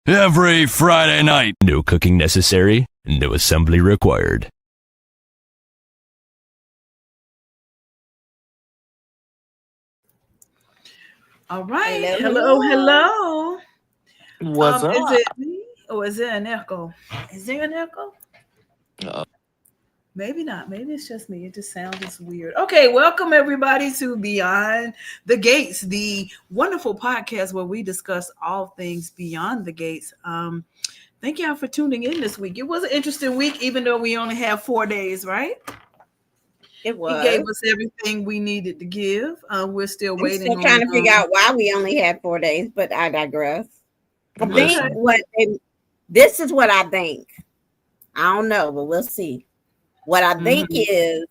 Every Friday night. No cooking necessary, no assembly required. All right. Hello. What's up? Is it me or is it an echo? Is there an echo? Maybe not. Maybe it's just me. It just sounds weird. Okay, welcome everybody to Beyond the Gates, the wonderful podcast where we discuss all things beyond the gates. Thank y'all for tuning in this week. It was an interesting week, even though we only have 4 days, right? It was. He gave us everything we needed to give. We're still waiting. Still trying to figure out why we only had 4 days, but I digress. This is what I think. I don't know, but we'll see. What I think is,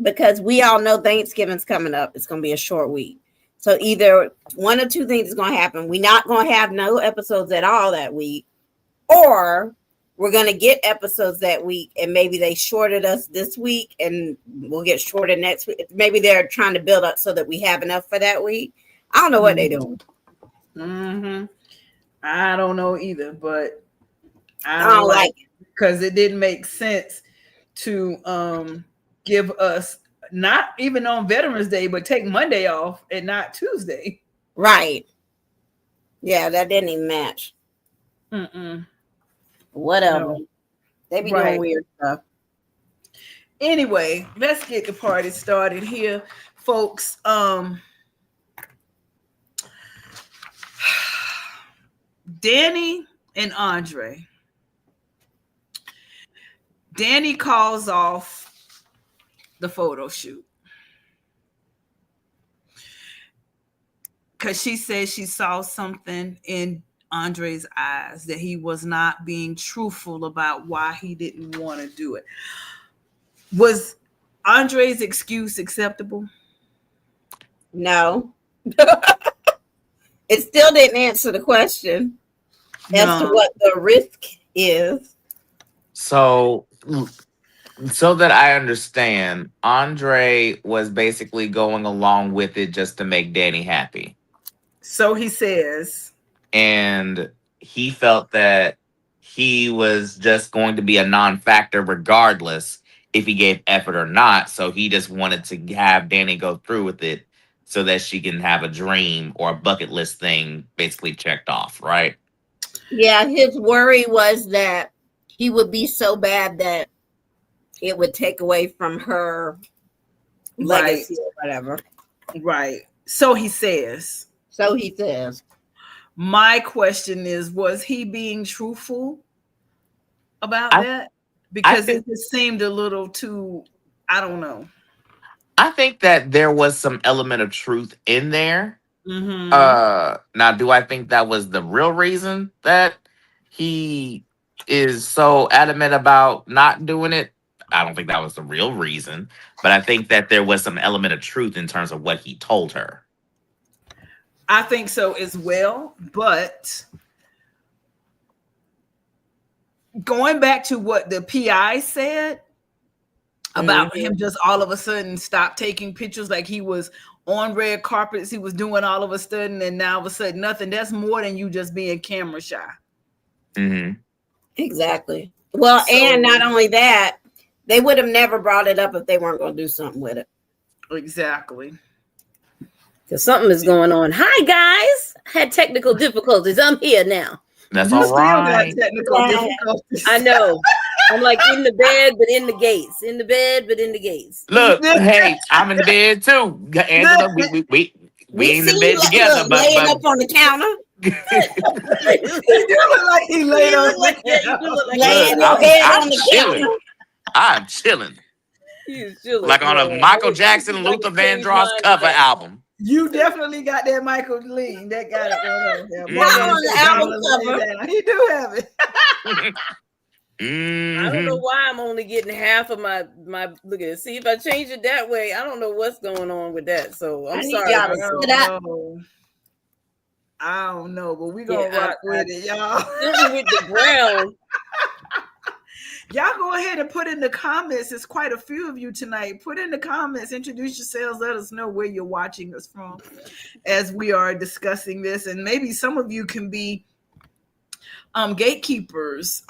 because we all know Thanksgiving's coming up, it's going to be a short week. So either one or two things is going to happen. We're not going to have no episodes at all that week, or we're going to get episodes that week, and maybe they shorted us this week, and we'll get shorted next week. Maybe they're trying to build up so that we have enough for that week. I don't know what they're doing. I don't know either, but I don't like it because it didn't make sense to give us, not even on Veterans Day, but take Monday off and not Tuesday. Right. Yeah, that didn't even match. Whatever. No. They be doing weird stuff. Anyway, let's get the party started here, folks. Danny and Andre. Danny calls off the photo shoot because she says she saw something in Andre's eyes that he was not being truthful about why he didn't want to do it. Was Andre's excuse acceptable? No. It still didn't answer the question as to what the risk is. So that I understand, Andre was basically going along with it just to make Danny happy. So he says. and he felt that he was just going to be a non-factor regardless if he gave effort or not. So he just wanted to have Danny go through with it so that she can have a dream or a bucket list thing basically checked off, right? Yeah, his worry was that he would be so bad that it would take away from her legacy or whatever. Right. So he says. So he says. My question is, was he being truthful about that? Because it just seemed a little too, I don't know. I think that there was some element of truth in there. Mm-hmm. Now, do I think that was the real reason that he is so adamant about not doing it? I don't think that was the real reason, but I think that there was some element of truth in terms of what he told her. I think so as well, but going back to what the PI said about him just all of a sudden stop taking pictures, like he was on red carpets, he was doing all of a sudden, and now all of a sudden nothing. That's more than you just being camera shy. Mm-hmm. Exactly. Well, and not only that, they would have never brought it up if they weren't going to do something with it. Exactly. Because something is going on. Hi, guys. Had technical difficulties. I'm here now. That's all right. Technical difficulties. I know. I'm like in the bed, but in the gates. In the bed, but in the gates. Look, hey, I'm in the bed too. Angela, we in the bed together, but laying up on the counter. He do look like he laid on the counter. Laying your head on the counter. I'm chilling. He's chilling. Like on a Michael Jackson, Luther Vandross cover album. You definitely got that Michael Lee. That got it on there. On the album cover. He do have it. I don't know why I'm only getting half of my look at it. See, if I change it that way, I don't know what's going on with that. So I'm sorry. I don't know, but we gonna rock with it, y'all. With the brown. Y'all go ahead and put in the comments. There's quite a few of you tonight. Put in the comments, introduce yourselves, let us know where you're watching us from as we are discussing this. And maybe some of you can be gatekeepers.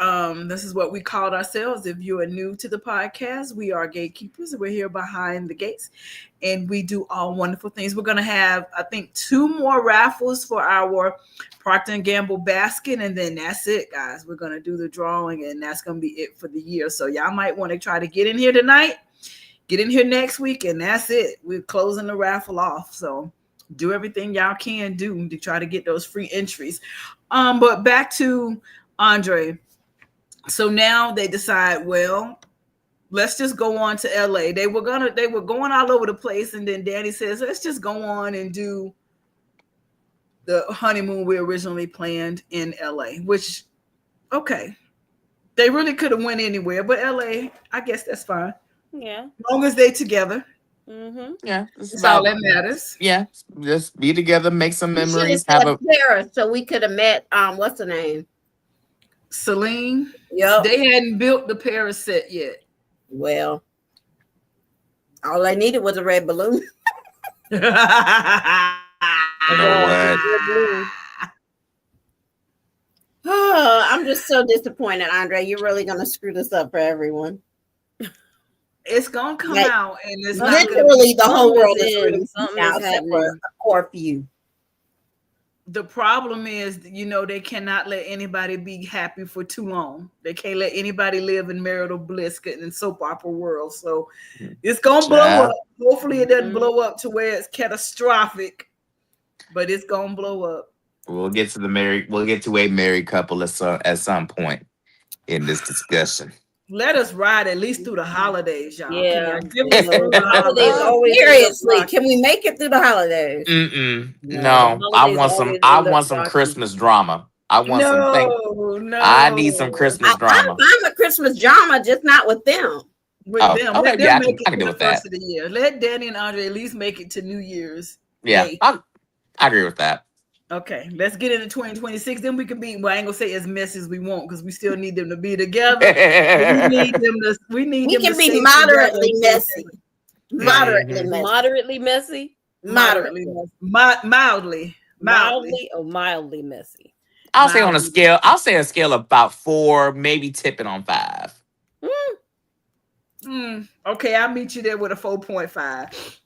This is what we called ourselves. If you are new to the podcast, we are gatekeepers. We're here behind the gates and we do all wonderful things. We're going to have, I think, 2 more raffles for our Procter & Gamble basket, and then that's it, guys. We're going to do the drawing, and that's going to be it for the year. So y'all might want to try to get in here tonight, get in here next week, and that's it. We're closing the raffle off. So do everything y'all can do to try to get those free entries. But back to Andre. So now they decide, well, let's just go on to LA. They were going all over the place, and then Danny says, let's just go on and do the honeymoon we originally planned in LA, which, okay. They really could have went anywhere, but LA, I guess that's fine. Yeah. As long as they together. Mm-hmm. Yeah. That's all that matters. Yeah. Just be together, make some memories. Paris, so we could have met, what's her name? Celine. Yep. They hadn't built the Paris set yet. Well, all I needed was a red balloon. You know Oh, I'm just so disappointed, Andre. You're really gonna screw this up for everyone. It's gonna come out, and it's literally the whole world is happening. except for a core few. The problem is, they cannot let anybody be happy for too long. They can't let anybody live in marital bliss in soap opera world. So it's gonna blow up. Hopefully, it doesn't blow up to where it's catastrophic, but it's gonna blow up. We'll get to a married couple at some point in this discussion. Let us ride at least through the holidays, y'all. Yeah. Holidays always seriously. Can we make it through the holidays? No, I want some Christmas drama. I want something. No. I need some Christmas drama. I'm fine with Christmas drama, just not with them. With them. Okay, Let them I make can it do the with that. first of the year. Let Danny and Andre at least make it to New Year's. Yeah, Day. I agree with that. Okay, let's get into 2026. Then we can be. Well, I ain't gonna say as messy as we want because we still need them to be together. We need them. We can be moderately messy. Moderately messy. Moderately messy. Mildly. Mildly or mildly messy. I'll say on a scale. I'll say a scale of about 4, maybe tipping on 5. Okay, I'll meet you there with a 4.5.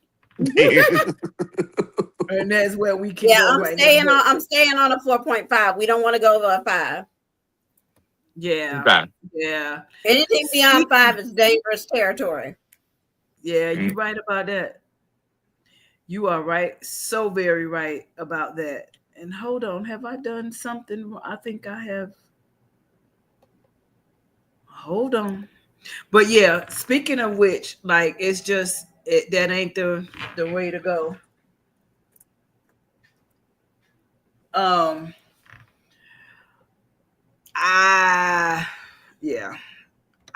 And that's where we can go. I'm staying on a 4.5. We don't want to go over a 5. Yeah. Okay. Yeah. Anything beyond 5 is dangerous territory. Yeah, you're right about that. You are right. So very right about that. And hold on, have I done something? I think I have. Hold on. But yeah, speaking of which, like it's just that ain't the way to go.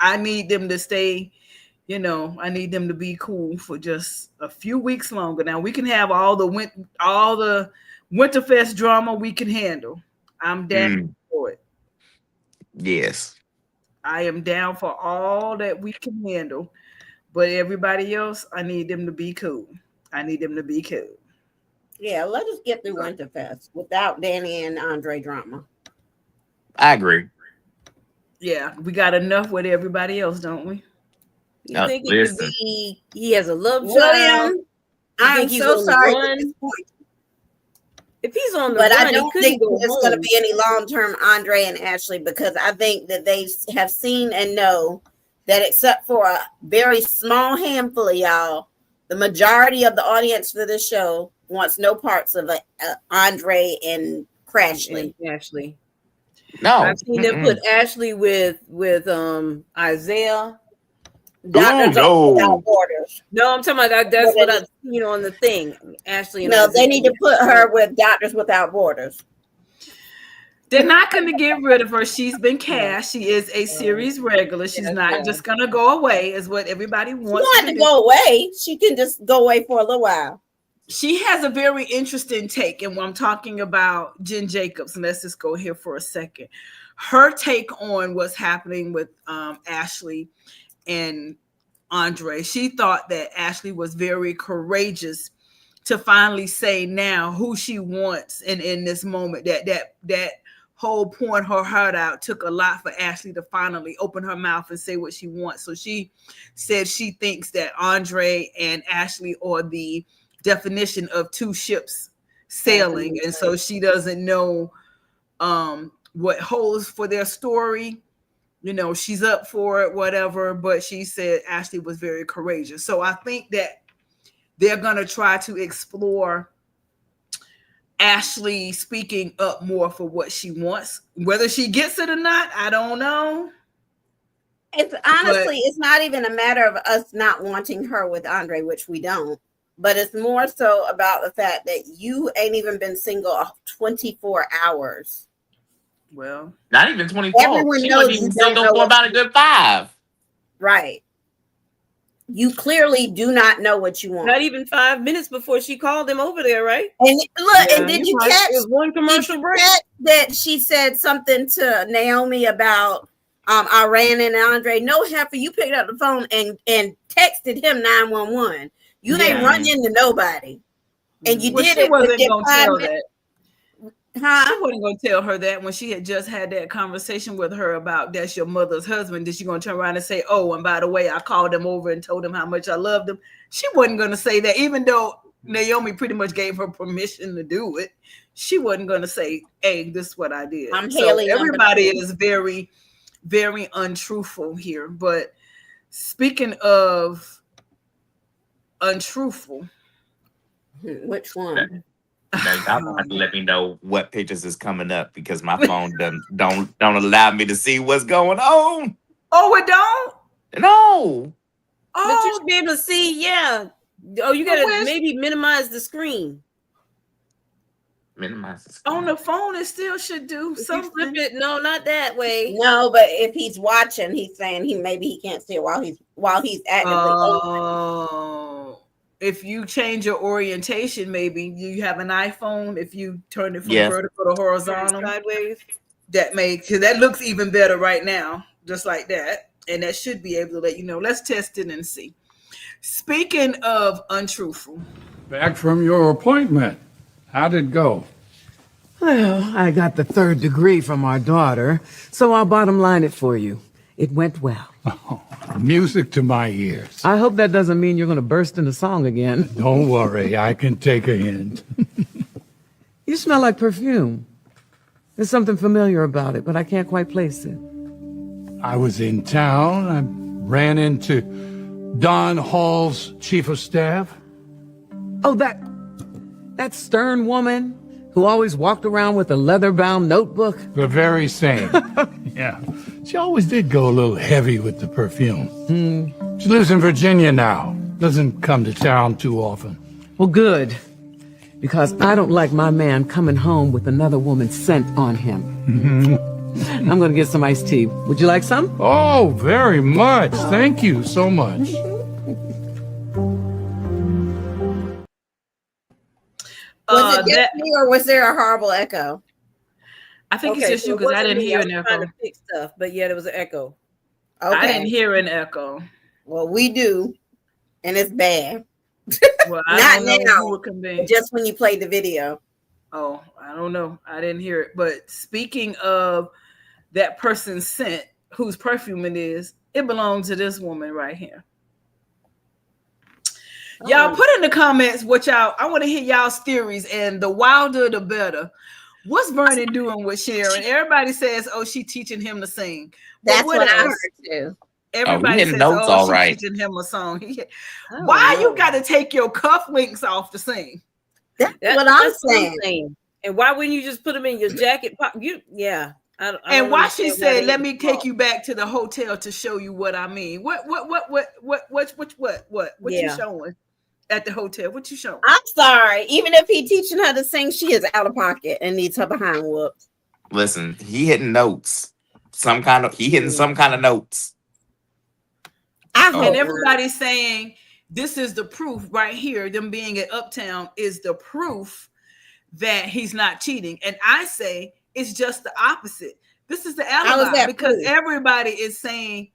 I need them to stay, I need them to be cool for just a few weeks longer. Now we can have all the Winterfest drama we can handle. I'm down for it. Yes. I am down for all that we can handle. But everybody else, I need them to be cool. Yeah, let us get through Winterfest without Danny and Andre drama. I agree. Yeah, we got enough with everybody else, don't we? You think it could be he has a love child? William, I'm so sorry to disappoint. If he's on the run, I don't think it's going to be any long-term Andre and Ashley, because I think that they have seen and know that except for a very small handful of y'all, the majority of the audience for this show wants no parts of Andre and Crashly. Ashley. No, I've seen them put Ashley with Isaiah. Doctors Without Borders. No, I'm talking about that's what I've seen on the thing. Ashley. And no, Isaiah. They need to put her with Doctors Without Borders. They're not going to get rid of her. She's been cast. She is a series regular. She's not just going to go away, is what everybody wants. She don't have to go away. She can just go away for a little while. She has a very interesting take, and when I'm talking about Jen Jacobs, and let's just go here for a second. Her take on what's happening with Ashley and Andre. She thought that Ashley was very courageous to finally say now who she wants, and in this moment that whole pouring her heart out took a lot for Ashley to finally open her mouth and say what she wants. So she said she thinks that Andre and Ashley are the definition of two ships sailing, and so she doesn't know what holds for their story. She's up for it, whatever, but she said Ashley was very courageous. So I think that they're going to try to explore Ashley speaking up more for what she wants. Whether she gets it or not, I don't know. It's honestly, it's not even a matter of us not wanting her with Andre, which we don't. But it's more so about the fact that you ain't even been single 24 hours. Well, not even 24. Everyone she knows wasn't even single for about a good 5. Right. You clearly do not know what you want. Not even 5 minutes before she called him over there, right? And look, and did you catch one commercial break that she said something to Naomi about Iran and Andre? No, heifer, you picked up the phone and texted him 911. You ain't run into nobody, and you did it. Wasn't gonna tell that. Huh? She wasn't going to tell her that when she had just had that conversation with her about that's your mother's husband. Is she going to turn around and say, oh, and by the way, I called him over and told him how much I loved him? She wasn't going to say that, even though Naomi pretty much gave her permission to do it. She wasn't going to say, hey, this is what I did. Everybody is very, very untruthful here. But speaking of untruthful, which one? Now, y'all have to let me know what pictures is coming up, because my phone don't allow me to see what's going on. Oh, it don't? No. But you should be able to see, Oh, you gotta maybe minimize the screen. Minimize the screen. On the phone, it still should do something. You flip it, no, not that way. No, but if he's watching, he's saying he can't see it while he's actively open. If you change your orientation, maybe you have an iPhone. If you turn it from vertical to horizontal, sideways, that looks even better right now, just like that. And that should be able to let you know. Let's test it and see. Speaking of untruthful, back from your appointment, how did it go? Well, I got the 3rd degree from our daughter, so I'll bottom line it for you. It went well. Oh, music to my ears. I hope that doesn't mean you're going to burst into song again. Don't worry, I can take a hint. You smell like perfume. There's something familiar about it, but I can't quite place it. I was in town. I ran into Don Hall's chief of staff. Oh, that stern woman who always walked around with a leather-bound notebook? The very same. Yeah. She always did go a little heavy with the perfume. She lives in Virginia now. Doesn't come to town too often. Well, good. Because I don't like my man coming home with another woman's scent on him. I'm going to get some iced tea. Would you like some? Oh, very much. Thank you so much. Was it just me or was there a horrible echo? I think it's just you because I didn't hear an echo. Trying to fix stuff, but yeah, there was an echo. Okay. I didn't hear an echo. Well, we do, and it's bad. Well, I Not don't know now, who it can be. just when you played the video. Oh, I don't know. I didn't hear it. But speaking of that person's scent, whose perfume it is, it belongs to this woman right here. Y'all put in the comments what y'all, I want to hear y'all's theories, and the wilder the better. What's Vernon doing with Sharon? Everybody says, oh, she teaching him to sing. But That's what I else? heard too. Everybody hitting says, notes oh, all she's right. teaching him a song. Why you got to take your cufflinks off to sing? That's what I'm saying. And why wouldn't you just put them in your jacket pocket? And why she said, "Let me take you back to the hotel to show you what I mean." What you showing at the hotel? What you showing? I'm sorry. Even if he teaching her to sing, she is out of pocket and needs her behind whooped. Listen, he hitting notes. He hitting some kind of notes. And everybody's saying this is the proof right here. Them being at Uptown is the proof that he's not cheating. And I say it's just the opposite. This is the alibi because everybody is saying,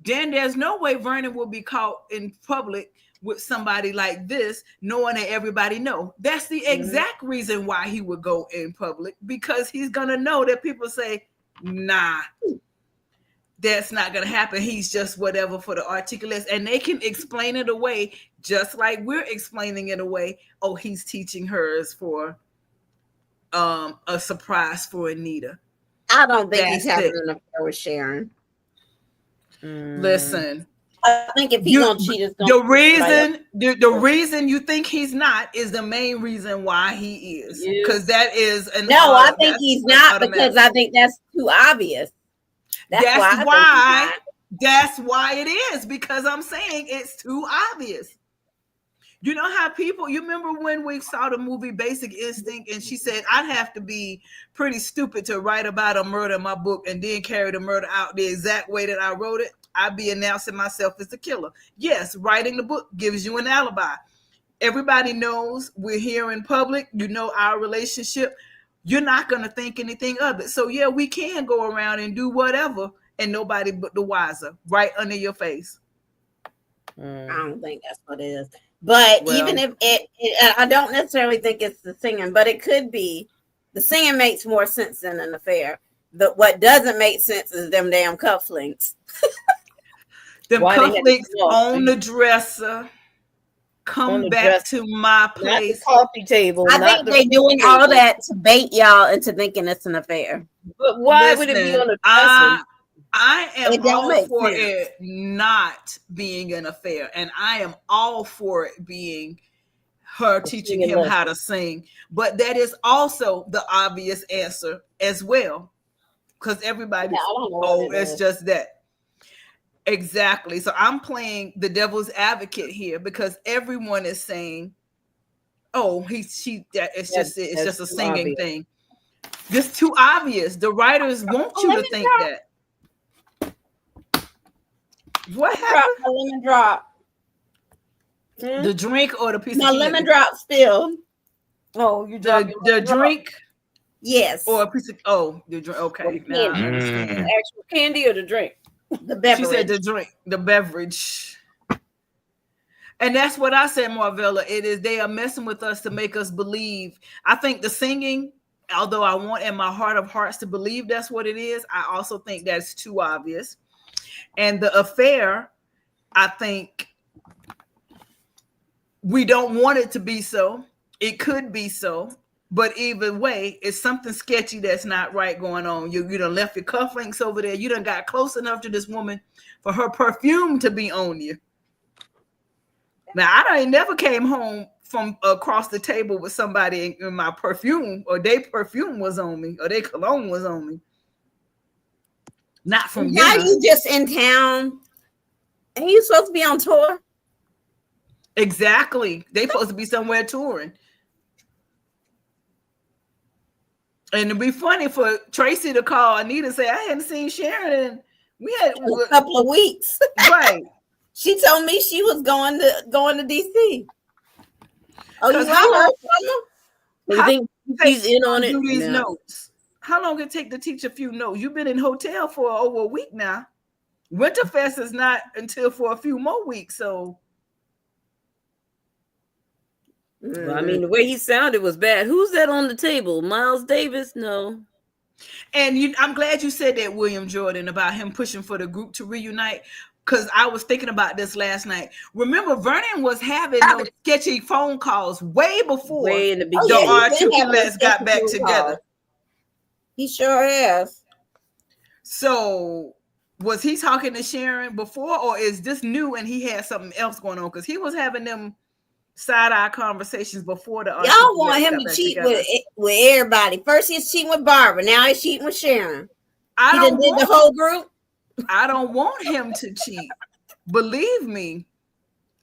then there's no way Vernon will be caught in public with somebody like this, knowing that everybody know. That's the exact reason why he would go in public, because he's gonna know that people say, nah, that's not gonna happen. He's just whatever for the articulates, and they can explain it away just like we're explaining it away. Oh, he's teaching hers for a surprise for Anita. I don't think he's having an affair with Sharon. Listen, I think if he's gonna cheat, it's gonna the reason you think he's not is the main reason why he is, because that is I think he's not because I think that's too obvious. That's why it is, because I'm saying it's too obvious. You know how you remember when we saw the movie Basic Instinct, and she said, I'd have to be pretty stupid to write about a murder in my book and then carry the murder out the exact way that I wrote it. I'd be announcing myself as the killer. Yes, writing the book gives you an alibi. Everybody knows we're here in public. You know our relationship. You're not going to think anything of it. So, yeah, we can go around and do whatever, and nobody but the wiser, right under your face. I don't think that's what it is. But even if I don't necessarily think it's the singing, but it could be. The singing makes more sense than an affair. What doesn't make sense is them damn cufflinks. Them cufflinks on the dresser. Come back to my place. Not the coffee table. I think they're doing all that to bait y'all into thinking it's an affair. But why would it be on the dresser? I am all for it not being an affair, and I am all for it being her teaching him how to sing. But that is also the obvious answer as well, because everybody, it's just that. Exactly. So I'm playing the devil's advocate here because everyone is saying, "Oh, it's just a singing thing." Just too obvious. The writers want you to think that. What happened? My lemon drop. The drink or the piece of candy? Lemon drop spilled. Oh, you the drink? Yes. Or a piece of the drink. Okay. Now I understand. Actual candy or the drink? The beverage. She said the drink, the beverage. And that's what I said, Marvella. It is they are messing with us to make us believe. I think the singing although I want in my heart of hearts to believe that's what it is, I also think that's too obvious. And the affair, I think we don't want it to be so. It could be so. But either way, it's something sketchy that's not right going on. You done left your cufflinks over there. You done got close enough to this woman for her perfume to be on you. Now, I never came home from across the table with somebody in my perfume, or their perfume was on me, or their cologne was on me. Not from now you just in town. And you supposed to be on tour? Exactly. They supposed to be somewhere touring. And it'd be funny for Tracy to call Anita and say, I hadn't seen Sharon in we had a couple of weeks. Right. She told me she was going to DC. Oh, you You think she's in on it? Do these notes. How long it take to teach a few notes? You've been in hotel for over a week now. Winterfest is not until for a few more weeks, so. Well, I mean, the way he sounded was bad. Who's that on the table? Miles Davis? No. And I'm glad you said that, William Jordan, about him pushing for the group to reunite, because I was thinking about this last night. Remember, Vernon was having those sketchy phone calls way before way in the beginning. The R2 got back together. He sure is. So was he talking to Sharon before, or is this new and he had something else going on? Because he was having them side-eye conversations before the y'all want him to cheat with everybody. First he's cheating with Barbara, now he's cheating with Sharon. He done did the whole group. I don't want him to cheat. Believe me,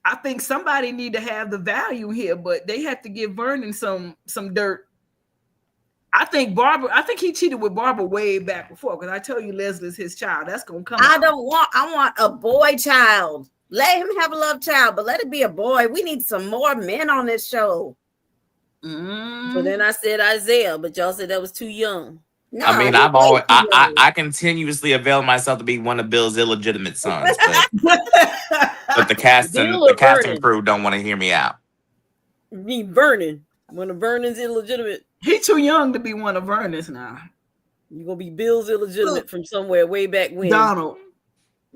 I think somebody need to have the value here, but they have to give Vernon some dirt. I think he cheated with Barbara way back before, because I tell you Leslie's his child. That's gonna come. I want a boy child. Let him have a love child, but let it be a boy. We need some more men on this show. So then I said Isaiah, but y'all said that was too young. No, I mean, I continuously avail myself to be one of Bill's illegitimate sons, but the casting crew don't want to hear me out. Me Vernon, one of Vernon's illegitimate. He too young to be one of Vernon's now. You're gonna be Bill's illegitimate from somewhere way back when.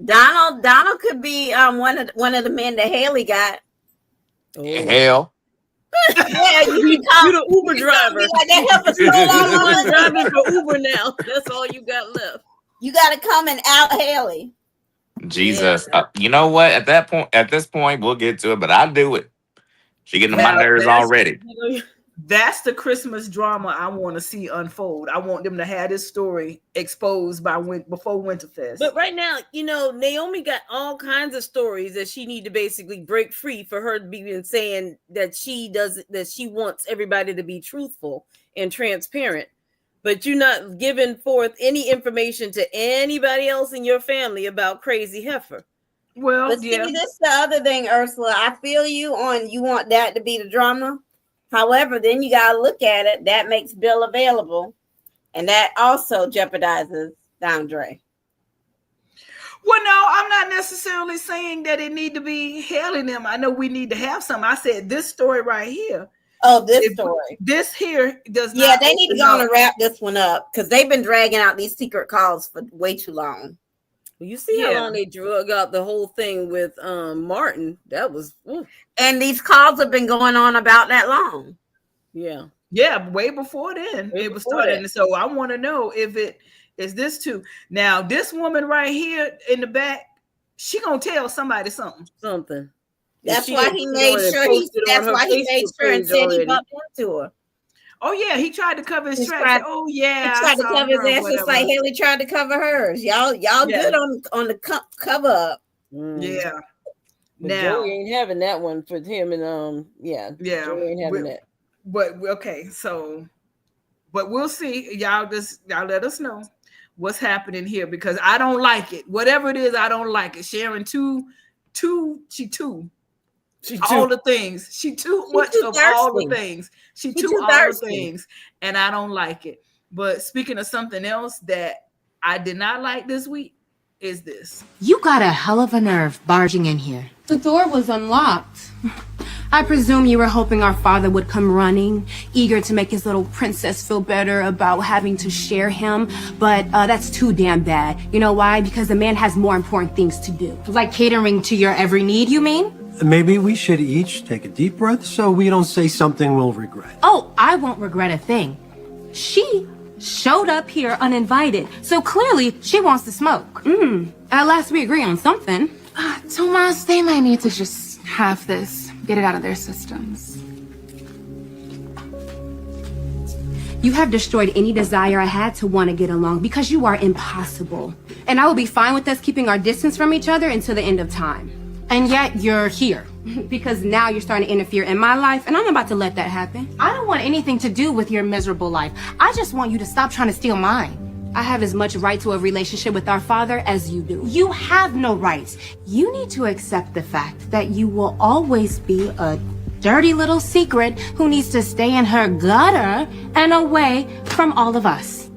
Donald could be one of the men that Haley got. Oh. Hell. Yeah, you're the Uber driver. You're driving for Uber now. That's all you got left. You got to come and out Haley. Jesus, you know what? At this point, we'll get to it, but I'll do it. She getting on my nerves already. That's the Christmas drama I want to see unfold. I want them to have this story exposed before Winterfest. But right now, Naomi got all kinds of stories that she need to basically break free for her to be saying that she wants everybody to be truthful and transparent. But you're not giving forth any information to anybody else in your family about Crazy Heifer. Well, but see, this is the other thing, Ursula. I feel you want that to be the drama. However, then you got to look at it. That makes Bill available. And that also jeopardizes Andre. Well, no, I'm not necessarily saying that it need to be hailing them. I know we need to have some. I said this story right here. Oh, this story. This here does not. Yeah, they need to go and wrap this one up, because they've been dragging out these secret calls for way too long. You see how long they drug out the whole thing with Martin. That was and these calls have been going on about that long. Yeah, way before then it was starting. So I want to know if it is this too. Now this woman right here in the back, she gonna tell somebody something. That's why he made sure. That's why he made sure and said he bumped into her. Oh yeah, he tried to cover his tracks. Oh yeah, he tried to cover his ass just like Haley tried to cover hers. Y'all good on the cover up. Yeah. But now Joey ain't having that one for him, and Joey ain't having that. But okay, but we'll see. Y'all let us know what's happening here, because I don't like it. Whatever it is, I don't like it. Sharon all the things. She too much of all the things. She too all the things, and I don't like it. But speaking of something else that I did not like this week is this. You got a hell of a nerve barging in here. The door was unlocked. I presume you were hoping our father would come running, eager to make his little princess feel better about having to share him, but that's too damn bad. You know why? Because the man has more important things to do. Like catering to your every need, you mean? Maybe we should each take a deep breath so we don't say something we'll regret. Oh, I won't regret a thing. She showed up here uninvited, so clearly she wants to smoke. At last we agree on something. Tomas, they might need to just have this. Get it out of their systems. You have destroyed any desire I had to want to get along because you are impossible. And I will be fine with us keeping our distance from each other until the end of time. And yet you're here because now you're starting to interfere in my life, and I'm about to let that happen. I don't want anything to do with your miserable life. I just want you to stop trying to steal mine. I have as much right to a relationship with our father as you do. You have no rights. You need to accept the fact that you will always be a dirty little secret who needs to stay in her gutter and away from all of us.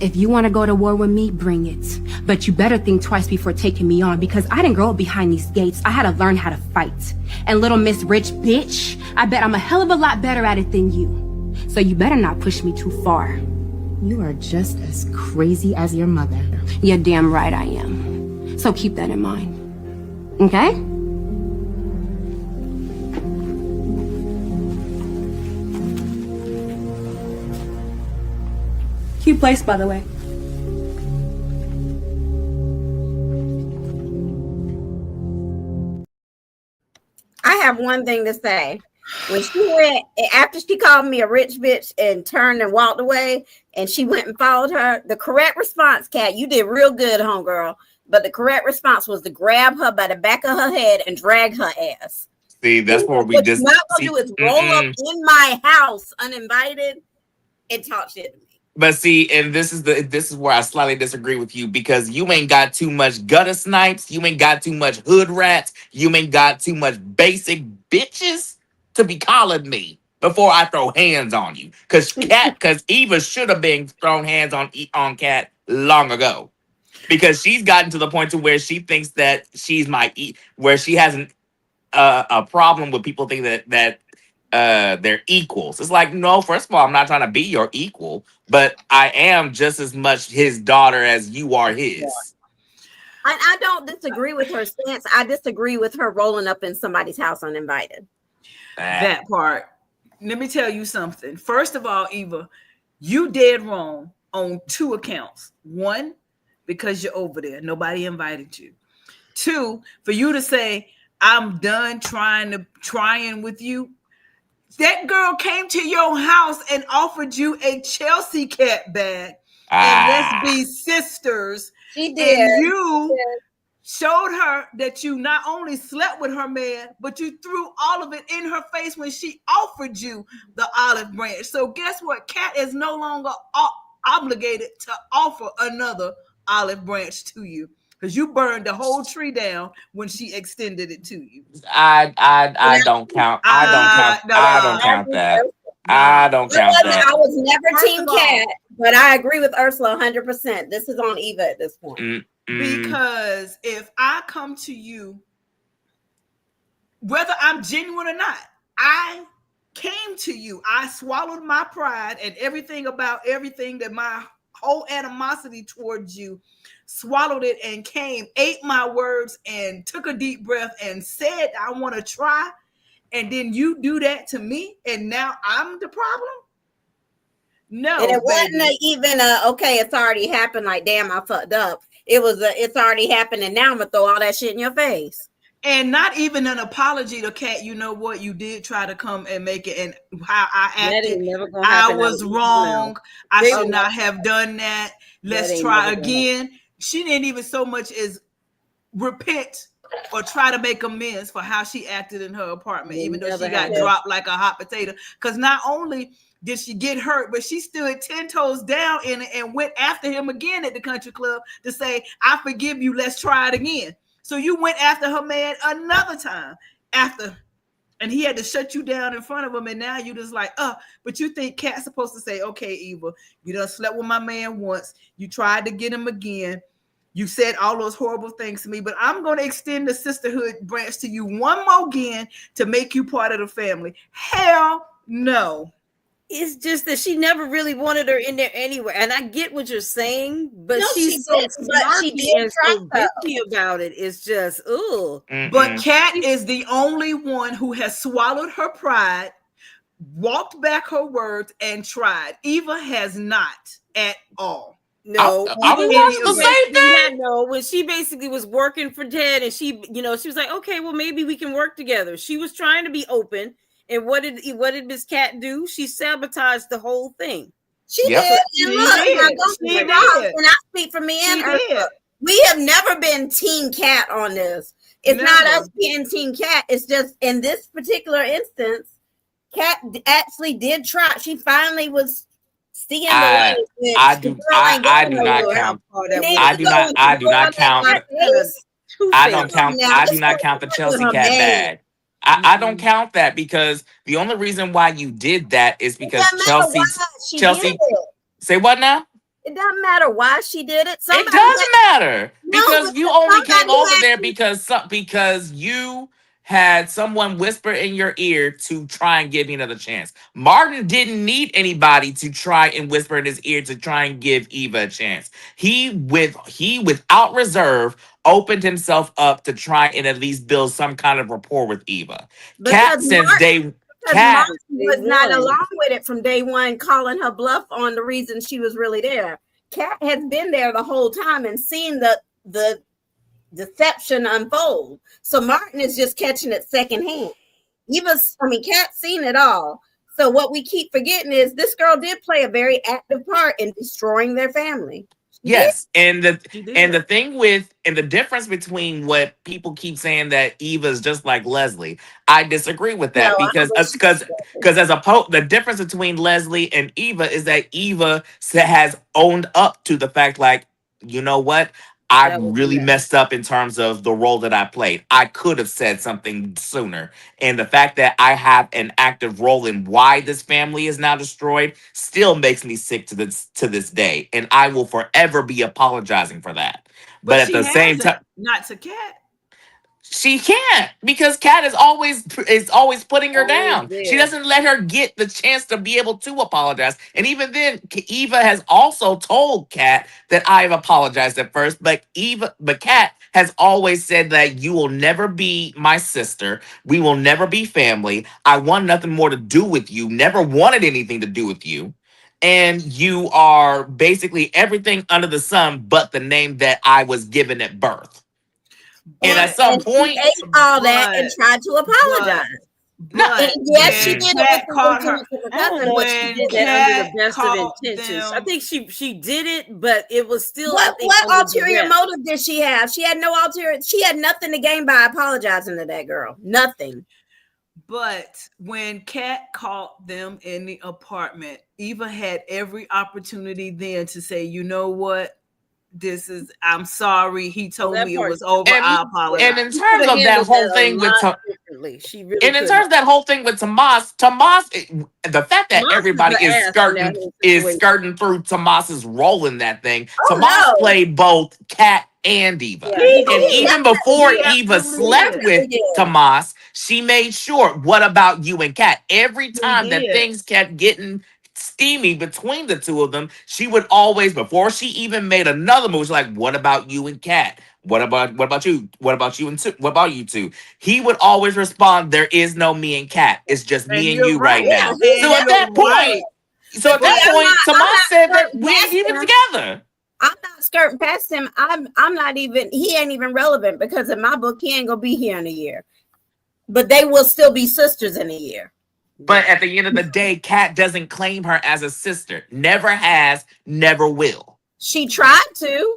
If you want to go to war with me, bring it. But you better think twice before taking me on, because I didn't grow up behind these gates. I had to learn how to fight. And little Miss Rich Bitch, I bet I'm a hell of a lot better at it than you. So you better not push me too far. You are just as crazy as your mother. You're damn right I am. So keep that in mind. Okay? Cute place, by the way. I have one thing to say. When she went, after she called me a rich bitch and turned and walked away, and she went and followed her, the correct response, Kat, you did real good, homegirl, but the correct response was to grab her by the back of her head and drag her ass. See, that's where we just... What you're not going to do is roll up in my house uninvited and talk shit to me. But see, and this is where I slightly disagree with you, because you ain't got too much gutter snipes, you ain't got too much hood rats, you ain't got too much basic bitches to be calling me before I throw hands on you. Because Eva should have been thrown hands on Kat long ago, because she's gotten to the point to where she thinks that she's where she has a problem with people thinking that they're equals. It's like, no, first of all, I'm not trying to be your equal, but I am just as much his daughter as you are his. I don't disagree with her stance. I disagree with her rolling up in somebody's house uninvited. That part. Let me tell you something. First of all, Eva, you dead wrong on two accounts. One, because you're over there. Nobody invited you. Two, for you to say, I'm done trying with you. That girl came to your house and offered you a Chelsea cat bag. And let's be sisters. She did. And you showed her that you not only slept with her man, but you threw all of it in her face when she offered you the olive branch. So guess what? Kat is no longer obligated to offer another olive branch to you, because you burned the whole tree down when she extended it to you. I don't count. I don't count that. I was never Team Kat, but I agree with Ursula 100%. This is on Eva at this point. Because if I come to you, whether I'm genuine or not, I came to you. I swallowed my pride and everything that my whole animosity towards you, swallowed it and came, ate my words and took a deep breath and said, I want to try. And then you do that to me, and now I'm the problem? No. And it wasn't even okay, it's already happened, like, damn, I fucked up. It was it's already happened, and now I'm gonna throw all that shit in your face. And not even an apology to Kat. You know what? You did try to come and make it, and how I acted. I was wrong. I should not have done that. Let's try again. She didn't even so much as repent or try to make amends for how she acted in her apartment, even though she got dropped like a hot potato. Because not only did she get hurt, but she stood 10 toes down in it and went after him again at the country club to say, I forgive you, let's try it again. So you went after her man another time after, and he had to shut you down in front of him, and now you just like, but you think Kat's supposed to say, okay, Eva, you done slept with my man once, you tried to get him again, You said all those horrible things to me, but I'm going to extend the sisterhood branch to you one more again to make you part of the family. Hell no. It's just that she never really wanted her in there anyway. And I get what you're saying, but No, she's she so did, but she snarky did and try, so bitchy about it. It's just, ooh. But Kat is the only one who has swallowed her pride, walked back her words, and tried. Eva has not at all. No, I was watching the same thing. No, when she basically was working for Ted, and she was like, okay, well, maybe we can work together. She was trying to be open, and what did Miss Cat do? She sabotaged the whole thing. She did. And look, now don't get me wrong. And I speak for me and Ursula. We have never been Team Cat on this. It's not us being Team Cat. It's just in this particular instance, Cat actually did try. She finally was seeing the light. I do not count the Chelsea Cat bad. I don't count that, because the only reason why you did that is because Chelsea. Say what now? It doesn't matter why she did it. It doesn't matter, because you only came over there because you had someone whisper in your ear to try and give me another chance. Martin didn't need anybody to try and whisper in his ear to try and give Eva a chance. He without reserve opened himself up to try and at least build some kind of rapport with Eva. Kat was not along with it from day one, calling her bluff on the reason she was really there. Kat has been there the whole time and seen the deception unfold. So Martin is just catching it secondhand. Kat's seen it all. So what we keep forgetting is this girl did play a very active part in destroying their family. Yes, and the thing with the difference between what people keep saying that Eva is just like Leslie, I disagree with that, because the difference between Leslie and Eva is that Eva has owned up to the fact, like, you know what? I really messed up in terms of the role that I played. I could have said something sooner. And the fact that I have an active role in why this family is now destroyed still makes me sick to this day. And I will forever be apologizing for that. But at the same time, not to Kat. She can't, because Kat is always putting her down. She doesn't let her get the chance to be able to apologize. And even then, Eva has also told Kat that I've apologized at first, but Kat has always said that you will never be my sister. We will never be family. I want nothing more to do with you. Never wanted anything to do with you. And you are basically everything under the sun but the name that I was given at birth. And at some point, she ate all that and tried to apologize. Yes, she did it caught her. But she did that under the best of intentions. I think she did it, but it was still. What ulterior motive did she have? She had no ulterior. She had nothing to gain by apologizing to that girl. Nothing. But when Kat caught them in the apartment, Eva had every opportunity then to say, you know what? I'm sorry. He told me it was over. I apologize. And in terms of that whole thing with Tomas, the fact that everybody is skirting through Tomas's role in that thing, Tomas played both Kat and Eva. And even before Eva slept with Tomas, she made sure, what about you and Kat? Every time that things kept getting steamy between the two of them, she would always, before she even made another move, she's like, what about you and Kat? What about you? What about you two? He would always respond, there is no me and Kat. It's just me and you right now. So at that point, Tomas said that we ain't even together. I'm not skirting past him. I'm not even, he ain't even relevant, because in my book, he ain't gonna be here in a year. But they will still be sisters in a year. But at the end of the day, Kat doesn't claim her as a sister. Never has, never will. She tried to.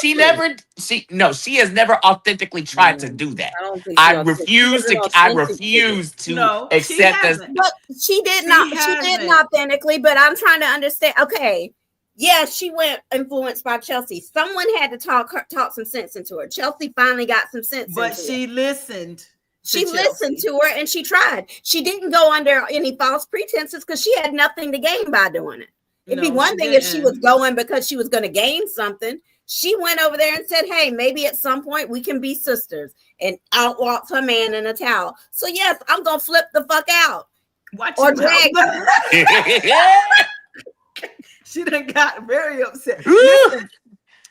She has never authentically tried to do that. I refuse to accept this. But she didn't authentically, but I'm trying to understand. Okay. Yeah, she went influenced by Chelsea. Someone had to talk some sense into her. Chelsea finally got some sense into her. But she listened. She listened to her and she tried. She didn't go under any false pretenses because she had nothing to gain by doing it. It'd be one thing if she was going because she was going to gain something. She went over there and said, hey, maybe at some point we can be sisters. And out walks her man in a towel. So yes, I'm gonna flip the fuck out. Watch or your mouth. drag. She done got very upset.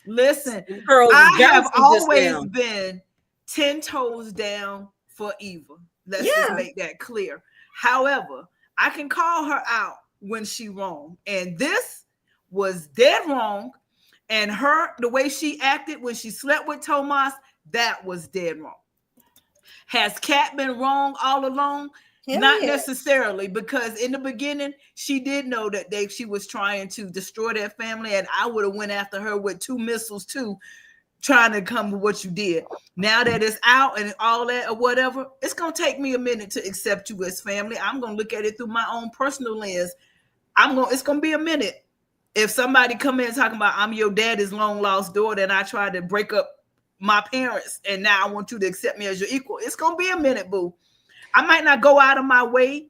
Listen, Girls I have bouncing just always now. been 10 toes down for Eva. Let's just make that clear. However, I can call her out when she wrong. And this was dead wrong. And the way she acted when she slept with Tomas, that was dead wrong. Has Kat been wrong all along? Not necessarily, because in the beginning, she did know that she was trying to destroy their family, and I would have went after her with 2 missiles too, trying to come with what you did. Now that it's out and all that or whatever, it's going to take me a minute to accept you as family. I'm going to look at it through my own personal lens. It's going to be a minute. If somebody come in talking about I'm your daddy's long lost daughter and I tried to break up my parents and now I want you to accept me as your equal, it's going to be a minute, boo. I might not go out of my way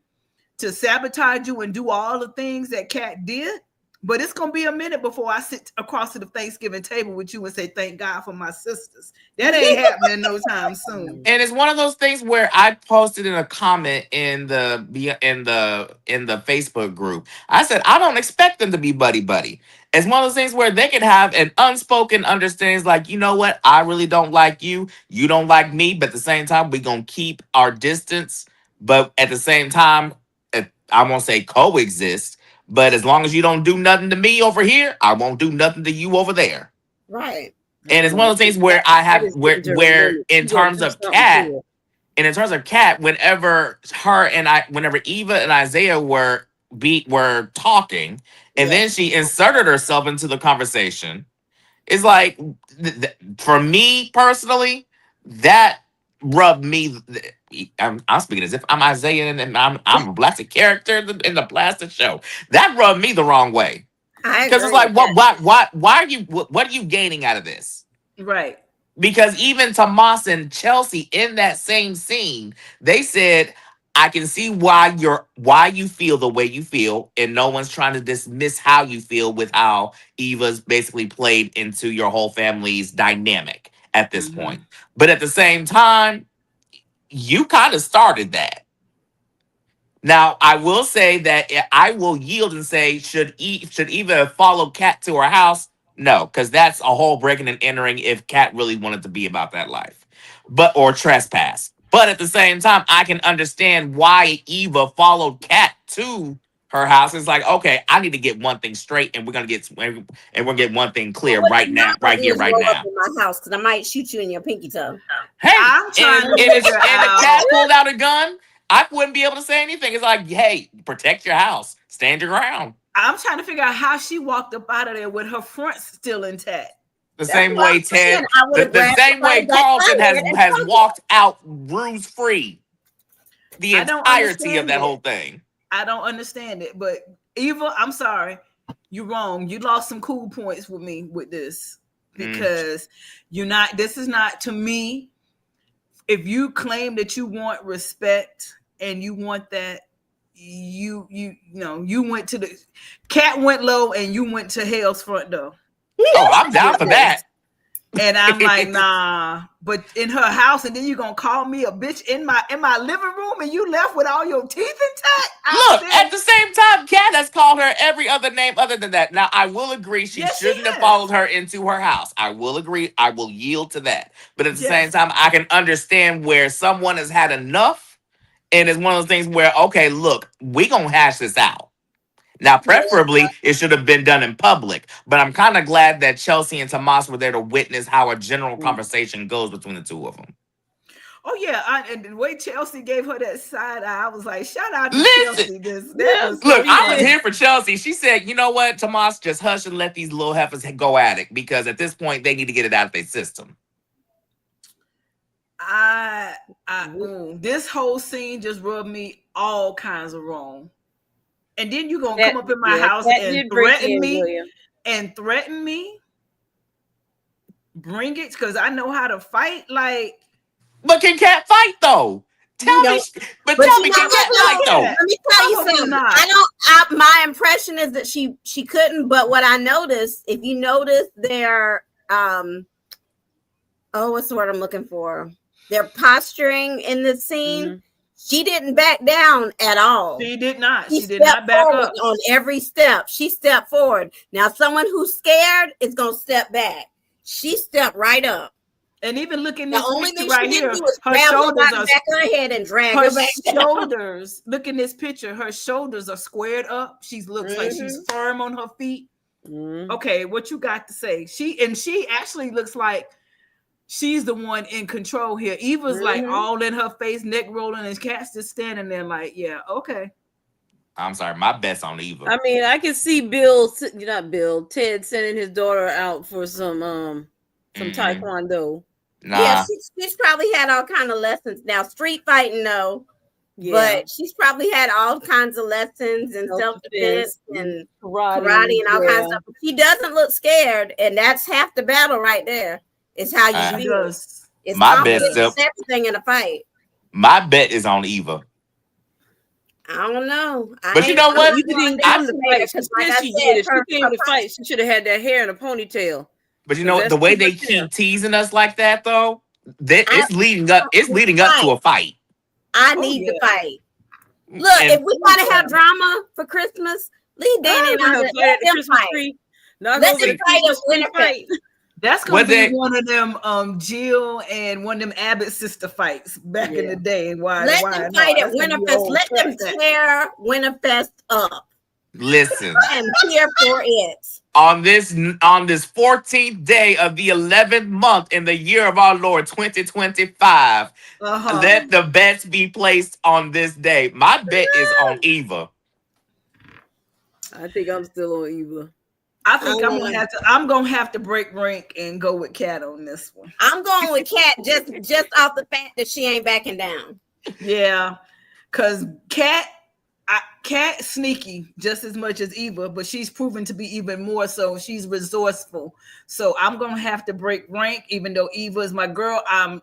to sabotage you and do all the things that Kat did, but it's going to be a minute before I sit across to the Thanksgiving table with you and say, thank God for my sisters. That ain't happening no time soon. And it's one of those things where I posted in a comment in the Facebook group. I said, I don't expect them to be buddy-buddy. It's one of those things where they could have an unspoken understanding, like, you know what? I really don't like you. You don't like me. But at the same time, we're going to keep our distance. But at the same time, I won't say coexist. But as long as you don't do nothing to me over here, I won't do nothing to you over there. Right. And it's one of those things where I have where in terms of Kat, whenever Eva and Isaiah were talking, and then she inserted herself into the conversation, it's like for me personally, that rubbed me. I'm speaking as if I'm Isaiah and I'm a blasted character in the blasted show. That rubbed me the wrong way. Because it's like, what are you gaining out of this? Right. Because even Tomas and Chelsea in that same scene, they said, I can see why you feel the way you feel, and no one's trying to dismiss how you feel with how Eva's basically played into your whole family's dynamic at this point. But at the same time, you kind of started that. Now, I will say that I will yield and say, should Eva follow Kat to her house? No, because that's a whole breaking and entering if Kat really wanted to be about that life, or trespass. But at the same time, I can understand why Eva followed Kat to her house. It's like, okay, I need to get one thing straight, and we're gonna get one thing clear right now, right here, right now. In my house, because I might shoot you in your pinky toe. Hey, and if Kat pulled out a gun, I wouldn't be able to say anything. It's like, hey, protect your house, stand your ground. I'm trying to figure out how she walked up out of there with her front still intact. The same way Ted, the same way Carlton has walked out bruise free. The entirety of that whole thing. I don't understand it, but Eva, I'm sorry, you're wrong. You lost some cool points with me with this because this is not, to me. If you claim that you want respect and you want that, you went to the Cat went low and you went to hell's front door. Oh, I'm down for that. And I'm like, nah. But in her house, and then you're gonna call me a bitch in my living room, and you left with all your teeth intact. Look, at the same time, Kat has called her every other name other than that. Now, I will agree she shouldn't have followed her into her house. I will agree. I will yield to that. But at the same time, I can understand where someone has had enough, and it's one of those things where, okay, look, we gonna hash this out. Now, preferably, it should have been done in public, but I'm kind of glad that Chelsea and Tomas were there to witness how a general conversation goes between the two of them. Oh, yeah, and the way Chelsea gave her that side eye, I was like, shout out to Chelsea. Look, I was here for Chelsea. She said, you know what, Tomas, just hush and let these little heifers go at it, because at this point, they need to get it out of their system. This whole scene just rubbed me all kinds of wrong. And then you're going to come up in my house and threaten me? Bring it, because I know how to fight. Like, but can Kat fight, though? Tell me, can Kat fight, though? Let me tell you something. My impression is that she couldn't, but what I noticed, if you notice, their what's the word I'm looking for? Their posturing in the scene. Mhm. She didn't back down at all. She did not. She She did not stepped back forward up. on every step. She stepped forward. Now, someone who's scared is going to step back. She stepped right up. And even looking The this only picture thing right she here, didn't do was her grab her shoulders by the are back of her head and drag her her back down. shoulders. Look in this picture. Her shoulders are squared up. She looks like she's firm on her feet. Okay, what you got to say? She actually looks like she's the one in control here. Eva's like all in her face, neck rolling, and Kat's just standing there like, yeah, okay. I'm sorry, my bet's on Eva. I mean, I can see Ted sending his daughter out for some taekwondo. Nah. Yeah, she's probably had all kind of lessons. Now, street fighting, no. Yeah. But she's probably had all kinds of lessons and self-defense and karate and all kinds of stuff. But she doesn't look scared, and that's half the battle right there. Is how you feel. It's my bet still everything in a fight. My bet is on Eva. I don't know. But you know what? You didn't come to fight. She did. If she came to fight, she should have had that hair in a ponytail. But you know the way they keep teasing us like that, though, it's leading up. It's leading up to a fight. I need to fight. Look, if we want to have drama for Christmas, leave Danny and I let them fight. Let them fight us Winterfest. That's gonna be one of them Jill and one of them Abbott sister fights back in the day. And why? Let them fight at Winterfest. Let them tear Winterfest up. Listen, I'm here for it. On this 14th day of the 11th month in the year of our Lord 2025, let the bets be placed on this day. My bet is on Eva. I think I'm still on Eva. I think I'm gonna have to break rank and go with Kat on this one. I'm going with Kat just off the fact that she ain't backing down. Yeah, because Kat sneaky just as much as Eva, but she's proven to be even more so. She's resourceful. So I'm gonna have to break rank, even though Eva is my girl. I'm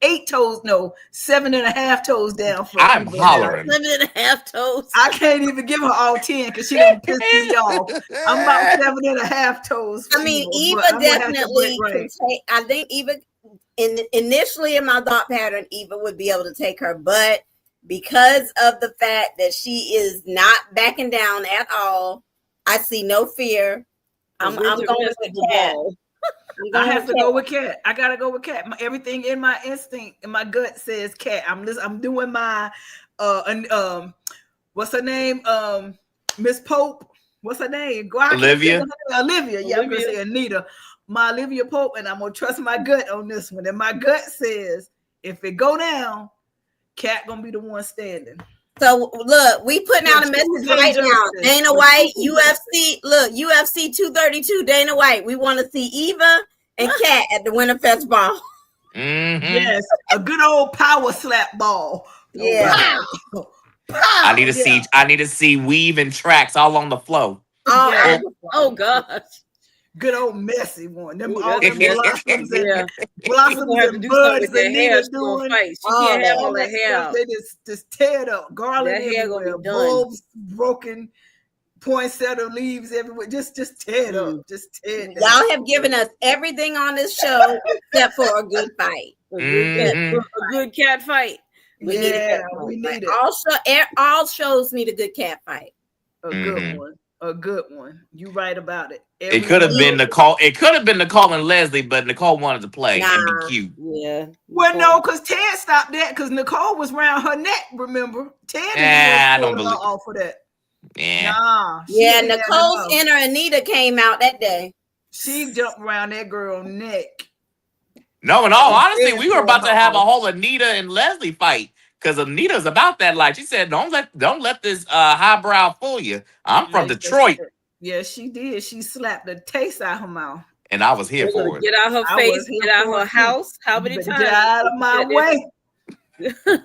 7.5 toes down for I'm Eva hollering. 7.5 toes. I can't even give her all 10 because she done pissed me off. I'm about 7.5 toes. I mean, Eva definitely can take. I think Eva, initially in my thought pattern, Eva would be able to take her, but because of the fact that she is not backing down at all, I see no fear. I'm going with Kat. I have to go with Kat. I gotta go with Kat. Everything in my instinct, in my gut says Kat. I'm doing my what's her name? Miss Pope. What's her name? Olivia. Olivia. Yeah, I'm gonna say Anita. My Olivia Pope, and I'm gonna trust my gut on this one. And my gut says if it go down, Kat gonna be the one standing. So look, we putting out a message right now. Dana White, UFC. Look, UFC 232. Dana White. We want to see Eva and Kat at the Winterfest ball. Yes, a good old power slap ball. Yeah. I need to see weave and tracks all on the flow. Oh gosh. Good old messy one. Them Ooh, all them blossoms and blossoms and do buds with their hair doing. She can't have all that hair. They just tear it up. Garland everywhere. Bulbs broken. Poinsettia leaves everywhere. Just tear it up. Just tear it up. Y'all have given us everything on this show except for a good fight. A good cat fight. We need it. All shows need a good cat fight. A good one. A good one. You right about it. It could have been Nicole. It could have been Nicole and Leslie, but Nicole wanted to play and be cute. Yeah. Well, no, because Ted stopped that because Nicole was around her neck. Remember, Ted? I don't believe off of that. Yeah. Nah. Yeah. Nicole's inner Anita came out that day. She jumped around that girl's neck. No, in all honesty, we were about to have a whole Anita and Leslie fight. Because Anita's about that life. She said, don't let this highbrow fool you. I'm from Detroit. Yeah, she did. She slapped the taste out of her mouth. And I was here for it. Get out her face, get out her house. How many times? Get out of my way.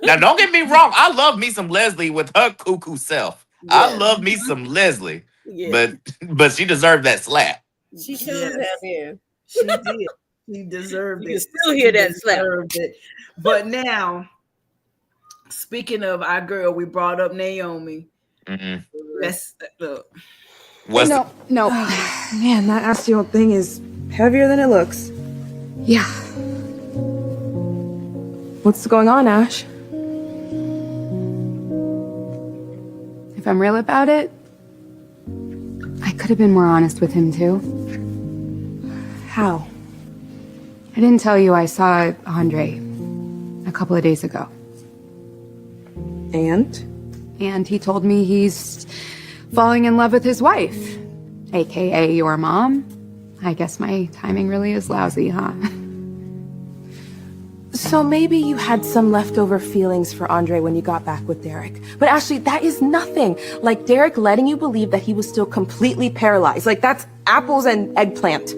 Now, don't get me wrong. I love me some Leslie with her cuckoo self. Yeah. I love me some Leslie. Yeah. But she deserved that slap. She should have you. She did. She deserved it. You still hear that slap. But now, speaking of our girl, we brought up Naomi. Let's look. No. Man, that osteo thing is Heavier than it looks. Yeah. What's going on, Ash? If I'm real about it, I could have been more honest with him too. How? I didn't tell you I saw Andre a couple of days ago. And he told me he's falling in love with his wife, aka your mom. I guess my timing really is lousy, huh? So maybe you had some leftover feelings for Andre when you got back with Derek. But Ashley, that is nothing like Derek letting you believe that he was still completely paralyzed. Like, that's apples and eggplant.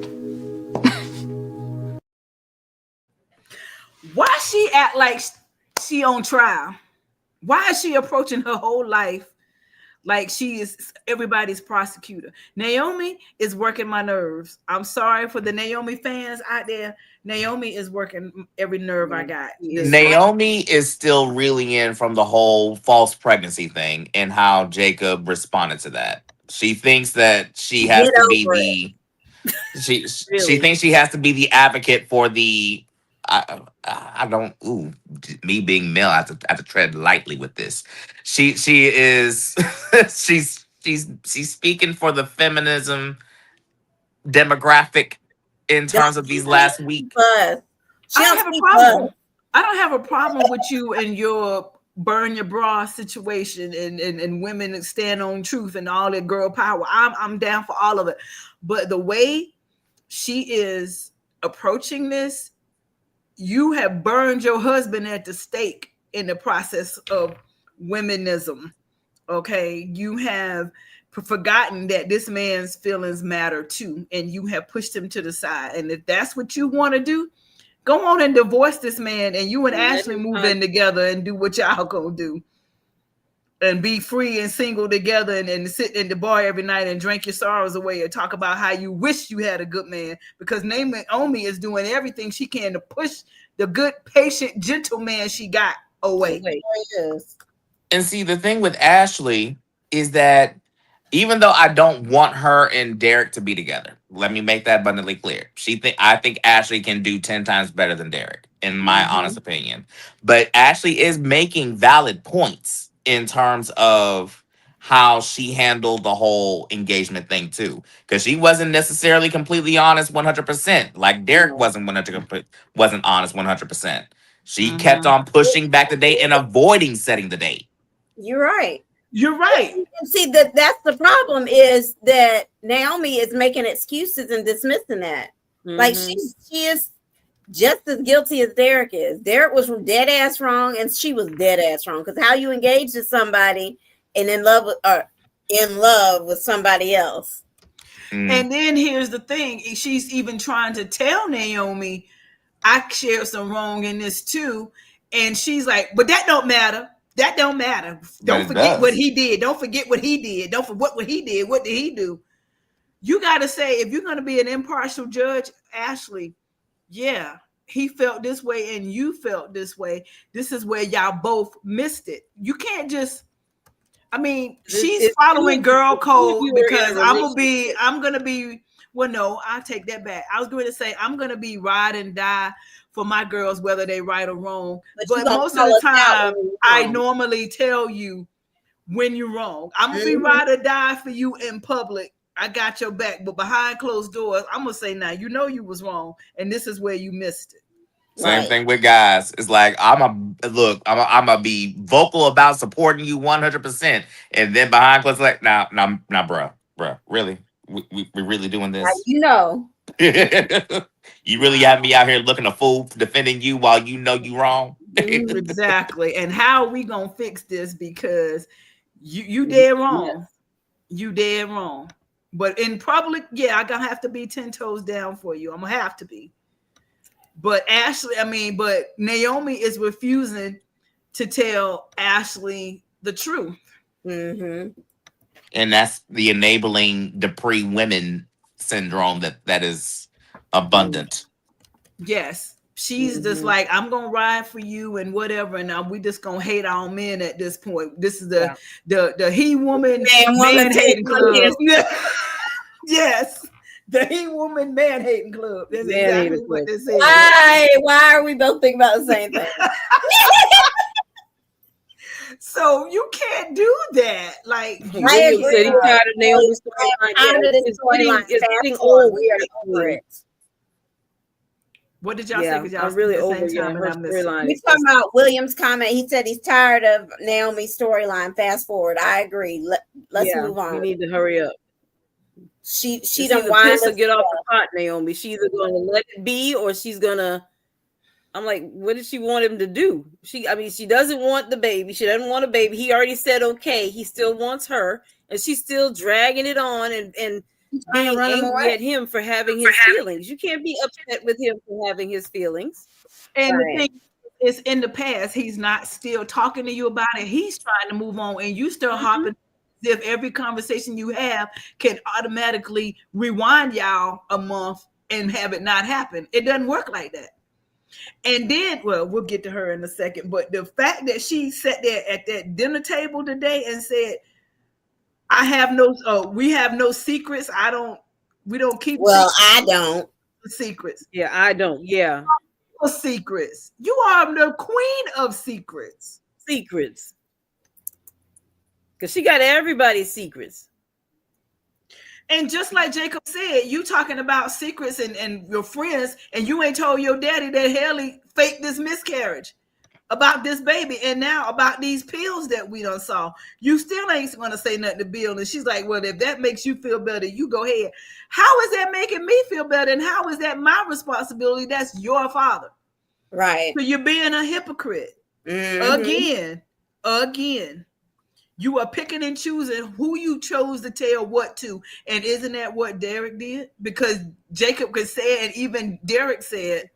Why she act like she on trial? Why is she approaching her whole life like she is everybody's prosecutor? Naomi is working my nerves. I'm sorry for the Naomi fans out there. Naomi is working every nerve I got. Naomi is still reeling in from the whole false pregnancy thing and how Jacob responded to that. She thinks that she has to be she thinks she has to be the advocate for the I don't me being male, I have to tread lightly with this. She is she's speaking for the feminism demographic in terms of these last week. I don't have a problem. I don't have a problem with you and your burn your bra situation and women that stand on truth and all that girl power. I'm down for all of it. But the way she is approaching this, you have burned your husband at the stake in the process of womenism. Okay, you have forgotten that this man's feelings matter too, and you have pushed him to the side. And if that's what you want to do, go on and divorce this man, and you and Ashley move in together and do what y'all gonna do, and be free and single together, and sit in the bar every night and drink your sorrows away and talk about how you wish you had a good man, because Naomi is doing everything she can to push the good, patient, gentle man she got away. And see, the thing with Ashley is that even though I don't want her and Derek to be together, let me make that abundantly clear. I think Ashley can do 10 times better than Derek, in my honest opinion. But Ashley is making valid points in terms of how she handled the whole engagement thing too, because she wasn't necessarily completely honest 100%. Like Derek wasn't honest 100%. She kept on pushing back the date and avoiding setting the date. You're right. You're right. See, that's the problem, is that Naomi is making excuses and dismissing that. Like she is just as guilty as Derek is. Derek was dead ass wrong, and she was dead ass wrong. Because how you engage to somebody and in love with somebody else. And then here's the thing: she's even trying to tell Naomi, I shared some wrong in this too, and she's like, "But that don't matter. That don't matter. Don't forget what he did. Don't forget what he did. Don't forget what he did. What did he do?" You got to say, if you're going to be an impartial judge, Ashley, yeah, he felt this way and you felt this way. This is where y'all both missed it. You can't just, I mean, she's following girl code because I'm going to be, well, no, I'll take that back. I was going to say, I'm going to be ride and die for my girls, whether they right or wrong. But most of the time, I normally tell you when you're wrong. I'm going to be ride or die for you in public. I got your back. But behind closed doors, I'm going to say, now, you know you was wrong. And this is where you missed it. Same thing with guys. It's like, I'm gonna be vocal about supporting you 100%. And then behind closed, like, nah, bruh, really? We really doing this? You know. You really have me out here looking a fool defending you while you know you wrong. Exactly. And how are we gonna fix this? Because you dead wrong. Yes. You dead wrong. But in public, yeah, I'm gonna have to be 10 toes down for you. I'm gonna have to be. But Naomi is refusing to tell Ashley the truth. And that's the enabling Dupree women syndrome that is abundant. Yes. She's just like, I'm gonna ride for you and whatever, and we just gonna hate our men at this point. This is the he woman man hating club. Yes, The He Woman Man Hating Club. That's exactly what this is. Why are we both thinking about the same thing? So you can't do that. Like William said he's tired of Naomi's storyline. It's getting old. We are over it. What did y'all say? I'm really over her storyline. He's talking about William's comment. He said he's tired of Naomi's storyline. Fast forward. I agree. Let's move on. We need to hurry up. She don't want to get off the pot, Naomi. She's either going to let it be or she's gonna. I'm like, what does she want him to do? She doesn't want the baby. She doesn't want a baby. He already said okay. He still wants her, and she's still dragging it on and being angry at him for having his feelings. You can't be upset with him for having his feelings. And the thing is, in the past, he's not still talking to you about it. He's trying to move on, and you still hopping. If every conversation you have can automatically rewind y'all a month and have it not happen. It doesn't work like that. And then, well, we'll get to her in a second, but the fact that she sat there at that dinner table today and said, we have no secrets. We don't keep I don't secrets. Yeah, I don't. Yeah. Secrets. You are the queen of secrets. Secrets. Because she got everybody's secrets. And just like Jacob said, you talking about secrets and your friends, and you ain't told your daddy that Haley faked this miscarriage about this baby, and now about these pills that we done saw. You still ain't gonna say nothing to Bill. And she's like, well, if that makes you feel better, you go ahead. How is that making me feel better? And how is that my responsibility? That's your father. Right. So you're being a hypocrite. Again. You are picking and choosing who you chose to tell what to. And isn't that what Derek did? Because Jacob could say, and even Derek said,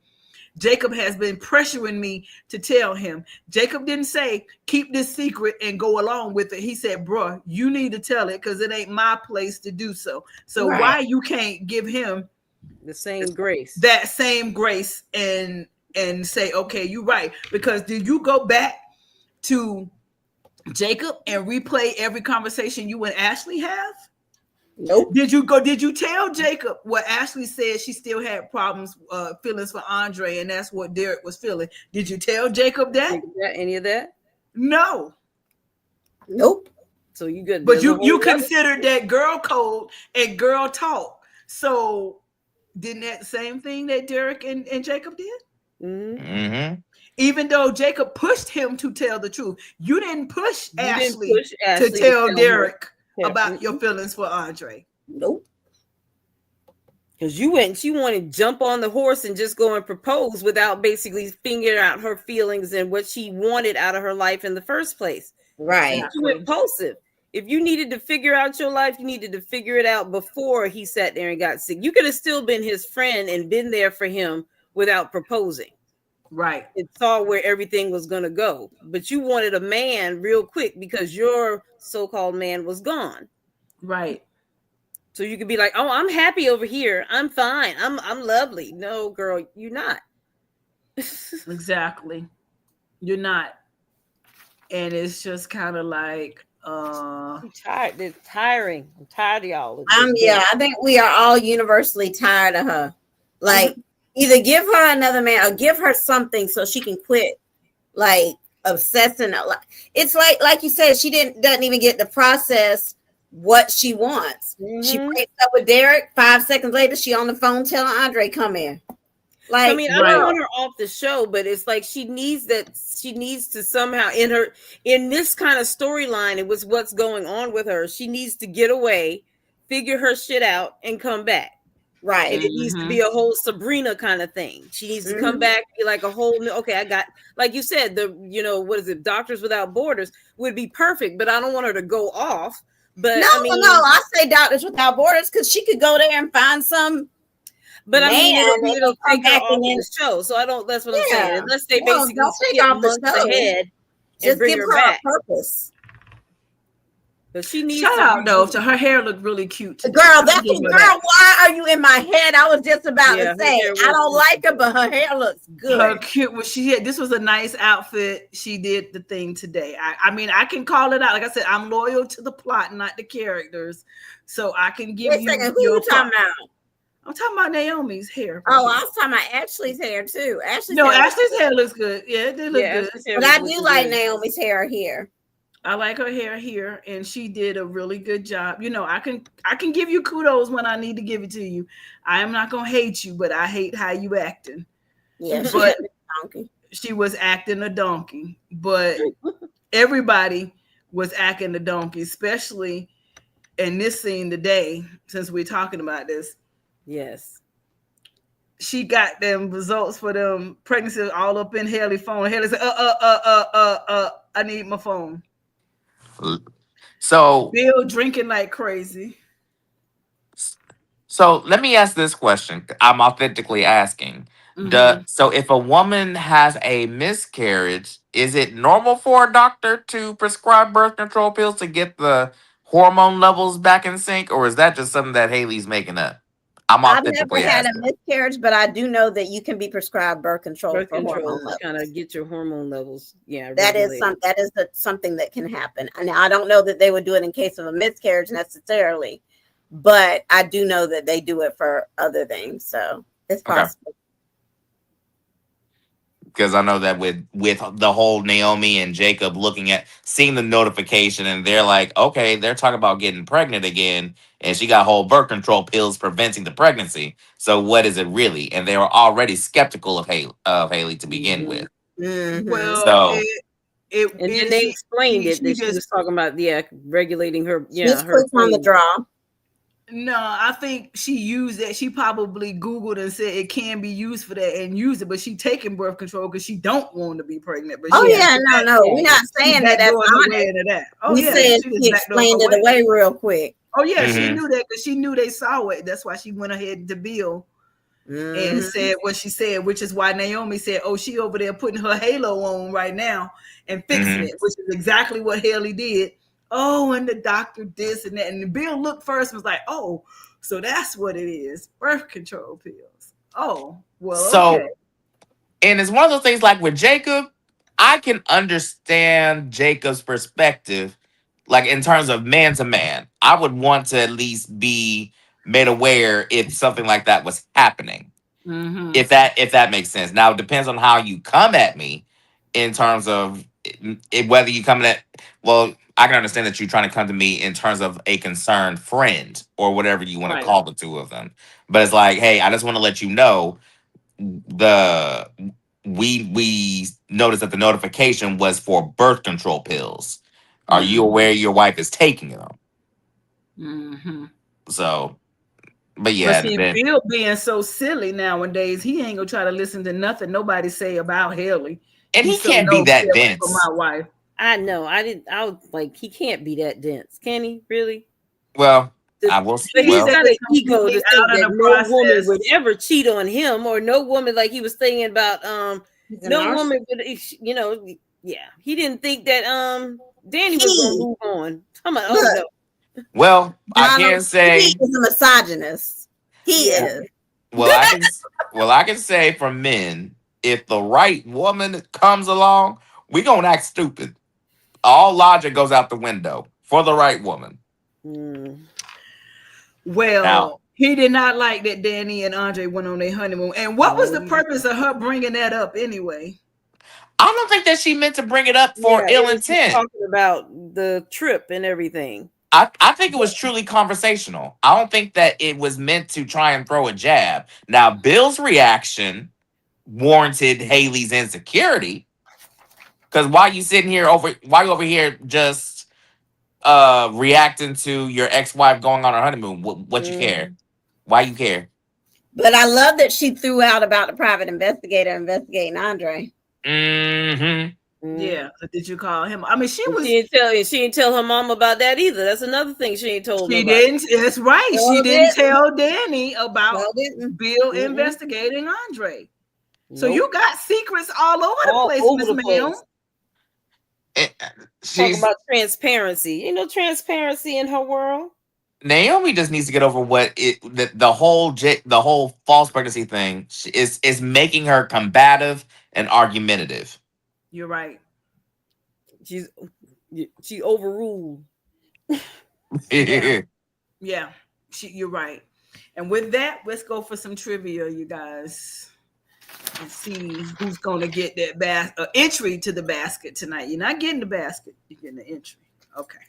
Jacob has been pressuring me to tell him. Jacob didn't say, keep this secret and go along with it. He said, bro, you need to tell it because it ain't my place to do so. So why you can't give him the same grace? That same grace and say, okay, you're right. Because did you go back to Jacob and replay every conversation you and Ashley have? Nope. Did you tell Jacob what Ashley said she still had problems, feelings for Andre, and that's what Derek was feeling? Did you tell Jacob that? Any of that? No. Nope. So you good. But you considered that girl code and girl talk. So didn't that same thing that Derek and Jacob did? Mm-hmm. Even though Jacob pushed him to tell the truth, you didn't push Ashley to tell Derek about your feelings for Andre. Nope. Because she wanted to jump on the horse and just go and propose without basically figuring out her feelings and what she wanted out of her life in the first place. Right. Too impulsive. If you needed to figure out your life, you needed to figure it out before he sat there and got sick. You could have still been his friend and been there for him without proposing. Right. It saw where everything was going to go. But you wanted a man real quick because your so-called man was gone. Right. So you could be like, oh, I'm happy over here. I'm fine. I'm lovely. No, girl, you're not. Exactly. You're not. And it's just kind of like I'm tired. It's tiring. I'm tired of y'all. Yeah, I think we are all universally tired of her. Like either give her another man or give her something so she can quit like obsessing. It's like you said, she doesn't even get to process what she wants. She breaks up with Derek. 5 seconds later, she on the phone telling Andre, come here. Like, I mean, I don't want her off the show, but it's like she needs to somehow in this kind of storyline, it was what's going on with her. She needs to get away, figure her shit out, and come back. Right. And it needs to be a whole Sabrina kind of thing. She needs to come back, be like a whole new, okay, I got, like you said, what is it? Doctors Without Borders would be perfect, but I don't want her to go off. But I say Doctors Without Borders because she could go there and find some. But I mean, it'll take her off the show. So that's what I'm saying. Unless they basically skip months ahead and bring her back. Purpose. But she needs shout out though. So her hair looked really cute today. Girl, why are you in my head? I was just about to say I don't like her, but her hair looks good. Her cute. Well, this was a nice outfit. She did the thing today. I mean, I can call it out. Like I said, I'm loyal to the plot, not the characters. So I can give you. Who you talking about? I'm talking about Naomi's hair. Oh, I was talking about Ashley's hair too. Ashley's hair looks good. Yeah, it did look good. But I do like Naomi's hair here. I like her hair here, and she did a really good job. You know, I can give you kudos when I need to give it to you. I am not gonna hate you, but I hate how you acting. Yeah, but she was acting a donkey. But everybody was acting a donkey, especially in this scene today, since we're talking about this. Yes. She got them results for them pregnancies all up in Haley's phone. Haley said, I need my phone. So Bill drinking like crazy. So let me ask this question. I'm authentically asking. So if a woman has a miscarriage, is it normal for a doctor to prescribe birth control pills to get the hormone levels back in sync, or is that just something that Haley's making up? I've never had a miscarriage, but I do know that you can be prescribed birth control for hormone levels. Kind of get your hormone levels. Yeah, that is something that can happen. And I don't know that they would do it in case of a miscarriage necessarily, but I do know that they do it for other things. So it's possible. Because I know that with the whole Naomi and Jacob seeing the notification, and they're like, okay, they're talking about getting pregnant again, and she got whole birth control pills preventing the pregnancy. So what is it really? And they were already skeptical of Haley to begin with. Well, so and then they explained it that she was talking about regulating her her on the draw. No, I think she used that. She probably Googled and said it can be used for that and used it, but she taking birth control because she don't want to be pregnant. But no, we're not saying that that's honest. We said she explained it away real quick. Oh yeah, she knew that because she knew they saw it. That's why she went ahead to Bill and said what she said, which is why Naomi said, "Oh, she over there putting her halo on right now and fixing it," which is exactly what Haley did. Oh, and the doctor this and that. And Bill looked first and was like, oh, so that's what it is. Birth control pills. Oh, well, okay. And it's one of those things like with Jacob, I can understand Jacob's perspective, like in terms of man to man. I would want to at least be made aware if something like that was happening. If that makes sense. Now, it depends on how you come at me in terms of whether you come at, well, I can understand that you're trying to come to me in terms of a concerned friend or whatever you want to call the two of them. But it's like, hey, I just want to let you know we noticed that the notification was for birth control pills. Are you aware your wife is taking them? So, but yeah. But see, Bill being so silly nowadays, he ain't gonna try to listen to nothing nobody say about Haley. And he can't be that dense. For my wife. I know. I was like, he can't be that dense. Can he really? Well, I will see. But he's got an ego to think that no woman would ever cheat on him, or no woman, like he was thinking about no woman would, he didn't think that Danny was gonna move on. I'm like, oh no. Well, I can say he is a misogynist. He is. Well, I can say for men, if the right woman comes along, we gonna act stupid. All logic goes out the window for the right woman. Well, he did not like that Danny and Andre went on their honeymoon. And what was the purpose of her bringing that up anyway? I don't think that she meant to bring it up for ill intent. Talking about the trip and everything. I think it was truly conversational. I don't think that it was meant to try and throw a jab. Now, Bill's reaction warranted Haley's insecurity. Because why you over here just reacting to your ex-wife going on her honeymoon? What you care? Why you care? But I love that she threw out about the private investigator investigating Andre. Yeah, did you call him? I mean, she didn't tell her mom about that either. That's another thing she ain't told. She didn't. That's right. She didn't tell Danny about Bill investigating Andre. So you got secrets all over the place, Miss Ma'am. Talking about transparency. You know, transparency in her world. Naomi just needs to get over the whole false pregnancy thing is making her combative and argumentative. You're right. She overruled. Yeah. You're right. And with that, let's go for some trivia, you guys, and see who's going to get that entry to the basket tonight. You're not getting the basket, you're getting the entry. Okay.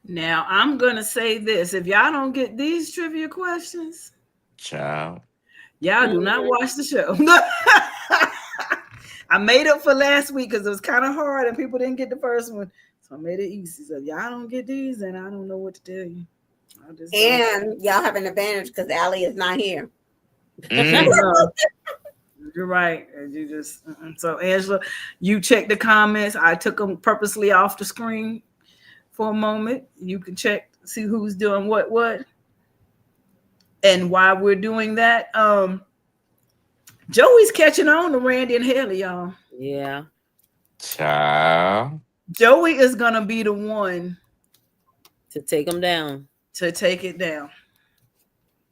Now, I'm going to say this. If y'all don't get these trivia questions, child, y'all do not watch the show. I made up for last week because it was kind of hard and people didn't get the first one. So I made it easy. So if y'all don't get these, then I don't know what to tell you. And y'all have an advantage because Allie is not here. You're right. You just so Angela, you check the comments. I took them purposely off the screen for a moment. You can check, see who's doing what. And while we're doing that, Joey's catching on to Randy and Haley, y'all. Yeah. Child. Joey is gonna be the one to take them down. To take it down.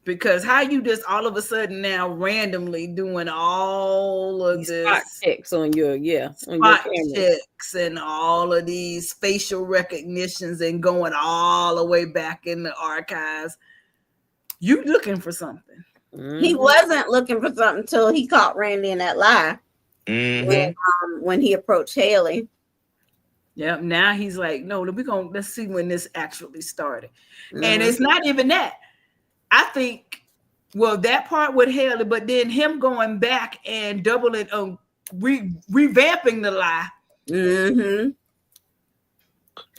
Because how you just all of a sudden now randomly doing all of this spot checks on your spot checks and all of these facial recognitions and going all the way back in the archives. You looking for something. Mm-hmm. He wasn't looking for something until he caught Randy in that lie. Mm-hmm. When he approached Haley. Yeah, now he's like, no, let's see when this actually started. Mm-hmm. And it's not even that. I think, well, that part with Haley, but then him going back and doubling, revamping the lie,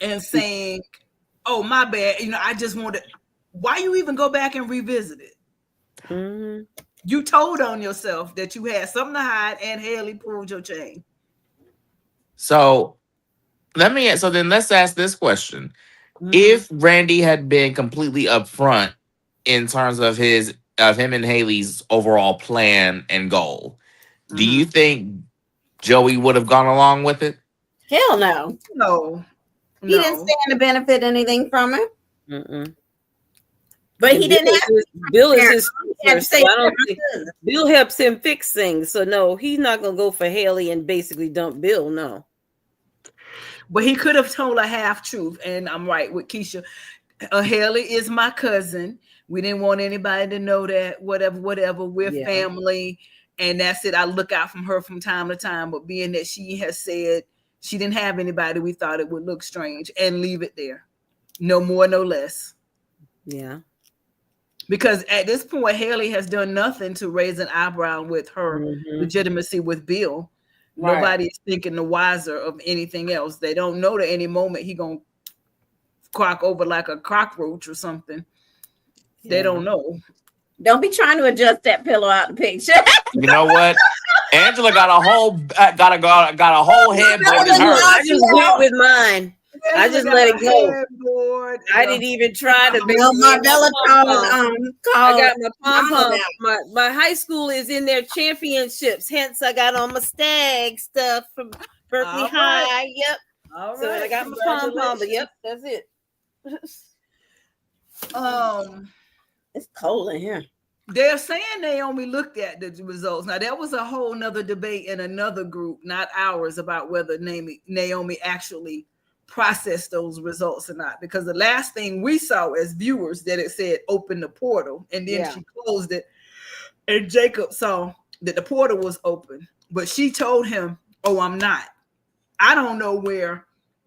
and saying, "Oh, my bad. I just wanted." Why you even go back and revisit it? Mm-hmm. You told on yourself that you had something to hide, and Haley pulled your chain. So then let's ask this question: If Randy had been completely upfront in terms of him and Haley's overall plan and goal, do you think Joey would have gone along with it? Hell no. No. He didn't stand to benefit anything from it. But And he didn't have Bill is his He had to sister, say so I don't think Bill helps him fix things. So no, he's not gonna go for Haley and basically dump Bill. No. But he could have told a half truth, and I'm right with Keisha. Haley is my cousin. We didn't want anybody to know that. Whatever. We're family, and that's it. I look out from her from time to time. But being that she has said she didn't have anybody, we thought it would look strange, and leave it there. No more, no less. Yeah. Because at this point, Haley has done nothing to raise an eyebrow with her legitimacy with Bill. Right. Nobody is thinking the wiser of anything else. They don't know that any moment he gonna crock over like a cockroach or something. They don't know. Don't be trying to adjust that pillow out the picture. You know what? Angela got a whole got a whole headboard in hers. I just went with mine. I just let it go. I didn't even try to. Marvella I got my pom pom. My high school is in their championships. Hence, I got on my stag stuff from Berkeley High. Yep. All so right. I got my pom pom. But yep, that's it. It's cold in here. They're saying Naomi looked at the results. Now, there was a whole nother debate in another group, not ours, about whether Naomi actually process those results or not, because the last thing we saw as viewers that it said open the portal, and then she closed it, and Jacob saw that the portal was open, but she told him, "Oh, I'm not." I don't know where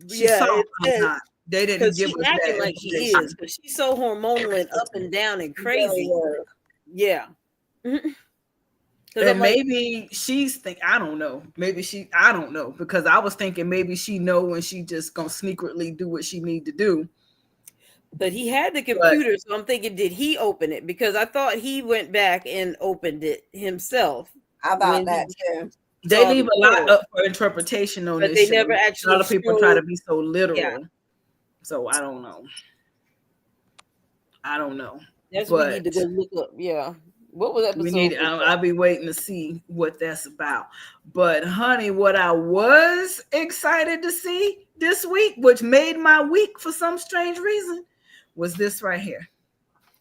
she saw I'm not. They didn't give us that. Like she is, but she's so hormonal and up and down and crazy. Yeah. And maybe she's thinking, I don't know. I don't know, because I was thinking maybe she know and she just gonna sneakily do what she need to do. But he had the computer, so I'm thinking, did he open it? Because I thought he went back and opened it himself. How about that too? They leave a lot up for interpretation on this. But they never actually. A lot of people try to be so literal. So I don't know. That's what we need to go look up. Yeah. What was episode? I'll be waiting to see what that's about. But honey, what I was excited to see this week, which made my week for some strange reason, was this right here.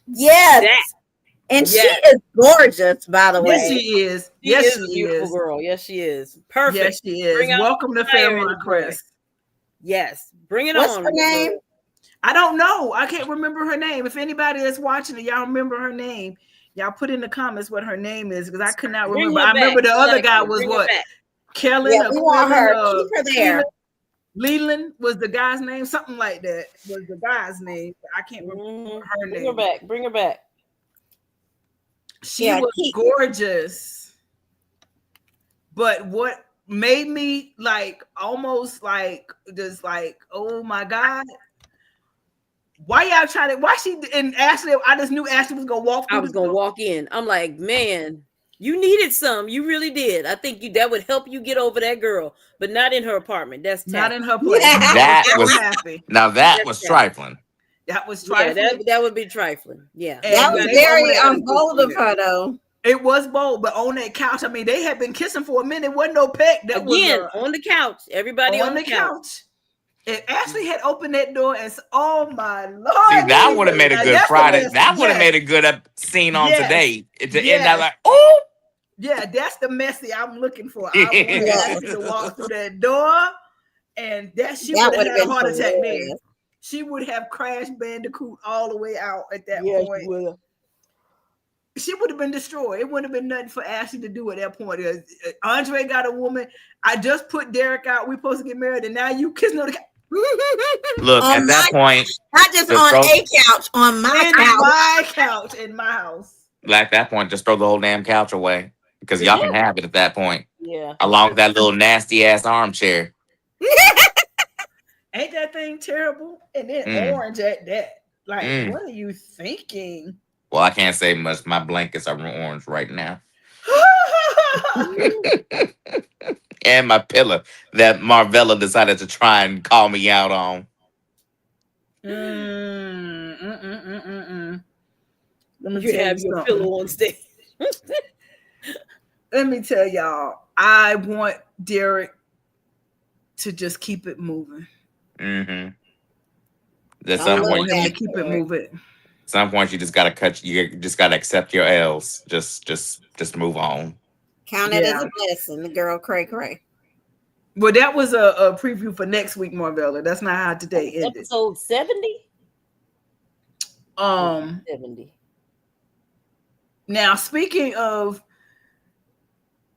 Yes. And she is gorgeous, by the way. Yes, she is. Yes, she is. A beautiful girl. Yes, she is. Perfect. Yes, she is. Welcome to Fairmont Crest. Yes. Bring it on. What's her name? I don't know. I can't remember her name. If anybody that's watching it, y'all remember her name, y'all put in the comments what her name is, because I could not remember. I remember the other guy was what? Kellen. Yeah, we want her. Keep her there. Leland was the guy's name. Something like that was the guy's name. I can't remember her name. Bring her back. Bring her back. She was gorgeous. But what made me like almost like just like, oh my God. Why y'all trying to? Why she and Ashley? I just knew Ashley was gonna walk. I was gonna walk in. I'm like, man, you needed some. You really did. I think that would help you get over that girl, but not in her apartment. That's not in her place. That was happy. Now that was trifling. That was trifling. Yeah, that would be trifling. Yeah, and that was very bold of her, though. It was bold, but on that couch, I mean, they had been kissing for a minute. Wasn't no peck. That again was on the couch. Everybody on the couch. If Ashley had opened that door and said, "Oh my Lord," see, that would have made a good Friday. That would have made a good scene on today. To end that like, oh, yeah, that's the messy I'm looking for. I want Ashley to walk through that door, and she would have had a heart attack there. She would have crashed Bandicoot all the way out at that point. She would have been destroyed. It wouldn't have been nothing for Ashley to do at that point. Andre got a woman. I just put Derek out. We're supposed to get married, and now you kissing on the couch. Look, at that point, not just on a couch, on my couch in my house. At that point, just throw the whole damn couch away, because y'all can have it at that point. Yeah, along with that little nasty ass armchair. Ain't that thing terrible? And then orange at that. Like, what are you thinking? Well, I can't say much. My blankets are orange right now. And my pillow that Marvella decided to try and call me out on. Let me You tell have you your something. pillow on stage. Let me tell y'all, I want Derek to just keep it moving. Mm-hmm. At I some want point, him to keep it moving. At some point, you just gotta cut. You just gotta accept your L's. Just move on. Count it as a blessing. The girl cray. Well, that was a preview for next week, Marvella. That's not how today ended. Episode 70. 70. Now, speaking of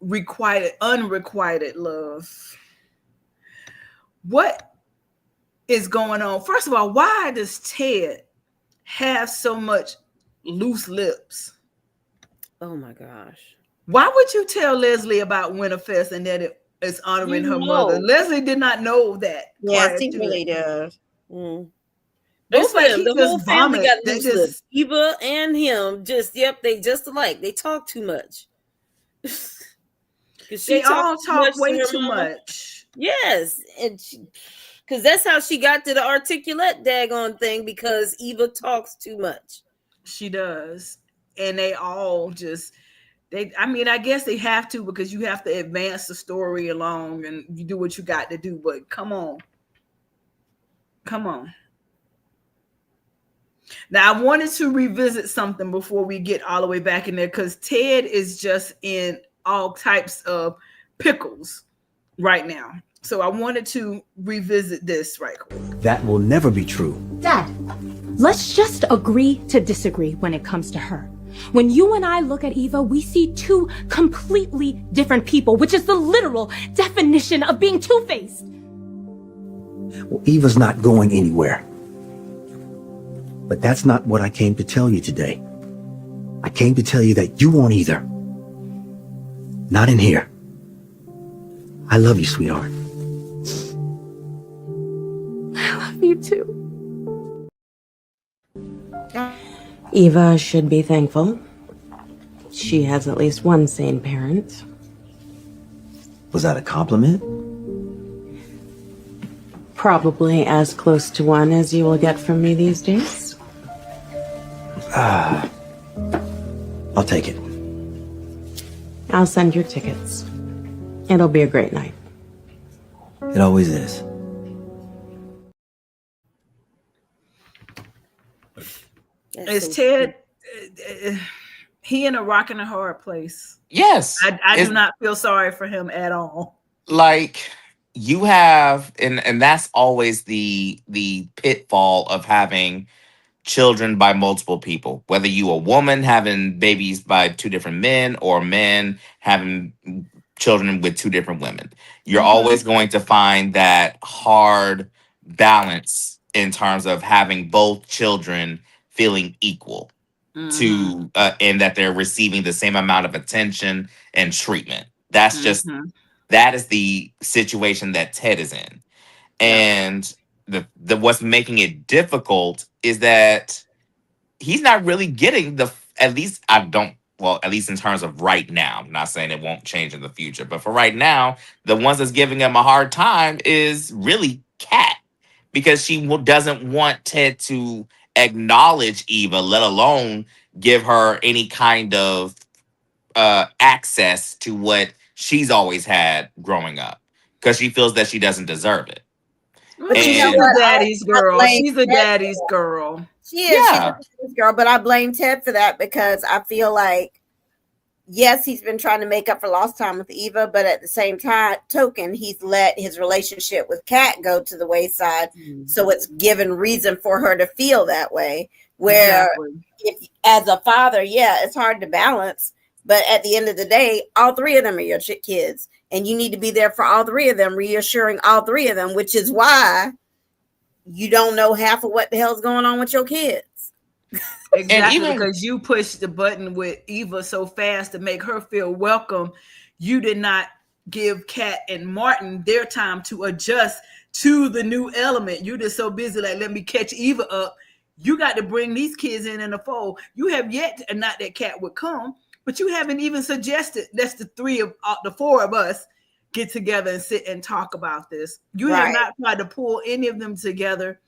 unrequited love, what is going on? First of all, why does Ted have so much loose lips? Oh my gosh. Why would you tell Leslie about Winterfest and that it is honoring her mother? Leslie did not know that. Yes, he really does. Both It's of like them, he the just whole family vomit. got They loose just- lips. Eva and him, they just alike. They talk too much. They all talk way her too mama. much. Yes, and because that's how she got to the articulate daggone thing, because Eva talks too much. She does, and they all just I guess they have to, because you have to advance the story along and you do what you got to do. But come on. Now, I wanted to revisit something before we get all the way back in there, because Ted is just in all types of pickles right now. So I wanted to revisit this right quick. That will never be true. Dad, let's just agree to disagree when it comes to her. When you and I look at Eva, we see two completely different people, which is the literal definition of being two-faced. Well, Eva's not going anywhere. But that's not what I came to tell you today. I came to tell you that you won't either. Not in here. I love you, sweetheart. I love you too. Eva should be thankful. She has at least one sane parent. Was that a compliment? Probably as close to one as you will get from me these days. I'll take it. I'll send your tickets. It'll be a great night. It always is. Is Ted, he in a rock and a hard place? Yes. I do not feel sorry for him at all. Like, you have, and that's always the pitfall of having children by multiple people, whether you a woman having babies by two different men, or men having children with two different women. You're always going to find that hard balance in terms of having both children feeling equal to and that they're receiving the same amount of attention and treatment. That's just that is the situation that Ted is in. And the what's making it difficult is that he's not really getting at least in terms of right now. I'm not saying it won't change in the future, but for right now, the ones that's giving him a hard time is really Kat, because she doesn't want Ted to acknowledge Eva, let alone give her any kind of access to what she's always had growing up, because she feels that she doesn't deserve it. But she's a daddy's girl. She's a daddy's girl. She is. Yeah. She's a daddy's girl, but I blame Ted for that, because I feel like, yes, he's been trying to make up for lost time with Eva, but at the same token, he's let his relationship with Kat go to the wayside. So it's given reason for her to feel that way. Where if, as a father, it's hard to balance. But at the end of the day, all three of them are your kids. And you need to be there for all three of them, reassuring all three of them, which is why you don't know half of what the hell's going on with your kids. Exactly, because you pushed the button with Eva so fast to make her feel welcome. You did not give Kat and Martin their time to adjust to the new element. You just so busy, like, let me catch Eva up. You got to bring these kids in the fold. You have yet, and not that Kat would come, but you haven't even suggested let's the four of us get together and sit and talk about this. You have not tried to pull any of them together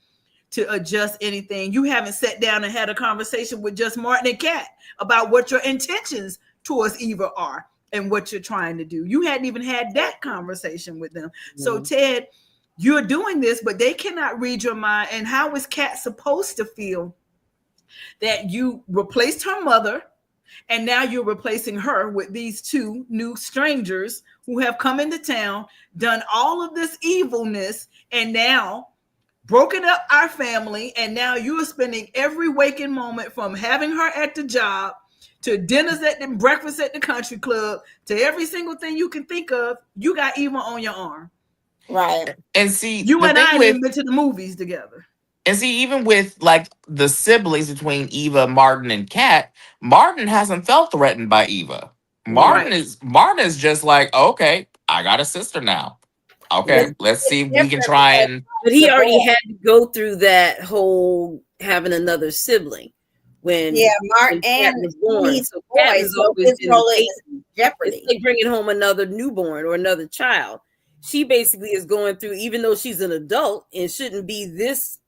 to adjust anything. You haven't sat down and had a conversation with just Martin and Kat about what your intentions towards Eva are and what you're trying to do. You hadn't even had that conversation with them. So Ted, you're doing this, but they cannot read your mind. And how is Kat supposed to feel that you replaced her mother and now you're replacing her with these two new strangers who have come into town, done all of this evilness, and now broken up our family, and now you are spending every waking moment from having her at the job to dinners at the breakfast at the country club to every single thing you can think of. You got Eva on your arm. Right. And see, you and I didn't been to the movies together. And see, even with like the siblings between Eva, Martin, and Kat, Martin hasn't felt threatened by Eva. Martin is just like, okay, I got a sister now. Okay, let's see if we can try and. But he already had to go through that whole having another sibling when Martin Kat was born. he's So boy, Kat has so always his been role the is jeopardy. It's like bringing home another newborn or another child. She basically is going through, even though she's an adult and shouldn't be this,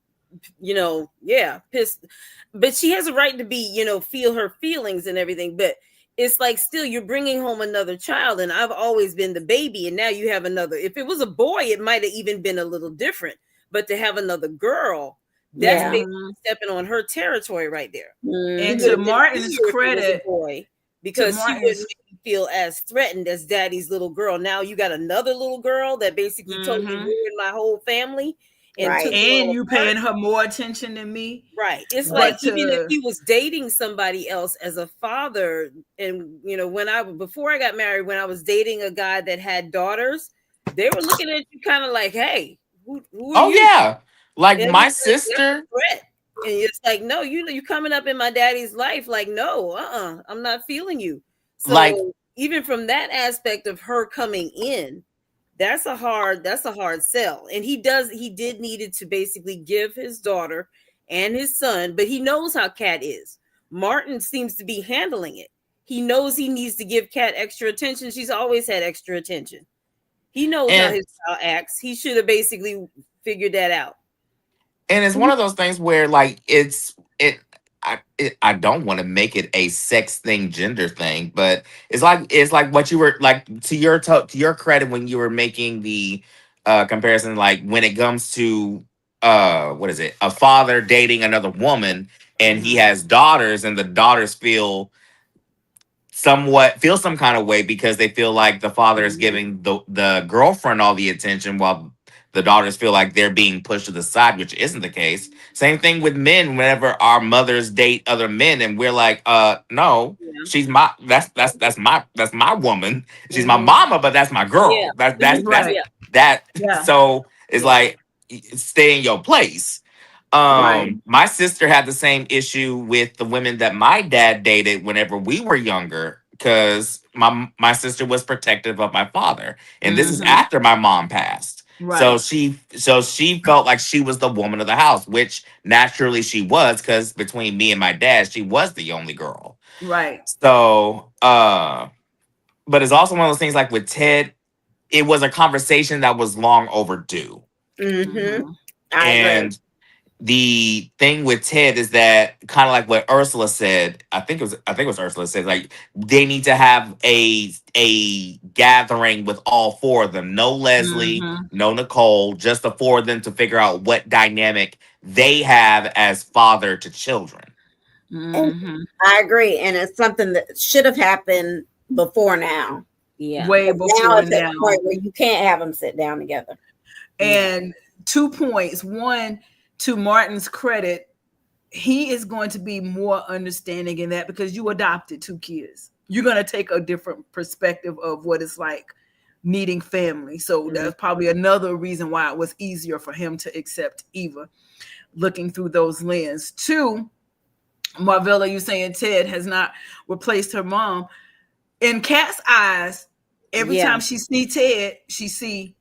pissed, but she has a right to be, feel her feelings and everything. But it's like still you're bringing home another child, and I've always been the baby, and now you have another. If it was a boy, it might have even been a little different, but to have another girl, that's basically stepping on her territory right there. And to Martin's credit, boy, because she wouldn't feel as threatened as daddy's little girl. Now you got another little girl that basically totally ruined my whole family. And you paying her more attention than me. Right. It's like even if he was dating somebody else as a father, and before I got married, when I was dating a guy that had daughters, they were looking at you kind of like, hey, who are you? Yeah. Like and my sister. And it's like, no, you coming up in my daddy's life. Like, no, I'm not feeling you. So even from that aspect of her coming in, that's a hard sell. And he did needed to basically give his daughter and his son, but he knows how Kat is. Martin seems to be handling it. He knows he needs to give Kat extra attention. She's always had extra attention. He knows how his child acts. He should have basically figured that out. And it's one of those things where like I don't want to make it a sex thing, gender thing, but it's like what you were like to your credit when you were making the comparison, like when it comes to what is it, a father dating another woman and he has daughters and the daughters feel some kind of way because they feel like the father is giving the girlfriend all the attention while the daughters feel like they're being pushed to the side, which isn't the case. Same thing with men. Whenever our mothers date other men, and we're like, no, she's my that's my woman. She's my mama, but that's my girl. That. So it's like stay in your place. My sister had the same issue with the women that my dad dated whenever we were younger, because my sister was protective of my father, and this is after my mom passed. So she felt like she was the woman of the house, which naturally she was, because between me and my dad, she was the only girl. Right. So, but it's also one of those things like with Ted, it was a conversation that was long overdue. I agree. The thing with Ted is that kind of like what Ursula said. I think it was Ursula said, like they need to have a gathering with all four of them. No Leslie, no Nicole, just the four of them to figure out what dynamic they have as father to children. I agree, and it's something that should have happened before now. Yeah, way before now. It's at now. the point where you can't have them sit down together. And 2 points. One, to Martin's credit, he is going to be more understanding in that because you adopted 2 kids. You're going to take a different perspective of what it's like needing family. So that's probably another reason why it was easier for him to accept Eva, looking through those lenses. 2, Marvella, you saying Ted has not replaced her mom. In Kat's eyes, every time she see Ted, she see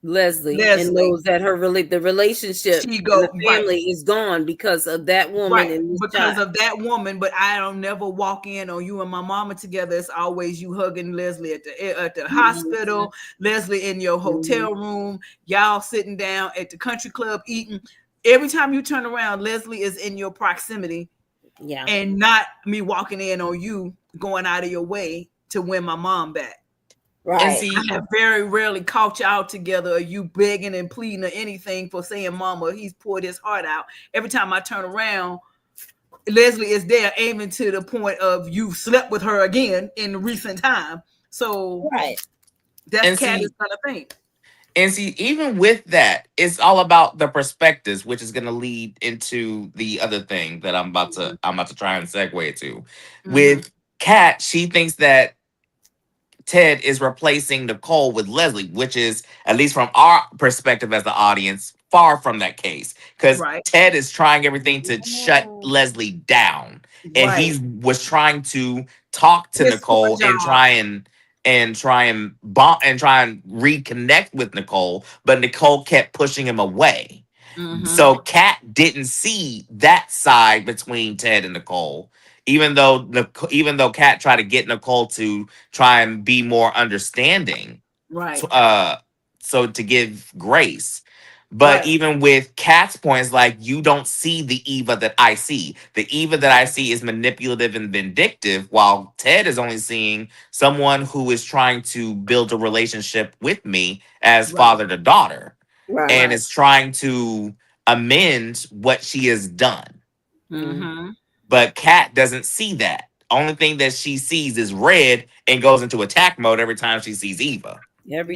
Leslie, and knows that the relationship, the family is gone because of that woman and because of that woman. But I don't never walk in on you and my mama together. It's always you hugging Leslie at the hospital, Leslie in your hotel room, y'all sitting down at the country club eating. Every time you turn around, Leslie is in your proximity. Yeah. And not me walking in on you going out of your way to win my mom back. Right. And see, I have very rarely caught y'all together, or you begging and pleading or anything for saying mama, he's poured his heart out. Every time I turn around, Leslie is there aiming to the point of you slept with her again in recent time. So right. That's Candace gonna think. And see, even with that, it's all about the perspectives, which is going to lead into the other thing that I'm about to try and segue to. With Kat, she thinks that Ted is replacing Nicole with Leslie, which is, at least from our perspective as the audience, far from that case. Because Ted is trying everything to shut Leslie down. And he was trying to talk to Nicole and try and reconnect with Nicole, but Nicole kept pushing him away. So Kat didn't see that side between Ted and Nicole. Even though Kat tried to get Nicole to try and be more understanding, so to give grace. But even with Kat's points, like, you don't see the Eva that I see. The Eva that I see is manipulative and vindictive, while Ted is only seeing someone who is trying to build a relationship with me as father to daughter, and is trying to amend what she has done. But Kat doesn't see that. Only thing that she sees is red and goes into attack mode every time she sees Eva. Every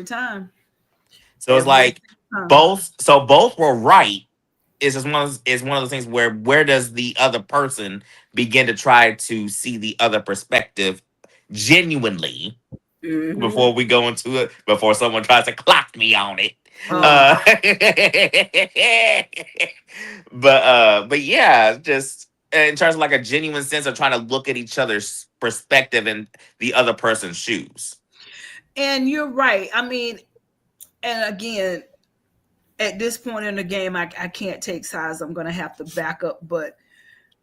time. So it's like both were right. It's just one of those things where does the other person begin to try to see the other perspective genuinely before we go into it, before someone tries to clock me on it. But yeah, just in terms of like a genuine sense of trying to look at each other's perspective and the other person's shoes. And you're right. I mean, and again, at this point in the game, I can't take sides. I'm going to have to back up. But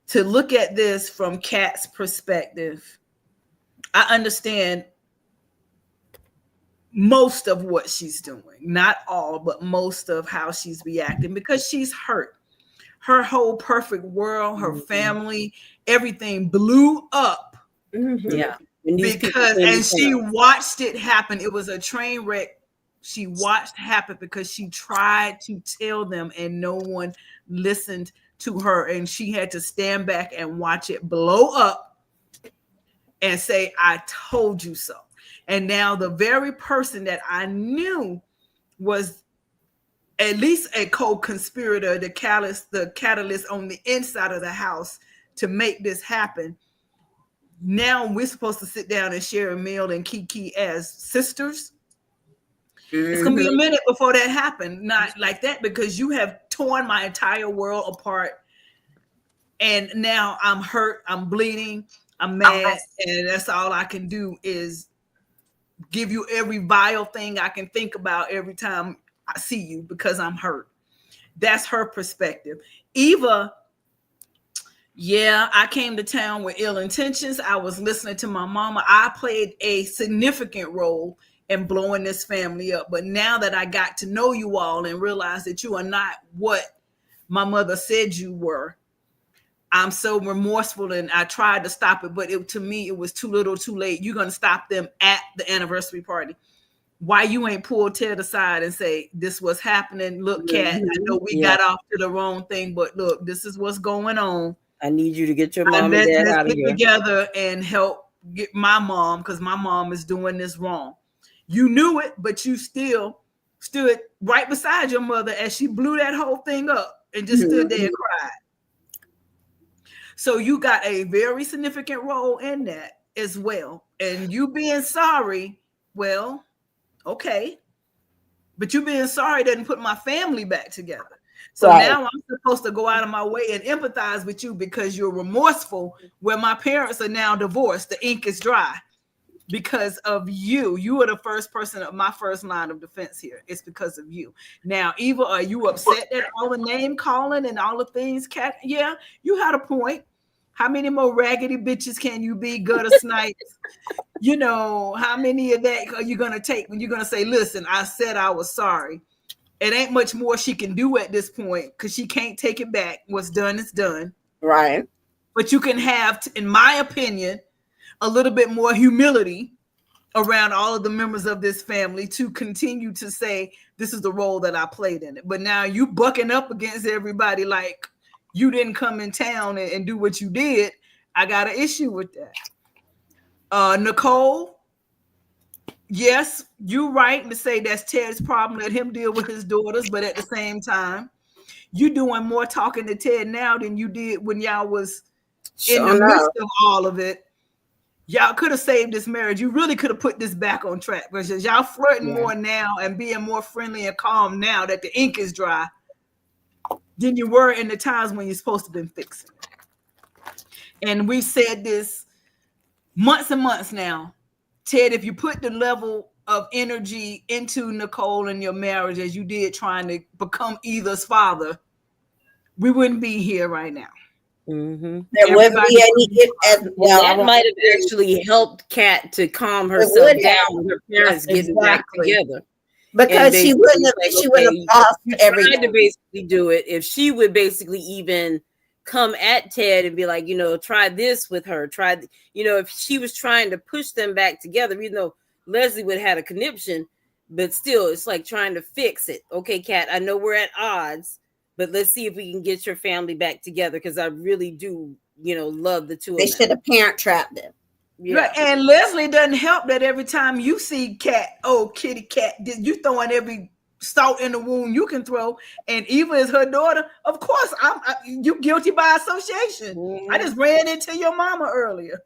to look at this from Kat's perspective, I understand most of what she's doing. Not all, but most of how she's reacting, because she's hurt. Her whole perfect world, her family, everything blew up. Yeah. And she watched it happen. It was a train wreck. She watched happen because she tried to tell them and no one listened to her. And she had to stand back and watch it blow up and say, I told you so. And now the very person that I knew was at least a co-conspirator, the catalyst on the inside of the house to make this happen. Now we're supposed to sit down and share a meal and kiki as sisters. It's gonna be a minute before that happened. Not like that, because you have torn my entire world apart. And now I'm hurt, I'm bleeding, I'm mad, and that's all I can do is give you every vile thing I can think about every time I see you, because I'm hurt. That's her perspective. Eva, yeah, I came to town with ill intentions. I was listening to my mama. I played a significant role in blowing this family up. But now that I got to know you all and realize that you are not what my mother said you were, I'm so remorseful, and I tried to stop it, but to me, it was too little, too late. You're going to stop them at the anniversary party. Why you ain't pulled Ted aside and say, this was happening? Look, Kat, I know we got off to the wrong thing, but look, this is what's going on. I need you to get your mom and dad out of here. Together and help get my mom, because my mom is doing this wrong. You knew it, but you still stood right beside your mother as she blew that whole thing up and just stood there and cried. So you got a very significant role in that as well. And you being sorry, well, okay. But you being sorry doesn't put my family back together. So now I'm supposed to go out of my way and empathize with you because you're remorseful, where my parents are now divorced. The ink is dry because of you. You are the first person of my first line of defense here. It's because of you. Now, Eva, are you upset at all the name calling and all the things? Kat, yeah, you had a point. How many more raggedy bitches can you be, gutter snipes? You know, how many of that are you going to take when you're going to say, listen, I said I was sorry. it ain't much more she can do at this point because she can't take it back. What's done is done. Right. But you can have, in my opinion, a little bit more humility around all of the members of this family to continue to say, this is the role that I played in it. But now you bucking up against everybody like you didn't come in town and do what you did. I got an issue with that. Nicole, yes, you're right to say that's Ted's problem. Let him deal with his daughters. But at the same time, you're doing more talking to Ted now than you did when y'all was in the midst of all of it. Y'all could have saved this marriage. You really could have put this back on track because y'all flirting more now and being more friendly and calm now that the ink is dry than you were in the times when you're supposed to have been fixing it. And we've said this months and months now. Ted, if you put the level of energy into Nicole and your marriage as you did trying to become Eva's father, we wouldn't be here right now. Mm-hmm. That might have actually helped Kat to calm herself down with her parents getting back together. Because she wouldn't have lost everything. Tried to basically do it. If she would basically even come at Ted and be like, try this with her. If she was trying to push them back together, even though Leslie would have had a conniption, but still, it's like trying to fix it. Okay, Kat, I know we're at odds, but let's see if we can get your family back together because I really do, love the two of them. They should have parent trapped them. Yeah. Right. And Leslie doesn't help that every time you see Kat, kitty cat, you throwing every salt in the wound you can throw. And Eva is her daughter. Of course, you guilty by association. Mm-hmm. I just ran into your mama earlier.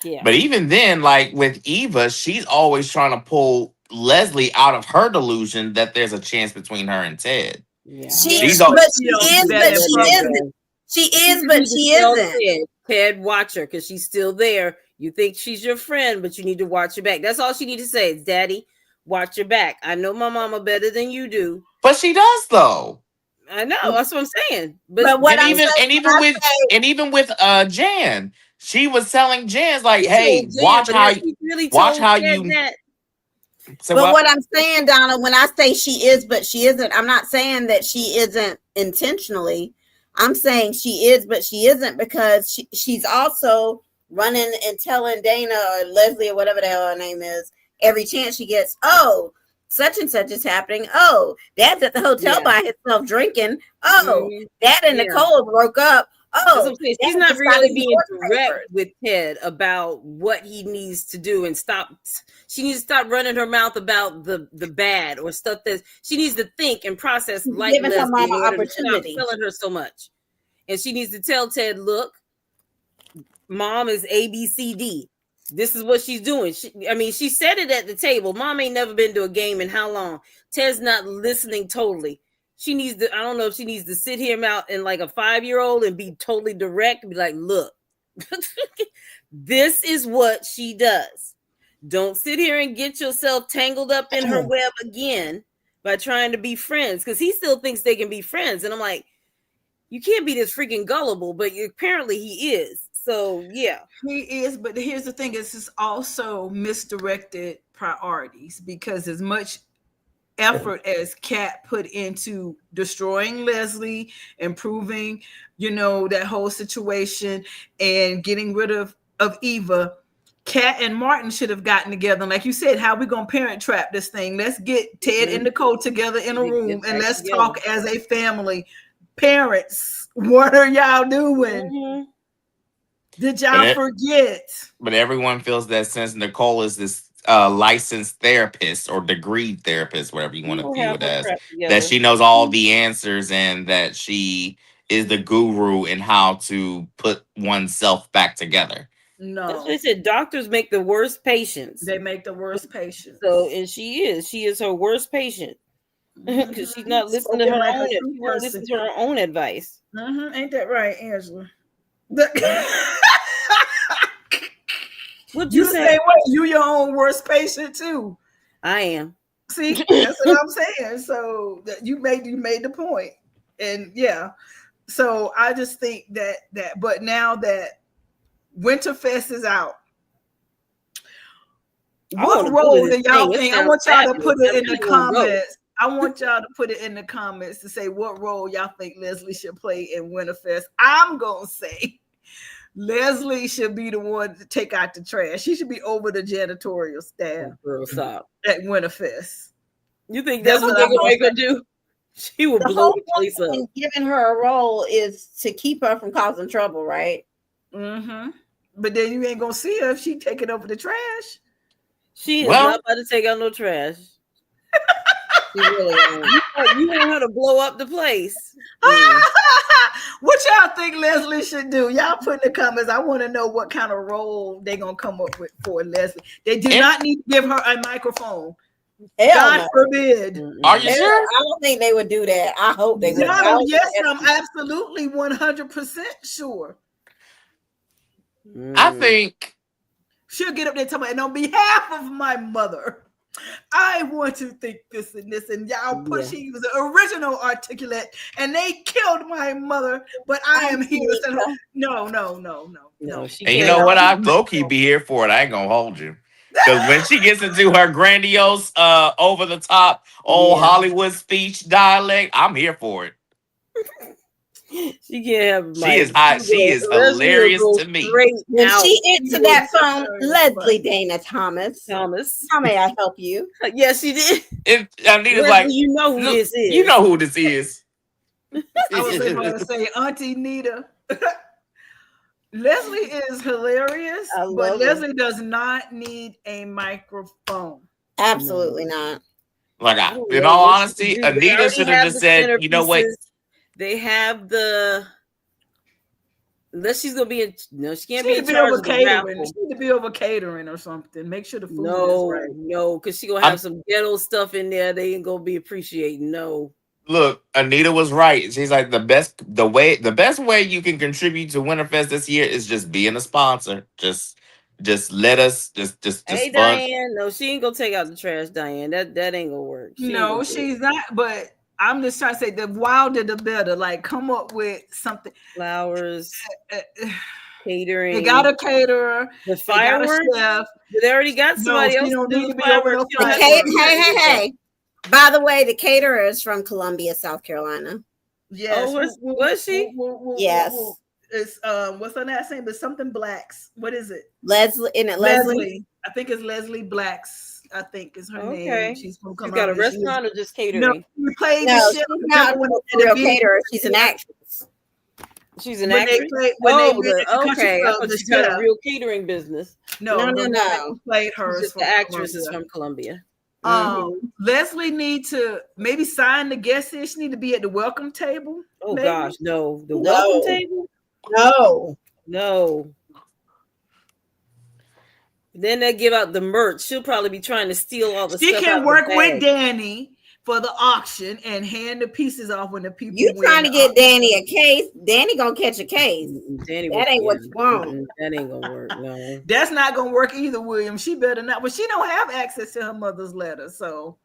Yeah. But even then, like with Eva, she's always trying to pull Leslie out of her delusion that there's a chance between her and Ted. Yeah. She is, but she isn't. She is, but she isn't. Ted, watch her because she's still there. You think she's your friend, but you need to watch your back. That's all she needs to say is, Daddy, watch your back. I know my mama better than you do. But she does, though. I know. That's what I'm saying. But what even with Jan, she was telling Jan's like, hey, watch how you. So what I'm saying, Donna, when I say she is, but she isn't, I'm not saying that she isn't intentionally. I'm saying she is, but she isn't because she's also running and telling Dana or Leslie or whatever the hell her name is every chance she gets, oh, such and such is happening. Oh, Dad's at the hotel by himself drinking. Oh, Dad and Nicole broke up. Oh, she's not really being direct with Ted about what he needs to do and stop. She needs to stop running her mouth about the bad or stuff that she needs to think and process. Like giving her mama opportunity, telling her so much, and she needs to tell Ted, look, Mom is ABCD. This is what she's doing. She said it at the table. Mom ain't never been to a game in how long? Ted's not listening totally. She needs to, I don't know if she needs to sit him out and like a 5-year-old and be totally direct and be like, look, this is what she does. Don't sit here and get yourself tangled up in her web again by trying to be friends. Because he still thinks they can be friends. And I'm like, you can't be this freaking gullible, but apparently he is. So, yeah. He is, but here's the thing. It's also misdirected priorities because as much effort as Kat put into destroying Leslie, improving, that whole situation and getting rid of Eva, Kat and Martin should have gotten together. And like you said, how we going to parent trap this thing? Let's get Ted and Nicole together in a room and let's talk as a family. Parents, what are y'all doing? Mm-hmm. Did y'all forget? But everyone feels that since Nicole is this licensed therapist or degreed therapist, whatever you want to view it as, that she knows all the answers and that she is the guru in how to put oneself back together. No, that's what they said. Doctors make the worst patients. They make the worst patients. So, and she is her worst patient because she's not listening to her own. She won't listen to her own advice. Ain't that right, Angela? What'd you say? What? You your own worst patient too. I am. See, that's what I'm saying. So that you made the point, and yeah. So I just think that. But now that Winterfest is out, what role do y'all think? I want y'all to put it in the comments. I want y'all to put it in the comments to say what role y'all think Leslie should play in Winterfest. I'm gonna say Leslie should be the one to take out the trash. She should be over the janitorial staff at Winterfest. You think that's what they're gonna make her do? She will blow the place up. Giving her a role is to keep her from causing trouble, right? Mm-hmm. But then you ain't gonna see her if she taking over the trash. She is not about to take out no trash. She really you want her to blow up the place. What y'all think Leslie should do? Y'all put in the comments. I want to know what kind of role they gonna come up with for Leslie. They do not need to give her a microphone. God forbid. Are you sure? I don't think they would do that. I hope they would. Yes, I'm absolutely 100% sure. I think she'll get up there and tell me, and on behalf of my mother, I want to think this and this, and y'all put she was the original articulate, and they killed my mother, but I am here. No. And you know what? I low-key be here for it. I ain't gonna hold you. Because when she gets into her grandiose, over the top, old Hollywood speech dialect, I'm here for it. She can't have. She is hot. She is hilarious to me. When she into that phone, Leslie Dana Thomas. How may I help you? Yes, she did. Anita's like, you know who this is. You know who this is. I was going to say Auntie Nita. Leslie is hilarious, but Leslie does not need a microphone. Absolutely not. Like, in all honesty, Anita should have just said, you know what? They have the. Unless she's gonna be in. No, she can't She be in charge of the catering. She need to be over catering or something. Make sure the food is right. No, because she gonna have some ghetto stuff in there. They ain't gonna be appreciating. No. Look, Anita was right. She's like the best way you can contribute to Winterfest this year is just being a sponsor. Just let us just Hey, Diane. No, she ain't gonna take out the trash, Diane. That ain't gonna work. She's not. But I'm just trying to say the wilder the better. Like, come up with something. Flowers, catering. They got a caterer. The fireworks. They already got somebody else to do the fireworks. Hey. By the way, the caterer is from Columbia, South Carolina. Yes. Oh, was she? Yes. It's what's her last name? But something Blacks. What is it? Leslie. Leslie. I think it's Leslie Blacks. I think is her name. She's from Columbia. She's got a restaurant or just catering? No, she played no, she's not a real caterer. She's an actress. She's an actress. Okay, I thought she got a real catering business. No. Played her. Just the actress is from Columbia. Leslie need to maybe sign the guest list. She need to be at the welcome table. Oh gosh, no. The welcome table? No. Then they give out the merch. She'll probably be trying to steal all the stuff. She can work with Danny for the auction and hand the pieces off when the people. You trying to get Danny a case? Danny gonna catch a case. That ain't what you want. That ain't gonna work. No, that's not gonna work either, William. She better not. But she don't have access to her mother's letter, so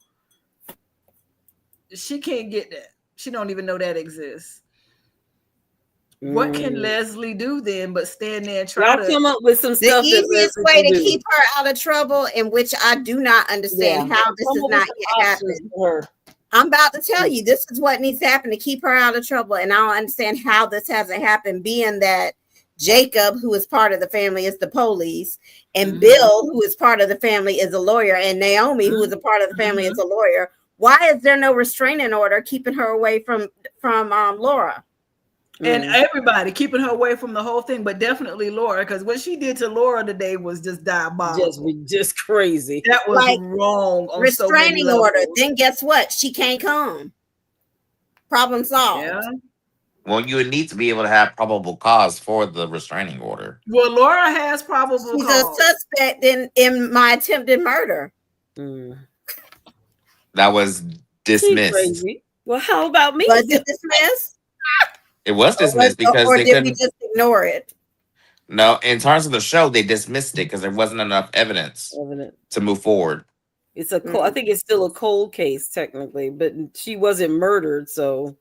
she can't get that. She don't even know that exists. What can Leslie do then but stand there and try to come up with some stuff? The easiest way to keep her out of trouble, in which I do not understand how this has not yet happened. I'm about to tell you, this is what needs to happen to keep her out of trouble, and I don't understand how this hasn't happened, being that Jacob, who is part of the family, is the police, and Bill, who is part of the family, is a lawyer, and Naomi, who is a part of the family, is a lawyer. Why is there no restraining order keeping her away from Laura? And everybody keeping her away from the whole thing, but definitely Laura, because what she did to Laura today was just diabolical. Just crazy. That was wrong. On restraining order. Then guess what? She can't come. Problem solved. Yeah. Well, you would need to be able to have probable cause for the restraining order. Well, Laura has probable cause. She's a suspect in my attempted murder. That was dismissed. Well, how about me? Was it dismissed? It was dismissed because or they did couldn't. We just ignore it? No, in terms of the show, they dismissed it because there wasn't enough evidence to move forward. It's a I think it's still a cold case technically, but she wasn't murdered, so.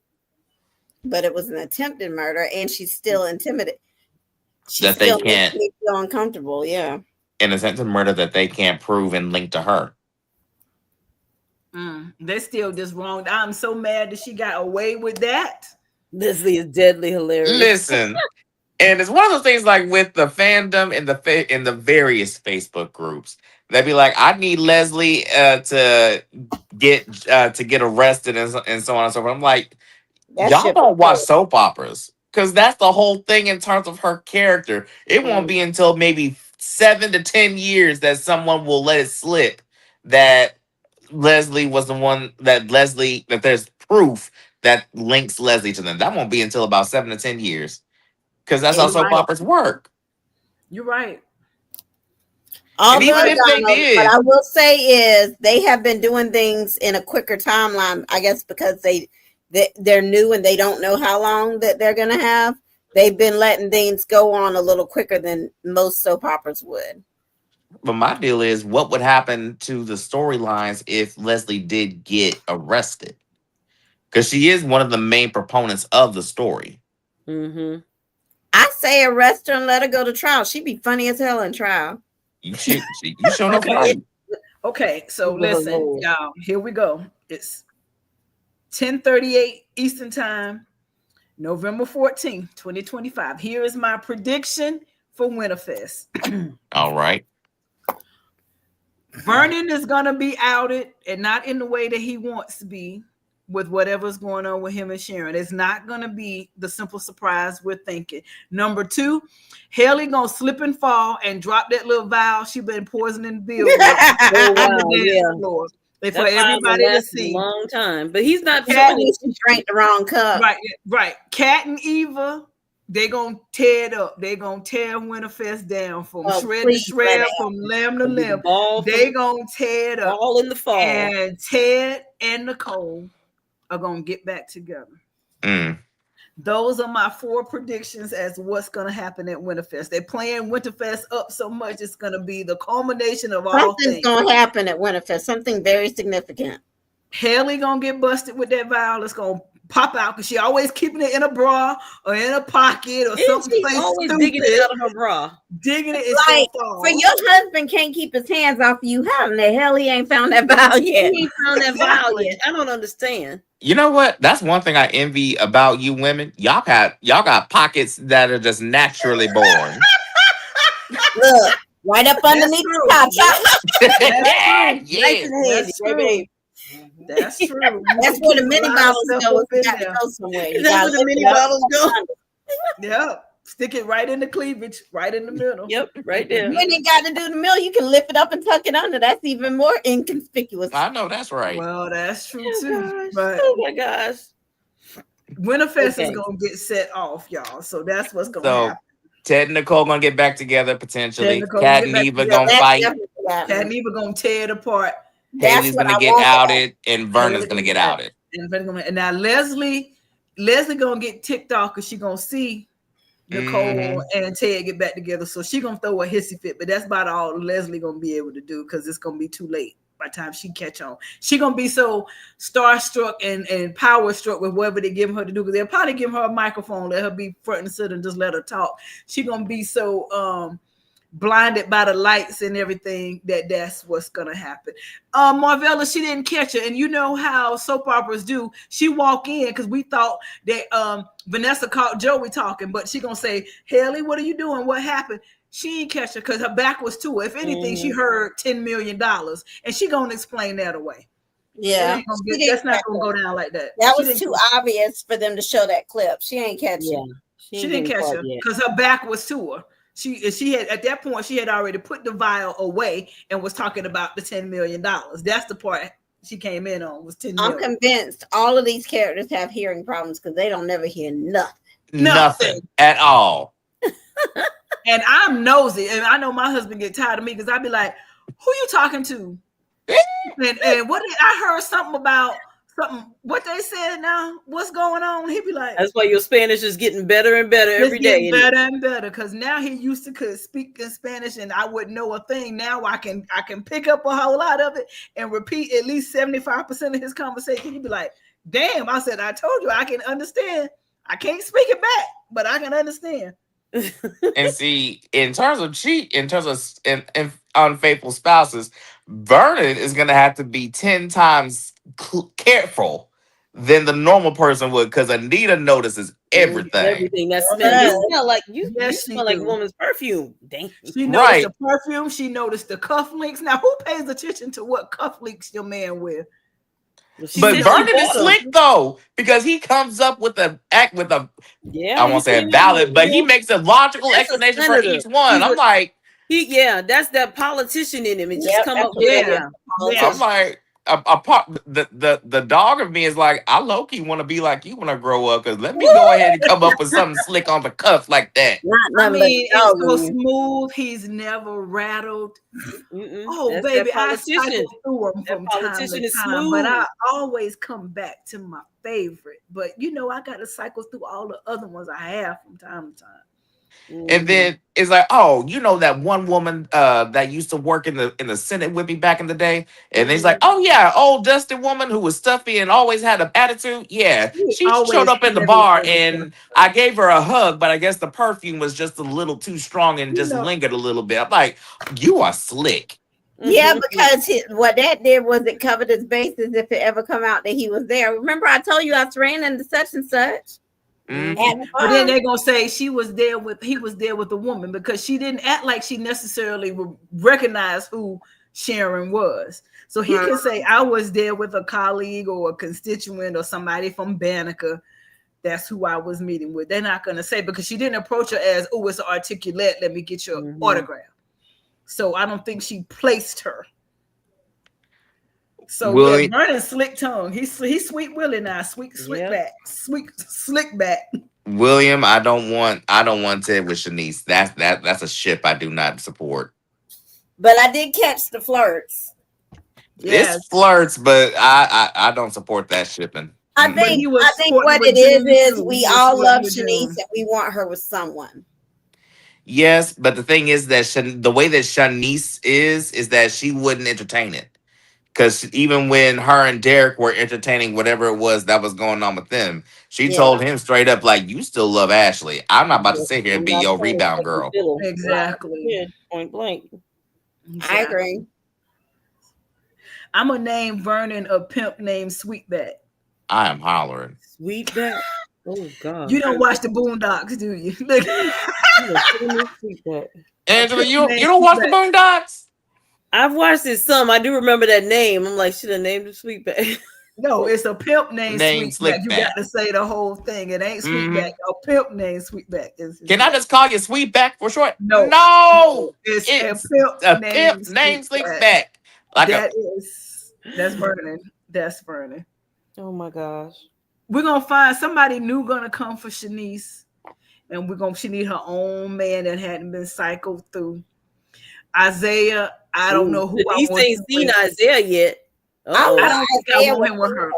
But it was an attempted murder, and she's still intimidated. That they can't feel uncomfortable. Yeah, an attempted murder that they can't prove and link to her. They're still just wrong. I'm so mad that she got away with that. Leslie is deadly hilarious. Listen, and it's one of those things like with the fandom and the various Facebook groups. They'd be like, I need Leslie to get arrested and so on and so forth. I'm like, y'all don't watch soap operas because that's the whole thing in terms of her character. It won't be until maybe 7 to 10 years that someone will let it slip that Leslie was the one that there's proof that links Leslie to them. That won't be until about 7 to 10 years because that's how soap operas work. You're right. And even if they did, what I will say is they have been doing things in a quicker timeline, I guess, because they're new and they don't know how long that they're going to have. They've been letting things go on a little quicker than most soap operas would. but my deal is, what would happen to the storylines if Leslie did get arrested? Because she is one of the main proponents of the story. Mm-hmm. I say arrest her and let her go to trial. She'd be funny as hell in trial. You should know right. Okay, so listen, y'all. Here we go. It's 10:38 Eastern Time, November 14th, 2025. Here is my prediction for Winterfest. All right. Vernon is going to be outed, and not in the way that he wants to be with whatever's going on with him and Sharon. It's not going to be the simple surprise we're thinking. Number 2, Haley going to slip and fall and drop that little vial she been poisoning Bill with floor. For everybody to see. A long time, but he's not. She drank the wrong cup. Right. Kat and Eva, they gonna tear it up. They gonna tear Winterfest down from shred to shred, from limb to limb. They gonna tear it up. All in the fall. And Ted and Nicole are gonna get back together. Those are my 4 predictions as what's going to happen at Winterfest. They're playing Winterfest up so much, it's going to be the culmination of all things. Something's going to happen at Winterfest, something very significant. Haley going to get busted with that vial. It's going to pop out because she always keeping it in a bra or in a pocket or something. She's always digging it out of her bra. Digging it. Like, for your husband can't keep his hands off you. How in the hell he ain't found that vial yet? He ain't found that vial yet. I don't understand. You know what? That's one thing I envy about you women. Y'all got pockets that are just naturally born. Look, right up underneath the top. That's true. That's where the mini bottles go. You got to go somewhere. That's where the mini bottles go. Yeah. Stick it right in the cleavage, right in the middle. Yep, right there. You ain't got to do the middle. You can lift it up and tuck it under. That's even more inconspicuous. I know that's right. Well, that's true too. But oh my gosh. Winterfest is gonna get set off, y'all. So that's what's gonna happen. Ted and Nicole gonna get back together potentially. Kat and Eva gonna fight. Kat and Eva gonna tear it apart. Haley's gonna get outed, and Vernon's gonna get outed. And now Leslie gonna get ticked off because she gonna see Nicole and Ted get back together. So she gonna throw a hissy fit, but that's about all Leslie gonna be able to do because it's gonna be too late by the time she catch on. She gonna be so starstruck and power struck with whatever they give her to do, because they'll probably give her a microphone, let her be front and center and just let her talk. She gonna be so blinded by the lights and everything that's what's gonna happen. Marvella, she didn't catch her, and you know how soap operas do. She walk in because we thought that Vanessa caught Joey talking, but she gonna say, Haley, what are you doing? What happened? She ain't catch her because her back was to her. If anything, she heard $10 million, and she gonna explain that away. Yeah, that's not gonna go down like that. That was too obvious for them to show that clip. She ain't catch her. She didn't catch her because her back was to her. She had, at that point, she had already put the vial away and was talking about the $10 million. That's the part she came in on, was $10 million. I'm convinced all of these characters have hearing problems because they don't never hear nothing. Nothing at all. And I'm nosy, and I know my husband get tired of me because I'd be like, who you talking to? and what I heard something about what they said now, what's going on? He'd be like, that's why your Spanish is getting better and better every day. Better and better, because now he used to could speak in Spanish and I wouldn't know a thing. Now I can pick up a whole lot of it and repeat at least 75% of his conversation. He'd be like, damn, I said, I told you I can understand. I can't speak it back, but I can understand. And see, in terms of unfaithful spouses, Vernon is gonna have to be 10 times careful than the normal person would, because Anita notices everything. Everything that smell. You smell like you Yes, she smell like a do. woman's perfume. Dang. She noticed the perfume. She noticed the cufflinks. Now, who pays attention to what cufflinks your man wear? But Vernon is slick though, because he comes up with I won't say a valid, but he makes a logical explanation for each one. I'm like, that's that politician in him. It just come up with that. I'm like, the dog of me is like, I low key want to be like you when I grow up, because let me go ahead and come up with something slick on the cuff like that. I mean, it's so smooth. He's never rattled. Oh, That's baby, that I politician. cycle through them from time politician to is time, but I smooth. always come back to my favorite. But I got to cycle through all the other ones I have from time to time. And then it's like, oh, that one woman that used to work in the Senate with me back in the day, and he's like, oh yeah, old dusty woman who was stuffy and always had an attitude. Yeah, she showed up in the bar, and I gave her a hug, but I guess the perfume was just a little too strong and just lingered a little bit. I'm like, you are slick. Yeah, because what that did was it covered his bases if it ever come out that he was there. Remember, I told you I ran into such and such. But then they're gonna say he was there with the woman, because she didn't act like she necessarily recognized who Sharon was. So he can say, I was there with a colleague or a constituent or somebody from Banneker. That's who I was meeting with. They're not gonna say, because she didn't approach her as, oh, it's an articulate, let me get your autograph. So I don't think she placed her. So Vernon's slick tongue. He's Sweet Willie now. Slick back. William, I don't want Ted with Shanice. That's a ship I do not support. But I did catch the flirts. It's flirts, but I don't support that shipping. I think what it is we all love Shanice and we want her with someone. Yes, but the thing is that the way that Shanice is that she wouldn't entertain it. Because even when her and Derek were entertaining whatever it was that was going on with them, she told him straight up, like, you still love Ashley. I'm not about to sit here and be your rebound girl. Exactly. Point blank. I agree. I'm going to name Vernon a pimp named Sweetback. I am hollering. Sweetback? Oh, God. You don't watch the Boondocks, do you? Angela, you don't watch the Boondocks? I've watched it some. I do remember that name. I'm like, should have named it Sweetback. No, it's a pimp named Sweetback. You got to say the whole thing. It ain't Sweetback. A pimp named Sweetback. Can I just call you Sweetback for short? No. It's a pimp named Sweetback. That's Vernon. That's Vernon. Oh my gosh. We're gonna find somebody new gonna come for Shanice, and she need her own man that hadn't been cycled through. Isaiah, I don't know who I want. Ain't seen Isaiah yet. I want him with her.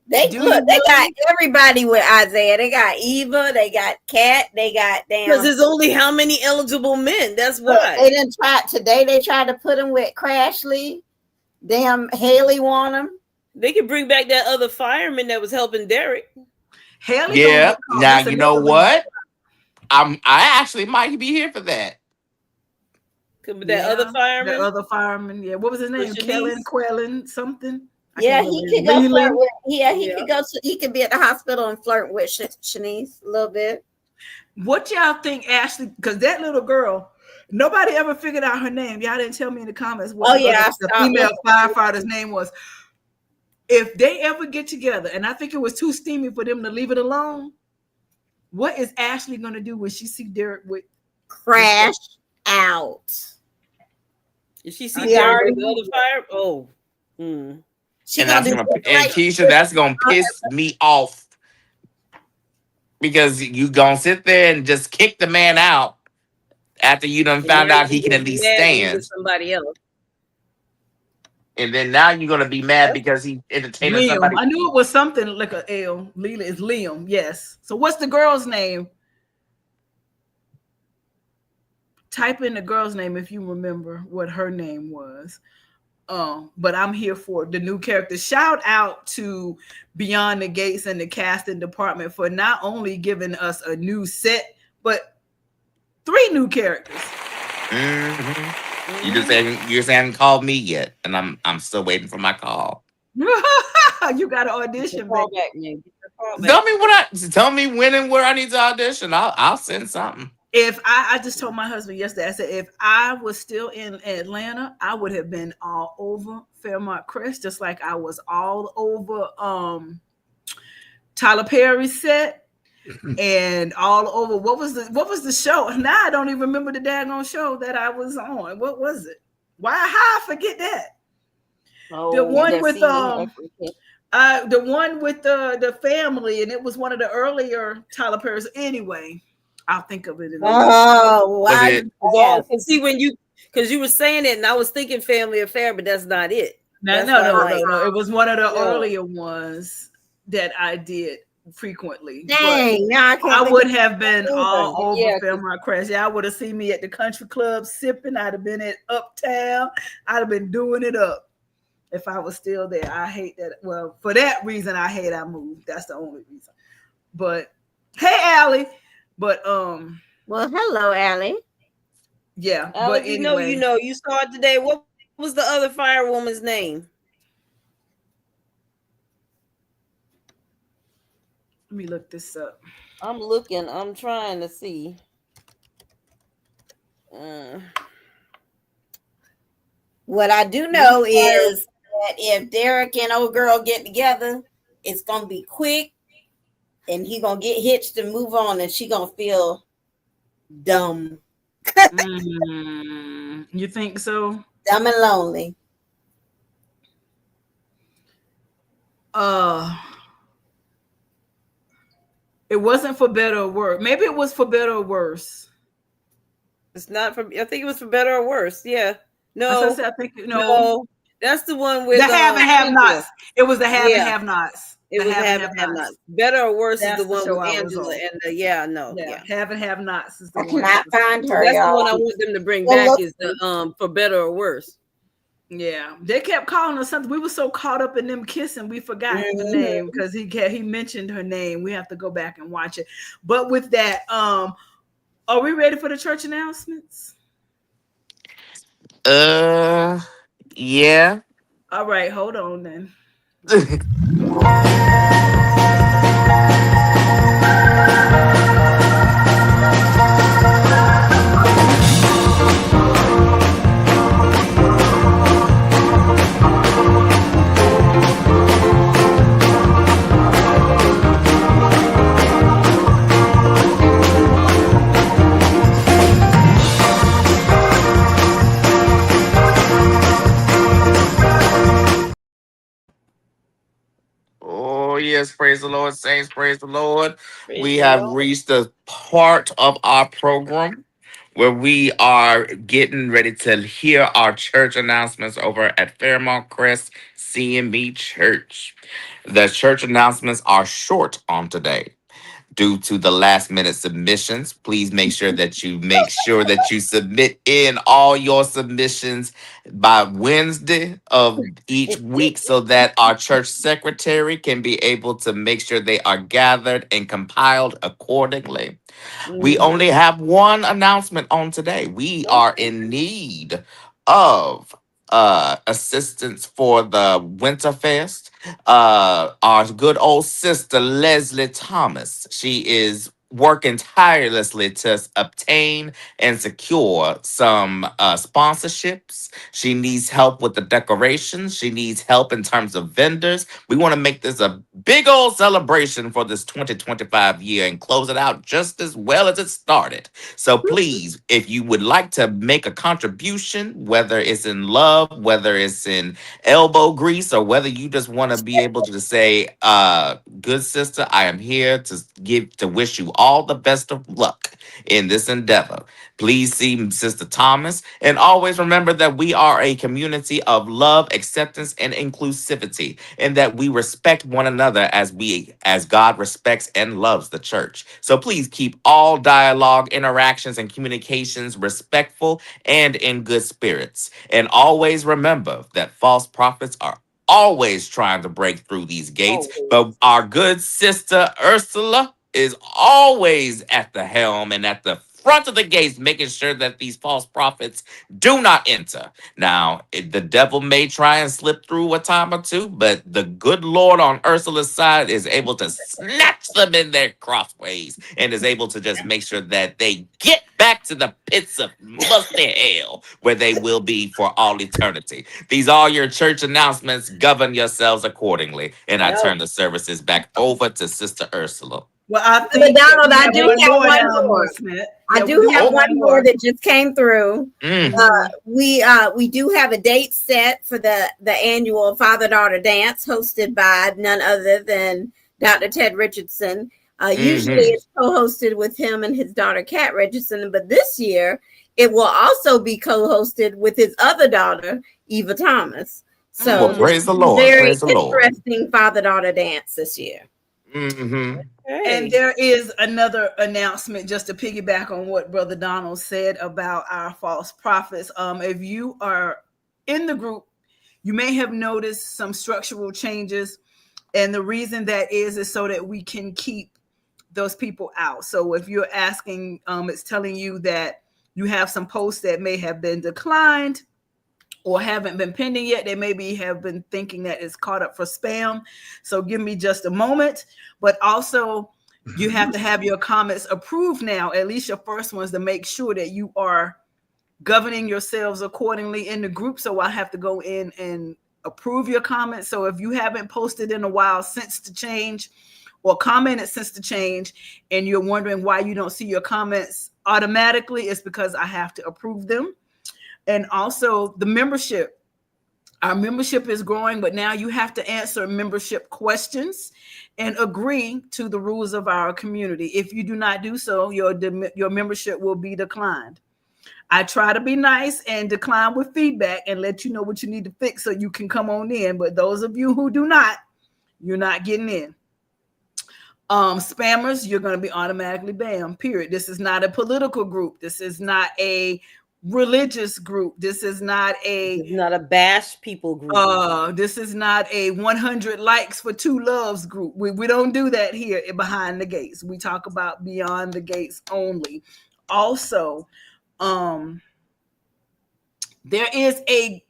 They got everybody with Isaiah. They got Eva, they got Kat, they got because there's only how many eligible men. That's why they didn't try today. They tried to put him with Crashley. Damn, Haley want him. They could bring back that other fireman that was helping Derek. Haley, yeah. Now you know what? I actually might be here for that. Other fireman. The other fireman. Yeah. What was his name? Quellen, something. Yeah, he could go flirt with. Yeah, he could go. He could be at the hospital and flirt with Shanice a little bit. What y'all think, Ashley? Because that little girl, nobody ever figured out her name. Y'all didn't tell me in the comments what the female firefighter's name was. If they ever get together, and I think it was too steamy for them to leave it alone, what is Ashley going to do when she see Derek with crash out? If she see Derek with the other fire, and Keisha, that's gonna piss me off, because you gonna sit there and just kick the man out after you done found out he can at least stand. Somebody else. And then now you're gonna be mad because he entertained somebody. I knew it was something like a L. Leela is Liam. Yes. So what's the girl's name? Type in the girl's name if you remember what her name was. But I'm here for the new character. Shout out to Beyond the Gates and the casting department for not only giving us a new set, but 3 new characters. You just haven't called me yet, and I'm still waiting for my call. You got to audition, Call baby. back, man. Get your call back. Tell me when and where I need to audition. I'll send something. If I just told my husband yesterday, I said, if I was still in Atlanta, I would have been all over Fairmont Crest, just like I was all over Tyler Perry's set and all over what was the show? Now I don't even remember the daggone show that I was on. What was it? How I forget that? The one with the family, and it was one of the earlier Tyler Perry's. Anyway, I'll think of it. Oh, wow! See, because you were saying it, and I was thinking Family Affair, but that's not it. No. It was one of the earlier ones that I did frequently. Dang, I would have been all over Fairmont Crest. I would have seen me at the country club sipping. I'd have been at Uptown. I'd have been doing it up if I was still there. I hate that. Well, for that reason, I moved. That's the only reason. But hey, Allie. But well, hello, Allie. Yeah, Allie, but anyway, you saw it today. What was the other firewoman's name? Let me look this up. I'm looking. I'm trying to see. What I do know is that if Derek and old girl get together, it's gonna be quick, and he gonna get hitched and move on, and she gonna feel dumb. You think so? Dumb and lonely. It wasn't for better or worse. Maybe it was for better or worse. It's not for. I think it was for better or worse. Yeah. No. I think no. That's the one with the have and have nots. It was the have and have nots. It was have and have nots. Better or worse is the one with Angela and have and have nots is the one. I cannot find her. That's the one I want them to bring back. Is the for better or worse. Yeah, they kept calling us something. We were so caught up in them kissing, we forgot the name because he mentioned her name. We have to go back and watch it. But with that, are we ready for the church announcements? Yeah. All right, hold on then. Oh, yes, praise the Lord, saints, praise the Lord. We have reached the part of our program where we are getting ready to hear our church announcements over at Fairmont Crest CME Church. The church announcements are short on today. Due to the last minute submissions, please make sure that you submit in all your submissions by Wednesday of each week so that our church secretary can be able to make sure they are gathered and compiled accordingly. We only have one announcement on today. We are in need of assistance for the Winterfest. Our good old sister Leslie Thomas. She is working tirelessly to obtain and secure some sponsorships. She needs help with the decorations. She needs help in terms of vendors. We want to make this a big old celebration for this 2025 year and close it out just as well as it started. So please, if you would like to make a contribution, whether it's in love, whether it's in elbow grease, or whether you just want to be able to say, good sister, I am here to wish you all the best of luck in this endeavor. Please see Sister Thomas. And always remember that we are a community of love, acceptance, and inclusivity, and that we respect one another as God respects and loves the church. So please keep all dialogue, interactions, and communications respectful and in good spirits. And always remember that false prophets are always trying to break through these gates, but our good sister Ursula is always at the helm and at the front of the gates, making sure that these false prophets do not enter. Now, the devil may try and slip through a time or two, but the good Lord on Ursula's side is able to snatch them in their crossways and is able to just make sure that they get back to the pits of musty hell where they will be for all eternity. These are your church announcements. Govern yourselves accordingly. And I turn the services back over to Sister Ursula. Well, I But think Donald, I do have one more. announcement. I do have one more that just came through. Mm. We do have a date set for the annual father-daughter dance hosted by none other than Dr. Ted Richardson. Usually it's co-hosted with him and his daughter Kat Richardson, but this year it will also be co-hosted with his other daughter, Eva Thomas. So praise the Lord. Very Praise the Lord. interesting father-daughter dance this year. Mm-hmm. And there is another announcement just to piggyback on what Brother Donald said about our false prophets. If you are in the group, you may have noticed some structural changes. And the reason that is so that we can keep those people out. So if you're asking, it's telling you that you have some posts that may have been declined or haven't been pending yet. They maybe have been thinking that it's caught up for spam. So give me just a moment. But also, you have to have your comments approved now, at least your first ones, to make sure that you are governing yourselves accordingly in the group. So I have to go in and approve your comments. So if you haven't posted in a while since the change or commented since the change, and you're wondering why you don't see your comments automatically, it's because I have to approve them. And also the membership. Our membership is growing, but now you have to answer membership questions and agree to the rules of our community. If you do not do so, your membership will be declined. I try to be nice and decline with feedback and let you know what you need to fix so you can come on in. But those of you who do not, you're not getting in. Spammers, you're going to be automatically banned, period. This is not a political group. This is not a religious group. This is not a bash people group. This is not a 100 likes for 2 loves group. We don't do that here behind the gates. We talk about beyond the gates only. Also, there is a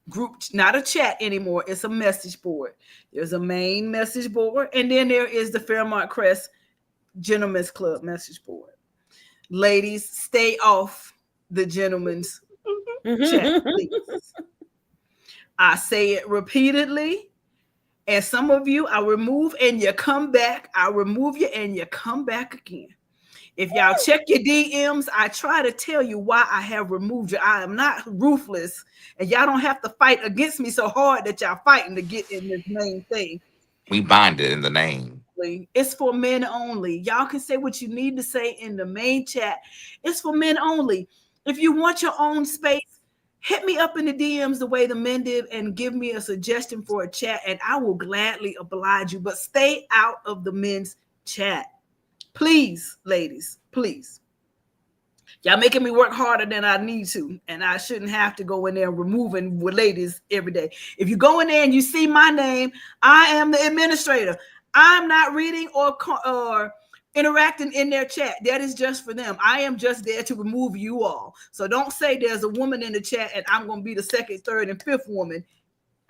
group, not a chat anymore. It's a message board. There's a main message board, and then there is the Fairmont Crest Gentlemen's Club message board. Ladies, stay off the gentlemen's chat, please. I say it repeatedly, and some of you I remove and you come back. I remove you and you come back again. If y'all check your DMs, I try to tell you why I have removed you. I am not ruthless, and y'all don't have to fight against me so hard that y'all fighting to get in this main thing. We bind it in the name. It's for men only. Y'all can say what you need to say in the main chat. It's for men only. If you want your own space, hit me up in the DMs the way the men did and give me a suggestion for a chat, and I will gladly oblige you. But stay out of the men's chat. Please, ladies, please. Y'all making me work harder than I need to, and I shouldn't have to go in there removing with ladies every day. If you go in there and you see my name, I am the administrator. I'm not reading or interacting in their chat. That is just for them. I am just there to remove you all. So don't say there's a woman in the chat and I'm going to be the second, third, and fifth woman.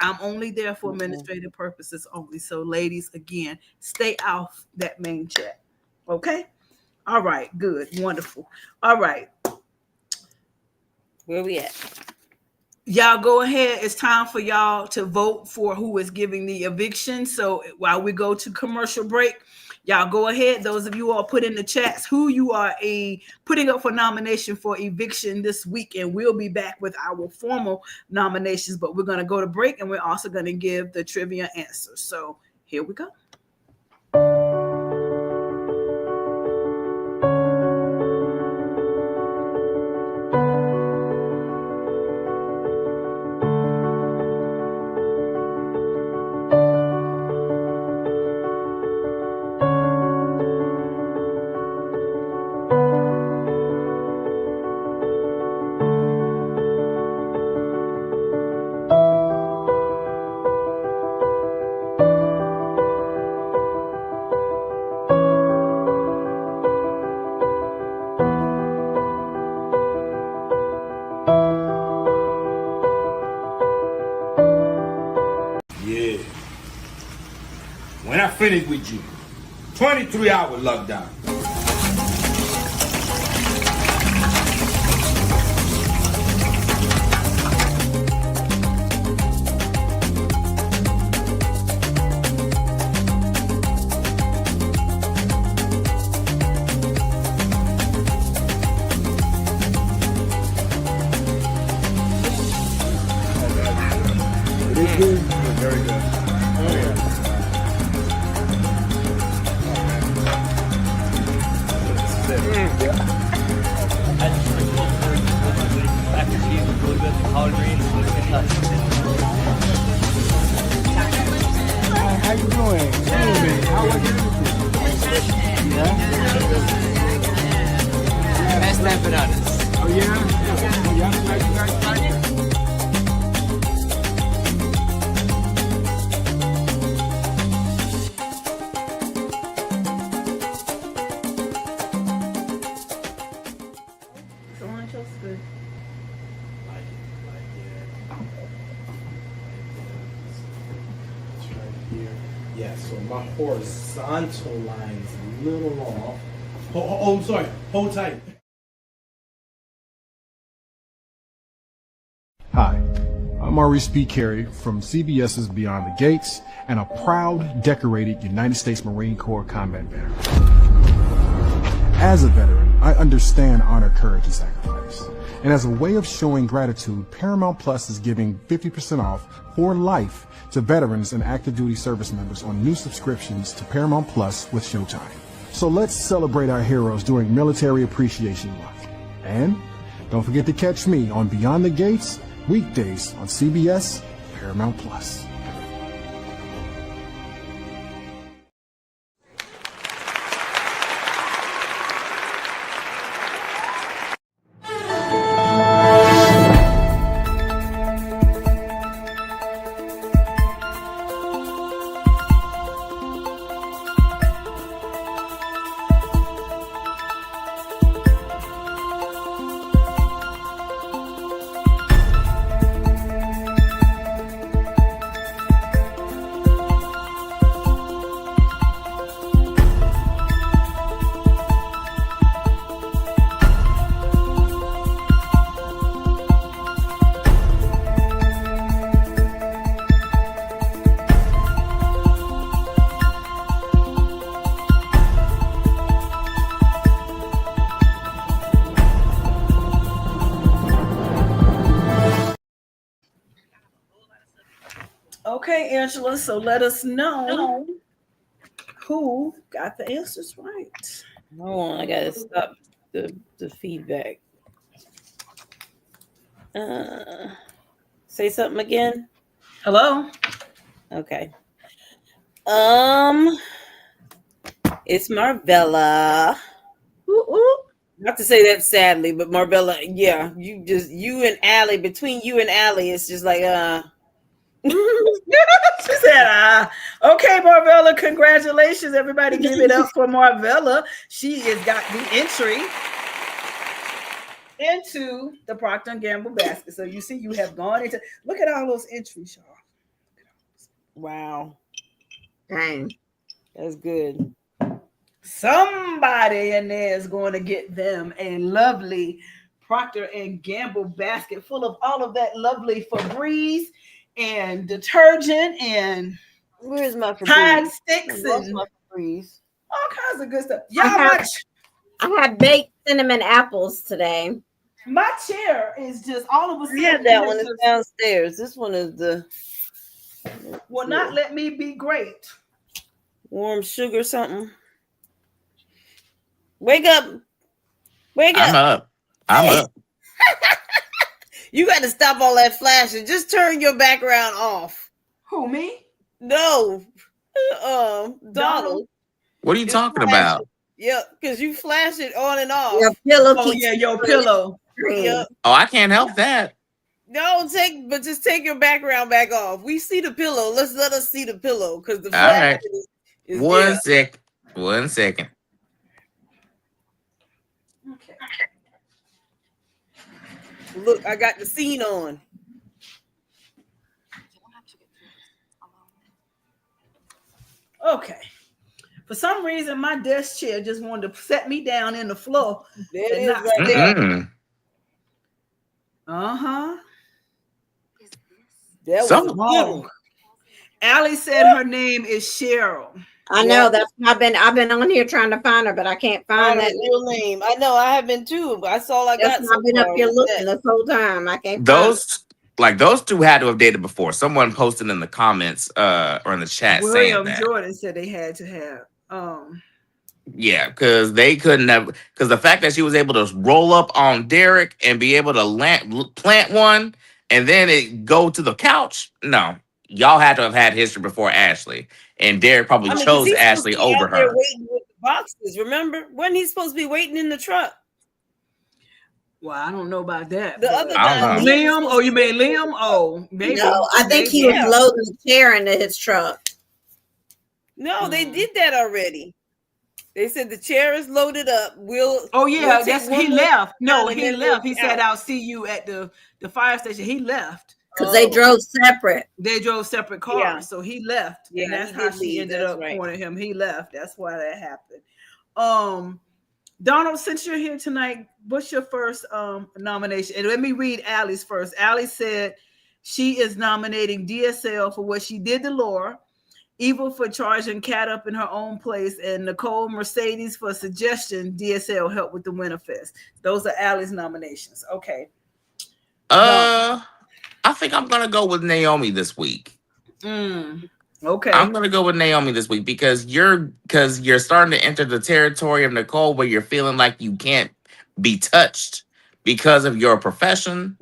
I'm only there for administrative purposes only. So ladies, again, stay off that main chat. Okay? All right, good, wonderful. All right. Where we at? Y'all go ahead. It's time for y'all to vote for who is giving the eviction. So while we go to commercial break, y'all go ahead. Those of you all put in the chats who you are putting up for nomination for eviction this week, and we'll be back with our formal nominations. But we're going to go to break, and we're also going to give the trivia answers. So here we go. finished with you. 23-hour lockdown. Very good. Oh, yeah. After cheese was really good, the collard greens was How you doing? How are you? Best empanadas. Oh yeah? You guys like it? Yeah, so my horizontal line is a little off. Oh, I'm sorry. Hold tight. Hi, I'm Maurice P. Carey from CBS's Beyond the Gates and a proud, decorated United States Marine Corps combat veteran. As a veteran, I understand honor, courage, and sacrifice. And as a way of showing gratitude, Paramount Plus is giving 50% off for life to veterans and active duty service members on new subscriptions to Paramount Plus with Showtime. So let's celebrate our heroes during Military Appreciation Month. And don't forget to catch me on Beyond the Gates weekdays on CBS Paramount Plus. Okay, Angela, so let us know who got the answers right. Hold on, I gotta stop the feedback. Say something again. Hello. Okay. It's Marvella. Not to say that sadly, but Marvella, yeah, you and Allie, between you and Allie, it's just like She said, okay, Marvella, congratulations. Everybody give it up for Marvella. She has got the entry into the Procter & Gamble basket. So you see, you have gone into, look at all those entries, y'all. wow. Dang. That's good. Somebody in there is going to get them a lovely Procter & Gamble basket full of all of that lovely Febreze and detergent and where's my Tide sticks and and my Febreze? All kinds of good stuff. Y'all, I have baked cinnamon apples today. My chair is just all of a sudden. Yeah, that one is downstairs. This one is the will not let me be great. Warm sugar something. Wake up. I'm up. You got to stop all that flashing. Just turn your background off. Who, me? No. Donald. What are you talking about? Yep, because you flash it on and off. Your pillow your pillow. Yep. Oh, I can't help that. No, just take your background back off. We see the pillow. Let us see the pillow because the All right. is One second. Okay. Look, I got the scene on. Okay. For some reason, my desk chair just wanted to set me down in the floor. There it is right there. Uh-huh. That was Some- a good one. Allie said her name is Cheryl. I know that's I've been on here trying to find her, but I can't find that real name. I know I have been too, but that's all I got. I've been up here looking this whole time. I can't those two had to have dated before. Someone posted in the comments or in the chat saying William that. Jordan said they had to have. Yeah, because they couldn't have. Because the fact that she was able to roll up on Derek and be able to plant one and then it go to the couch. No, y'all had to have had history before Ashley, and Derek probably chose Ashley over her. Waiting with the boxes. Remember, wasn't he supposed to be waiting in the truck? Well, I don't know about that. The other guy, Liam. Oh, you mean Liam? Oh, maybe. No, I think he was loading the chair into his truck. No, they did that already. They said the chair is loaded up. Oh yeah, take he left. No, he left. He said, out. "I'll see you at the fire station." He left because they drove separate. They drove separate cars, Yeah. so he left. Yeah, and that's he how did she leave. ended That's up right. pointing him. He left. That's why that happened. Donald, since you're here tonight, what's your first nomination? And let me read Allie's first. Allie said she is nominating DSL for what she did to Laura, Eva for charging Kat up in her own place, and Nicole Mercedes for suggestion DSL help with the Winterfest. Those are Allie's nominations. Okay. I think I'm gonna go with Naomi this week. Okay. I'm gonna go with Naomi this week because you're starting to enter the territory of Nicole where you're feeling like you can't be touched because of your profession.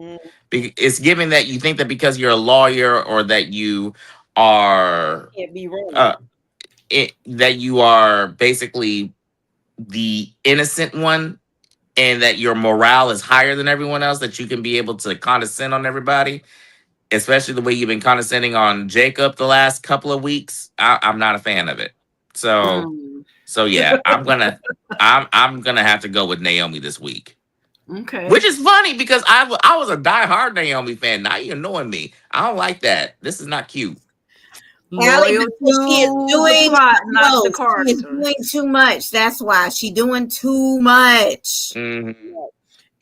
It's giving that you think that because you're a lawyer or that you are Can't be wrong. that you are basically the innocent one and that your morale is higher than everyone else, that you can be able to condescend on everybody, especially the way you've been condescending on Jacob the last couple of weeks. I'm not a fan of it. So yeah, I'm gonna have to go with Naomi this week. Okay. Which is funny because I was a diehard Naomi fan. Now you're annoying me. I don't like that. This is not cute. Allie, she is doing not the she is doing too much. That's why she's doing too much.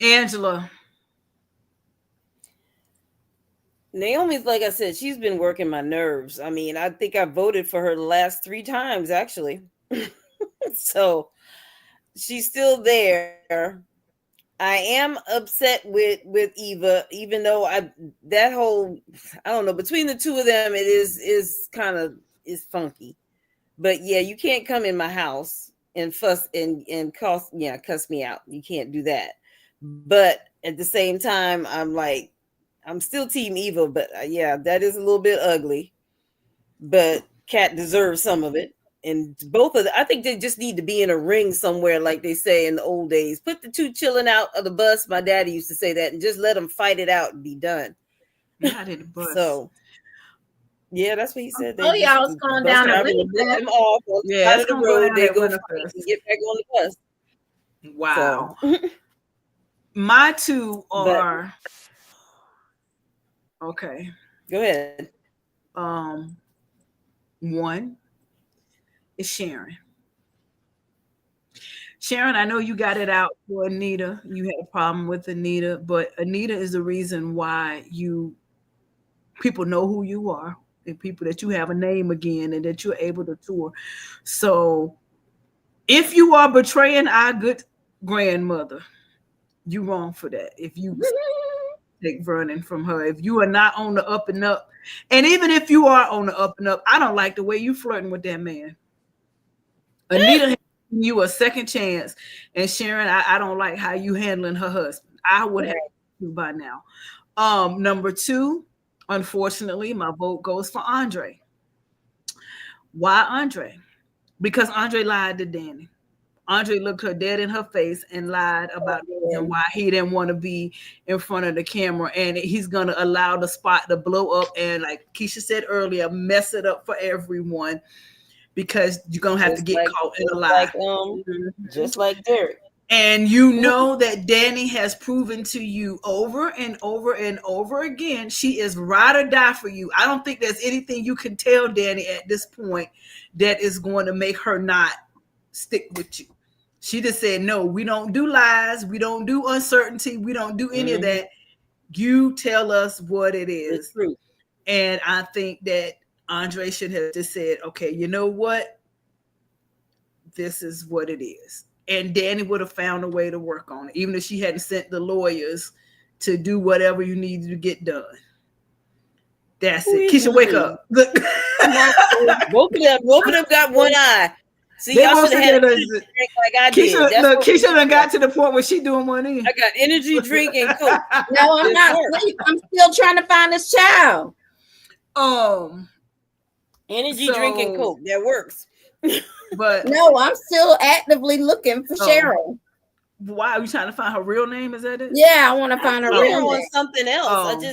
Angela. Naomi's, like I said, she's been working my nerves. I mean, I think I voted for her the last 3 times, actually. So she's still there. I am upset with Eva, even though I don't know, between the two of them, it is kind of funky. But yeah, you can't come in my house and fuss and cuss me out. You can't do that. But at the same time, I'm still team Eva, but yeah, that is a little bit ugly. But Kat deserves some of it. And both of them, I think they just need to be in a ring somewhere, like they say in the old days. Put the two chilling out of the bus. My daddy used to say that, and just let them fight it out and be done. Not in the bus. So, yeah, that's what he said. Oh, y'all was going down the Winterfest. Them off on the side of the road. They go fight and get back on the bus. Wow. So. My two are okay. Go ahead. One is Sharon. Sharon, I know you got it out for Anita. You had a problem with Anita, but Anita is the reason why people know who you are, and people that you have a name again, and that you're able to tour. So if you are betraying our good grandmother, you wrong for that. If you take Vernon from her, if you are not on the up and up, and even if you are on the up and up, I don't like the way you flirting with that man. Anita has given you a second chance, and Sharon, I don't like how you handling her husband. I would have you by now. Number 2, unfortunately, my vote goes for Andre. Why Andre? Because Andre lied to Danny. Andre looked her dead in her face and lied about why he didn't want to be in front of the camera, and he's going to allow the spot to blow up and, like Keisha said earlier, mess it up for everyone because you're going to have to get caught in a lie. Just like Derek. And you know that Danny has proven to you over and over and over again, she is ride or die for you. I don't think there's anything you can tell Danny at this point that is going to make her not stick with you. She just said, no, we don't do lies. We don't do uncertainty. We don't do any of that. You tell us what it is. True. And I think that Andre should have just said, okay, you know what? This is what it is. And Danny would have found a way to work on it, even if she hadn't sent the lawyers to do whatever you needed to get done. That's it. Keisha, wake up. Look. Both of them got one eye. See, y'all should have had a drink like I did. Keisha done got to the point where she doing one in. I got energy drink and Coke. No, I'm not asleep. I'm still trying to find this child. Energy drink and Coke. That works. But no, I'm still actively looking for Cheryl. Why are you trying to find her real name? Is that it? Yeah, I want to find her real name. Something else.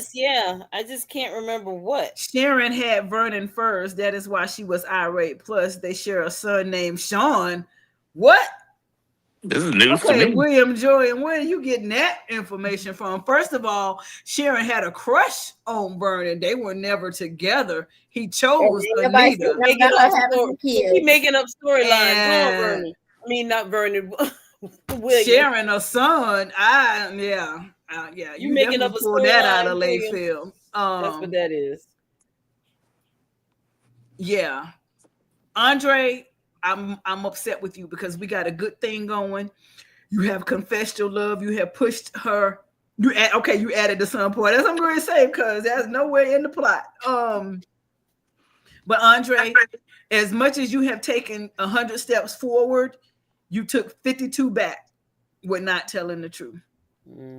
I just can't remember what. Sharon had Vernon first. That is why she was irate. Plus, they share a son named Sean. What? This is news to me. William Joy, and where are you getting that information from? First of all, Sharon had a crush on Vernon. They were never together. He chose Anita. He making up storylines. Vernon. I mean, not Vernon. William. Sharon, a son. Yeah. You making up a pull that out of Layfield. That's what that is. Yeah, Andre, I'm upset with you because we got a good thing going. You have confessed your love. You have pushed her. You added the son part. That's what I'm going to say because that's nowhere in the plot. But Andre, as much as you have taken 100 steps forward, you took 52 back with not telling the truth.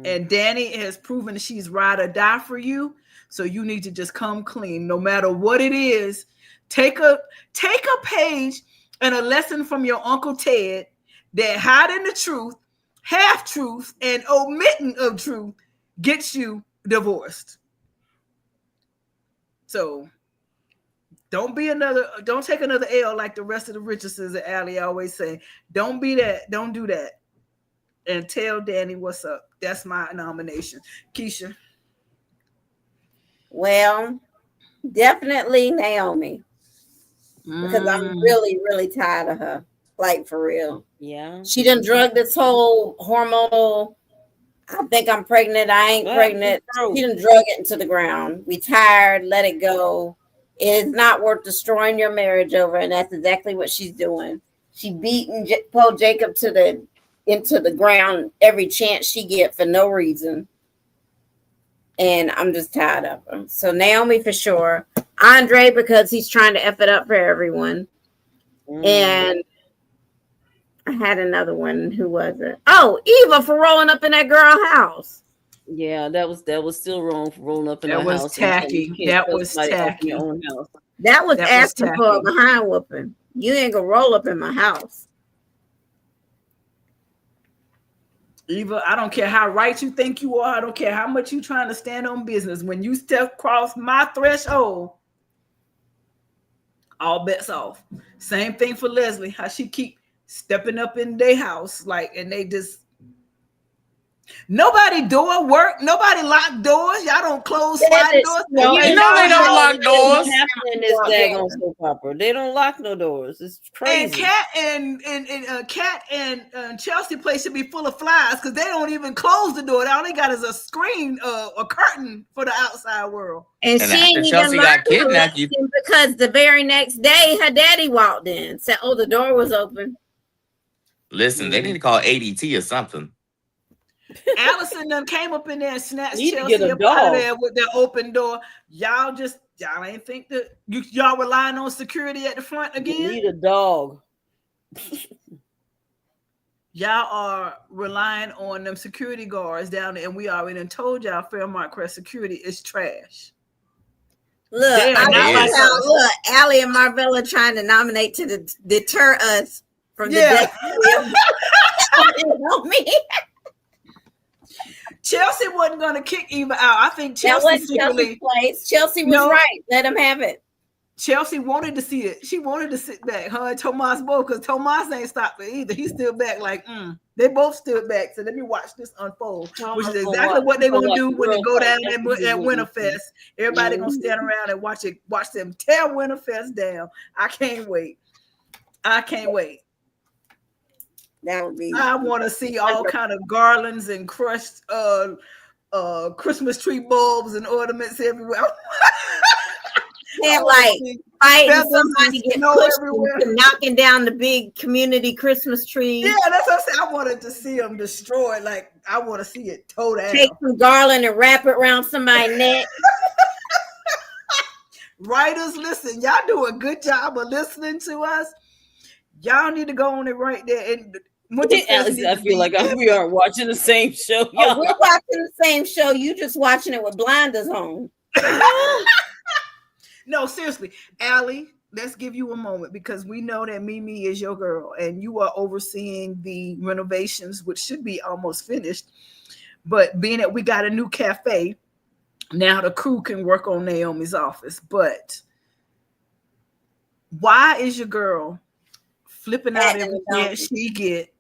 And Danny has proven that she's ride or die for you. So you need to just come clean, no matter what it is. Take a page and a lesson from your Uncle Ted that hiding the truth, half truth, and omitting of truth gets you divorced. So don't take another L like the rest of the Richardsons and Allie always say. Don't be that. Don't do that. And tell Danny what's up. That's my nomination. Keisha. Well, definitely Naomi. Because I'm really, really tired of her. Like, for real. Yeah. She done drug this whole hormonal, I think I'm pregnant, I ain't pregnant. She done drug it into the ground. We tired, let it go. It is not worth destroying your marriage over, and that's exactly what she's doing. She beating Paul Jacob into the ground every chance she get for no reason. And I'm just tired of her. So Naomi for sure. Andre, because he's trying to F it up for everyone. And I had another one. Who was it? Oh, Eva for rolling up in that girl house. Yeah, that was still wrong for rolling up in that house. That was tacky. That was tacky. Your own house. That was asking for a behind whooping. You ain't gonna roll up in my house. Eva, I don't care how right you think you are. I don't care how much you trying to stand on business. When you step across my threshold, all bets off. Same thing for Leslie. How she keep stepping up in their house, and they just nobody door work. Nobody lock doors. Y'all don't close sliding doors. No, they don't lock doors. In this daggone soap opera, they don't lock no doors. It's crazy. And Kat and Chelsea place should be full of flies because they don't even close the door. All they got is a screen, a curtain for the outside world. And she ain't Chelsea even got kidnapped because the very next day her daddy walked in, said, "Oh, the door was open." Listen, they need to call ADT or something. Allison done came up in there and snatched Chelsea up out of there with their open door. Y'all ain't think that y'all relying on security at the front again? You need a dog. Y'all are relying on them security guards down there, and we already done told y'all Fairmont Crest security is trash. Look, Allie and Marvella trying to nominate to deter us from the death. Chelsea wasn't going to kick Eva out. I think Chelsea's place. Chelsea was right. Let him have it. Chelsea wanted to see it. She wanted to sit back. Her and Tomas both, because Tomas ain't stopping either. He's still back like, They both stood back. So let me watch this unfold, which is I'm gonna exactly what they're gonna watch do when they girls go fight. down That's at what we want to Winterfest. see. Everybody gonna stand around and watch them tear Winterfest down. I can't wait. That would be. I want to see all kind of garlands and crushed Christmas tree bulbs and ornaments everywhere. They're like fighting somebody get pushed into knocking down the big community Christmas tree. Yeah, that's what I'm saying. I wanted to see them destroyed. Like, I want to see it towed down. Take some garland and wrap it around somebody's neck. Writers, listen, y'all do a good job of listening to us. Y'all need to go on it right there. And Alex, I feel like we are watching the same show. Oh, we're watching the same show. You just watching it with blinders on. No, seriously, Allie, let's give you a moment because we know that Mimi is your girl and you are overseeing the renovations, which should be almost finished. But being that we got a new cafe, now the crew can work on Naomi's office. But why is your girl flipping out every chance she get,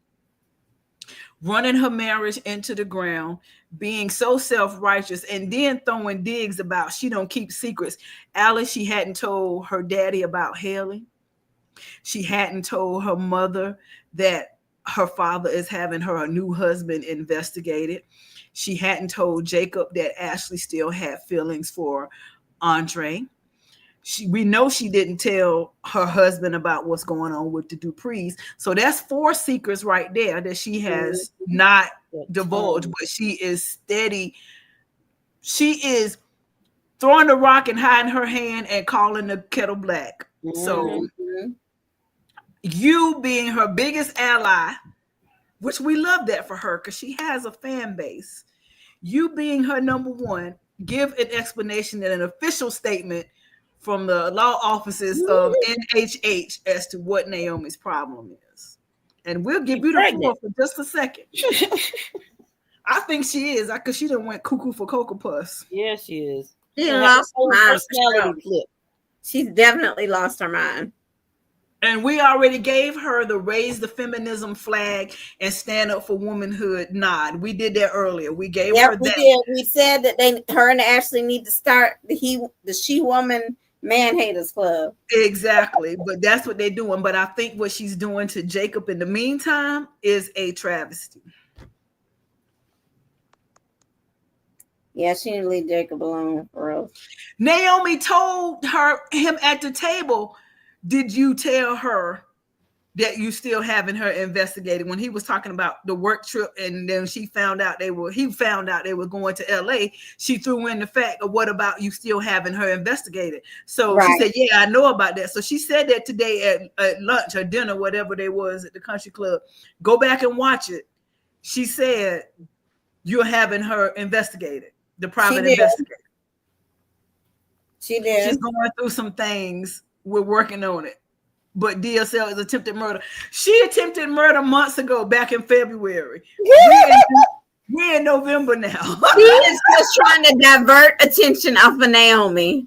running her marriage into the ground, being so self-righteous, and then throwing digs about she don't keep secrets? Alice, she hadn't told her daddy about Haley. She hadn't told her mother that her father is having her new husband investigated. She hadn't told Jacob that Ashley still had feelings for Andre. We know she didn't tell her husband about what's going on with the Duprees. So that's 4 secrets right there that she has not divulged, but she is steady. She is throwing the rock and hiding her hand and calling the kettle black. So you being her biggest ally, which we love that for her because she has a fan base. You being her number one, give an explanation and an official statement from the law offices of NHH as to what Naomi's problem is. And we'll give you the floor for just a second. I think she is, because she done went cuckoo for Cocoa Puffs. Yeah, she is. She lost her mind. She's definitely lost her mind. And we already gave her the raise the feminism flag and stand up for womanhood nod. We did that earlier. We gave her that. We did. We said that her and Ashley need to start the She Woman Man Haters Club. Exactly. But that's what they're doing. But I think what she's doing to Jacob in the meantime is a travesty. Yeah, she didn't leave Jacob alone for real. Naomi told him at the table, did you tell her that you still having her investigated? When he was talking about the work trip and then he found out they were going to LA, she threw in the fact of what about you still having her investigated? So she said, yeah, I know about that. So she said that today at lunch or dinner, whatever they was at the country club. Go back and watch it. She said, you're having her investigated, the private investigator. She did. She's going through some things. We're working on it. But DSL is attempted murder. She attempted murder months ago, back in February. We're in November now. She is just trying to divert attention off of Naomi.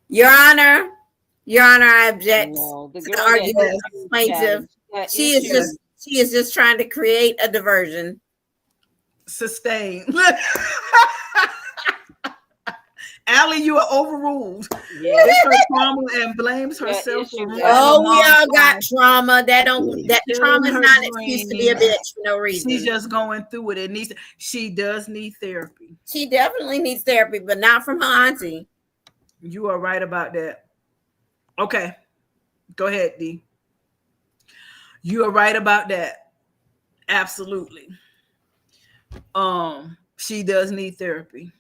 Your Honor, I object to the argument of the plaintiff. She is just trying to create a diversion. Sustain. Allie, you are overruled. Yeah. It's her trauma and blames herself. We all got trauma. That trauma is not an excuse to be a bitch for no reason. She's just going through it. She does need therapy. She definitely needs therapy, but not from her auntie. You are right about that. Okay. Go ahead, D. You are right about that. Absolutely. She does need therapy.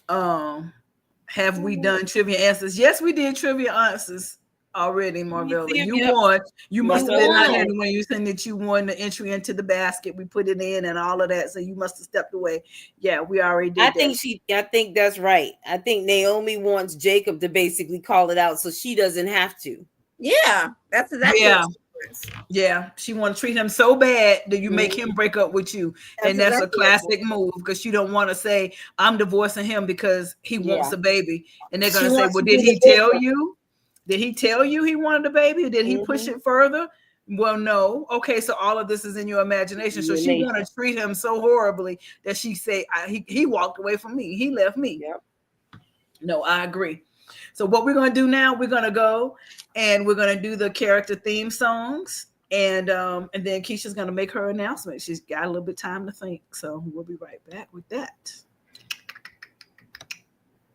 Have we done trivia answers? Yes, we did trivia answers already, Marvella. You won. You must have been out there when you said that you won the entry into the basket. We put it in and all of that. So you must have stepped away. Yeah, we already did. I think that's right. I think Naomi wants Jacob to basically call it out so she doesn't have to. Yeah, that's exactly. Yeah, she want to treat him so bad that you make him break up with you. And that's a classic move because you don't want to say, I'm divorcing him because he wants a baby. And they're going to say, well, did he tell you Did he tell you he wanted a baby? Did he push it further? Well, no. Okay, so all of this is in your imagination. So she want to treat him so horribly that she say he walked away from me. He left me. Yep. No, I agree. So what we're going to do now, we're going to go and we're going to do the character theme songs. And then Keisha's going to make her announcement. She's got a little bit of time to think. So we'll be right back with that.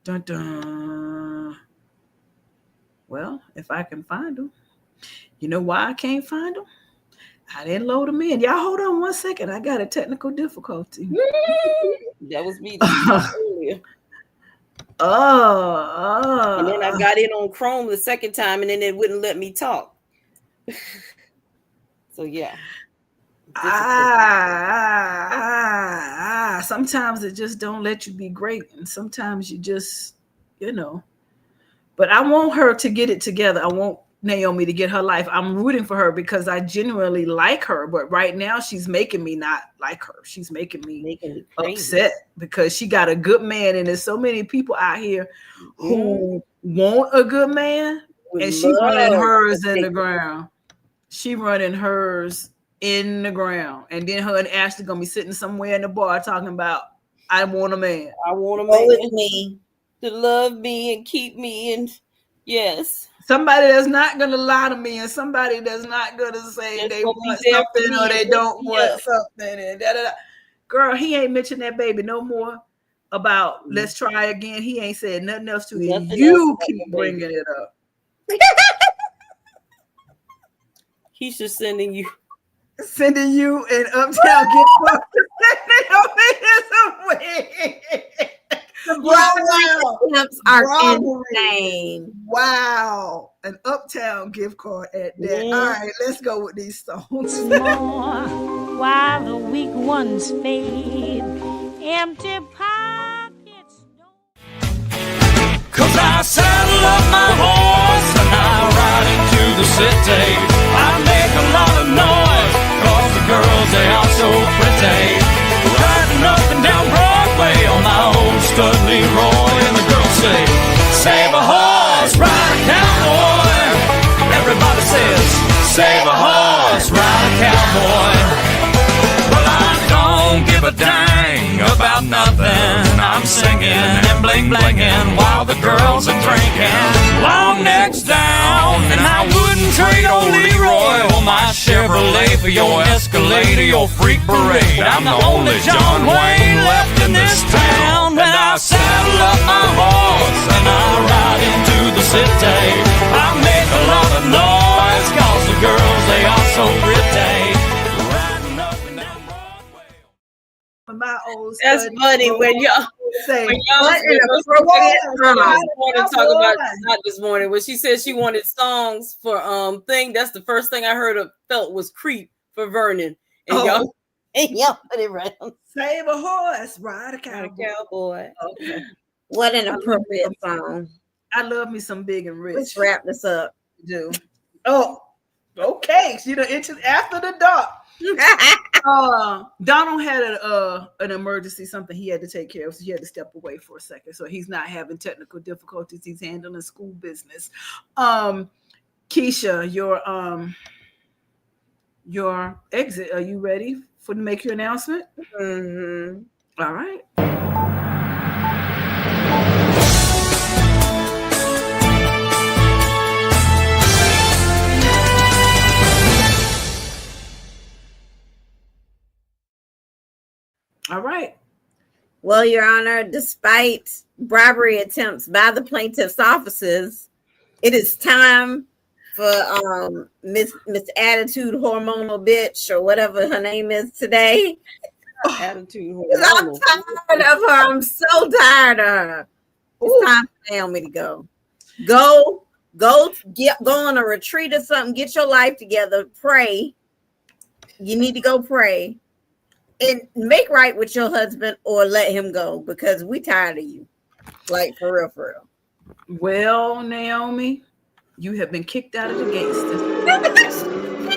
Dun, dun. Well, if I can find them. You know why I can't find them? I didn't load them in. Y'all hold on one second. I got a technical difficulty. That was me earlier. And then I got in on Chrome the second time, and then it wouldn't let me talk. So yeah. Sometimes it just don't let you be great, and sometimes you just, But I want her to get it together. I want Naomi to get her life. I'm rooting for her because I genuinely like her, but right now she's making me not like her. She's making me upset because she got a good man, and there's so many people out here who want a good man, and she running hers in the ground. She running hers in the ground, and then her and Ashley gonna be sitting somewhere in the bar talking about, I want a man. I want a man with me to love me and keep me, and yes. Somebody that's not going to lie to me, and somebody that's not going to say they want something or they don't want something. And Girl, he ain't mentioned that baby no more about let's try again. He ain't said nothing else to you. You keep bringing it up. He's just sending you an uptown gift card. The are insane. Wow. An uptown gift card at that. All right, let's go with these songs. More while the weak ones fade. Empty pockets. Cause I saddle up my horse and I ride into the city. I make a lot of noise cause the girls, they are so pretty. Riding up and down Broadway on my old stud Leroy, and the girls say, save a horse, ride a cowboy. Everybody says, save a horse, ride a cowboy. Well, I don't give a dang about nothing. I'm singing and bling blinging while the girls are drinking. Long necks down, and I wouldn't trade old Leroy or my Chevrolet for your Escalade or your freak parade. I'm the only John Wayne left in this town. When I saddle up my horse and I ride into the city, I make a lot of noise cause the girls, they are so pretty. Riding up and down Broadway. My old That's funny when y'all say want to talk about not this morning when she said she wanted songs for thing. That's the first thing I felt was Creep for Vernon, and y'all put it right on. Save a horse, ride a cowboy. Okay. What an appropriate song. I love me some Big and Rich. Let's wrap this up. Do. Oh, okay. You know, it's after the dark. Donald had an emergency, something he had to take care of, so he had to step away for a second. So he's not having technical difficulties. He's handling school business. Keisha, your exit. Are you ready to make your announcement? Mm-hmm. All right. All right. Well, Your Honor, despite bribery attempts by the plaintiff's offices, it is time for Miss Attitude Hormonal Bitch or whatever her name is today. Attitude Hormonal. I'm tired of her. I'm so tired of her. It's time for Naomi to go. Go on a retreat or something. Get your life together. Pray. You need to go pray. And make right with your husband or let him go because we tired of you. Like, for real, for real. Well, Naomi, you have been kicked out of the gates. You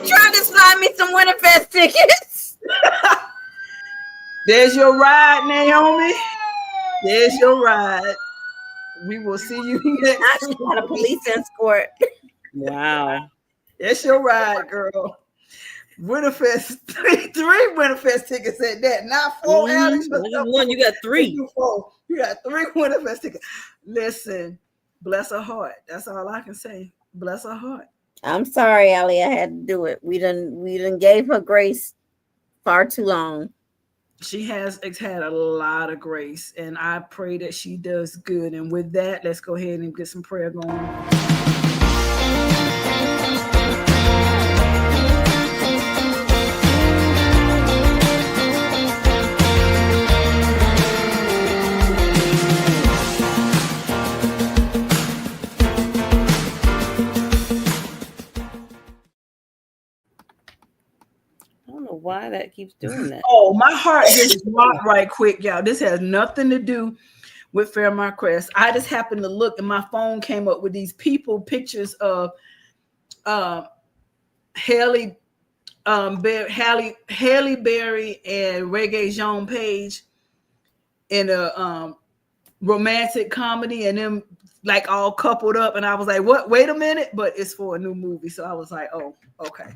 trying to slide me some Winterfest tickets? There's your ride, Naomi. There's your ride. We will see you next I just got a police escort. Wow. That's your ride, girl. Winterfest, three Winterfest tickets at that. Not 4, Alex. One, you got 3. You got 3 Winterfest tickets. Listen, bless her heart. That's all I can say. Bless her heart. I'm sorry, Allie. I had to do it. We done gave her grace far too long. She has had a lot of grace, and I pray that she does good. And with that, let's go ahead and get some prayer going. I don't know why that keeps doing that. Oh, my heart just dropped right quick, y'all. This has nothing to do with Fairmont Crest. I just happened to look, and my phone came up with these pictures of Halle Berry and Reggae Jean Page in a romantic comedy, and them like all coupled up. And I was like, "What? Wait a minute!" But it's for a new movie, so I was like, "Oh, okay,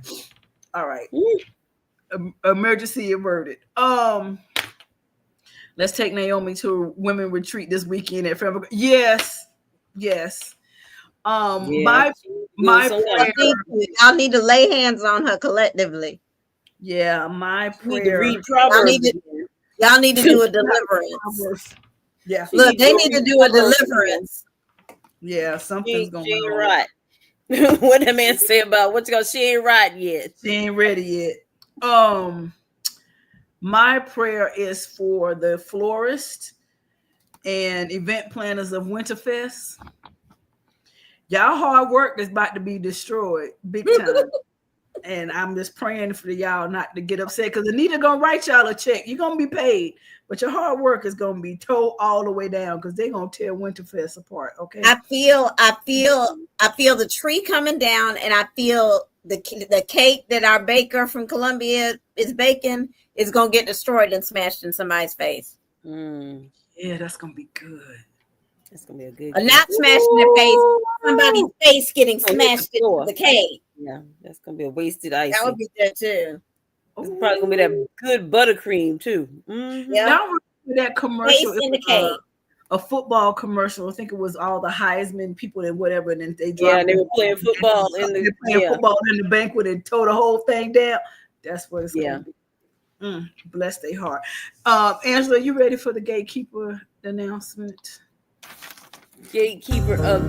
all right." Emergency averted. Let's take Naomi to a women retreat this weekend at Fairmont. Yes. My prayer. Y'all need to lay hands on her collectively. Yeah, my prayer. Y'all need to do a deliverance. Yeah. Look, they need to do a deliverance. Yeah, something's going she ain't on. Right. What that man say about what's going? She ain't right yet. She ain't ready yet. My prayer is for the florist and event planners of Winterfest. Y'all hard work is about to be destroyed big time. And I'm just praying for y'all not to get upset, because Anita gonna write y'all a check. You're gonna be paid, but your hard work is gonna be towed all the way down, because they're gonna tear Winterfest apart. Okay. I feel the tree coming down, and I feel the cake that our baker from Columbia is baking is gonna get destroyed and smashed in somebody's face. Yeah, that's gonna be good. That's gonna be a good. Not smashing their face, somebody's face getting smashed into the cake. Yeah, that's gonna be a wasted ice. That would be good too. It's probably gonna be that good buttercream too. Mm-hmm. Yeah, y'all remember that commercial? Face in the cake. A football commercial. I think it was all the Heisman people and whatever. And then they they were playing football in the football in the banquet and tore the whole thing down. That's what it's gonna be. Bless their heart. Angela, you ready for the gatekeeper announcement? Gatekeeper of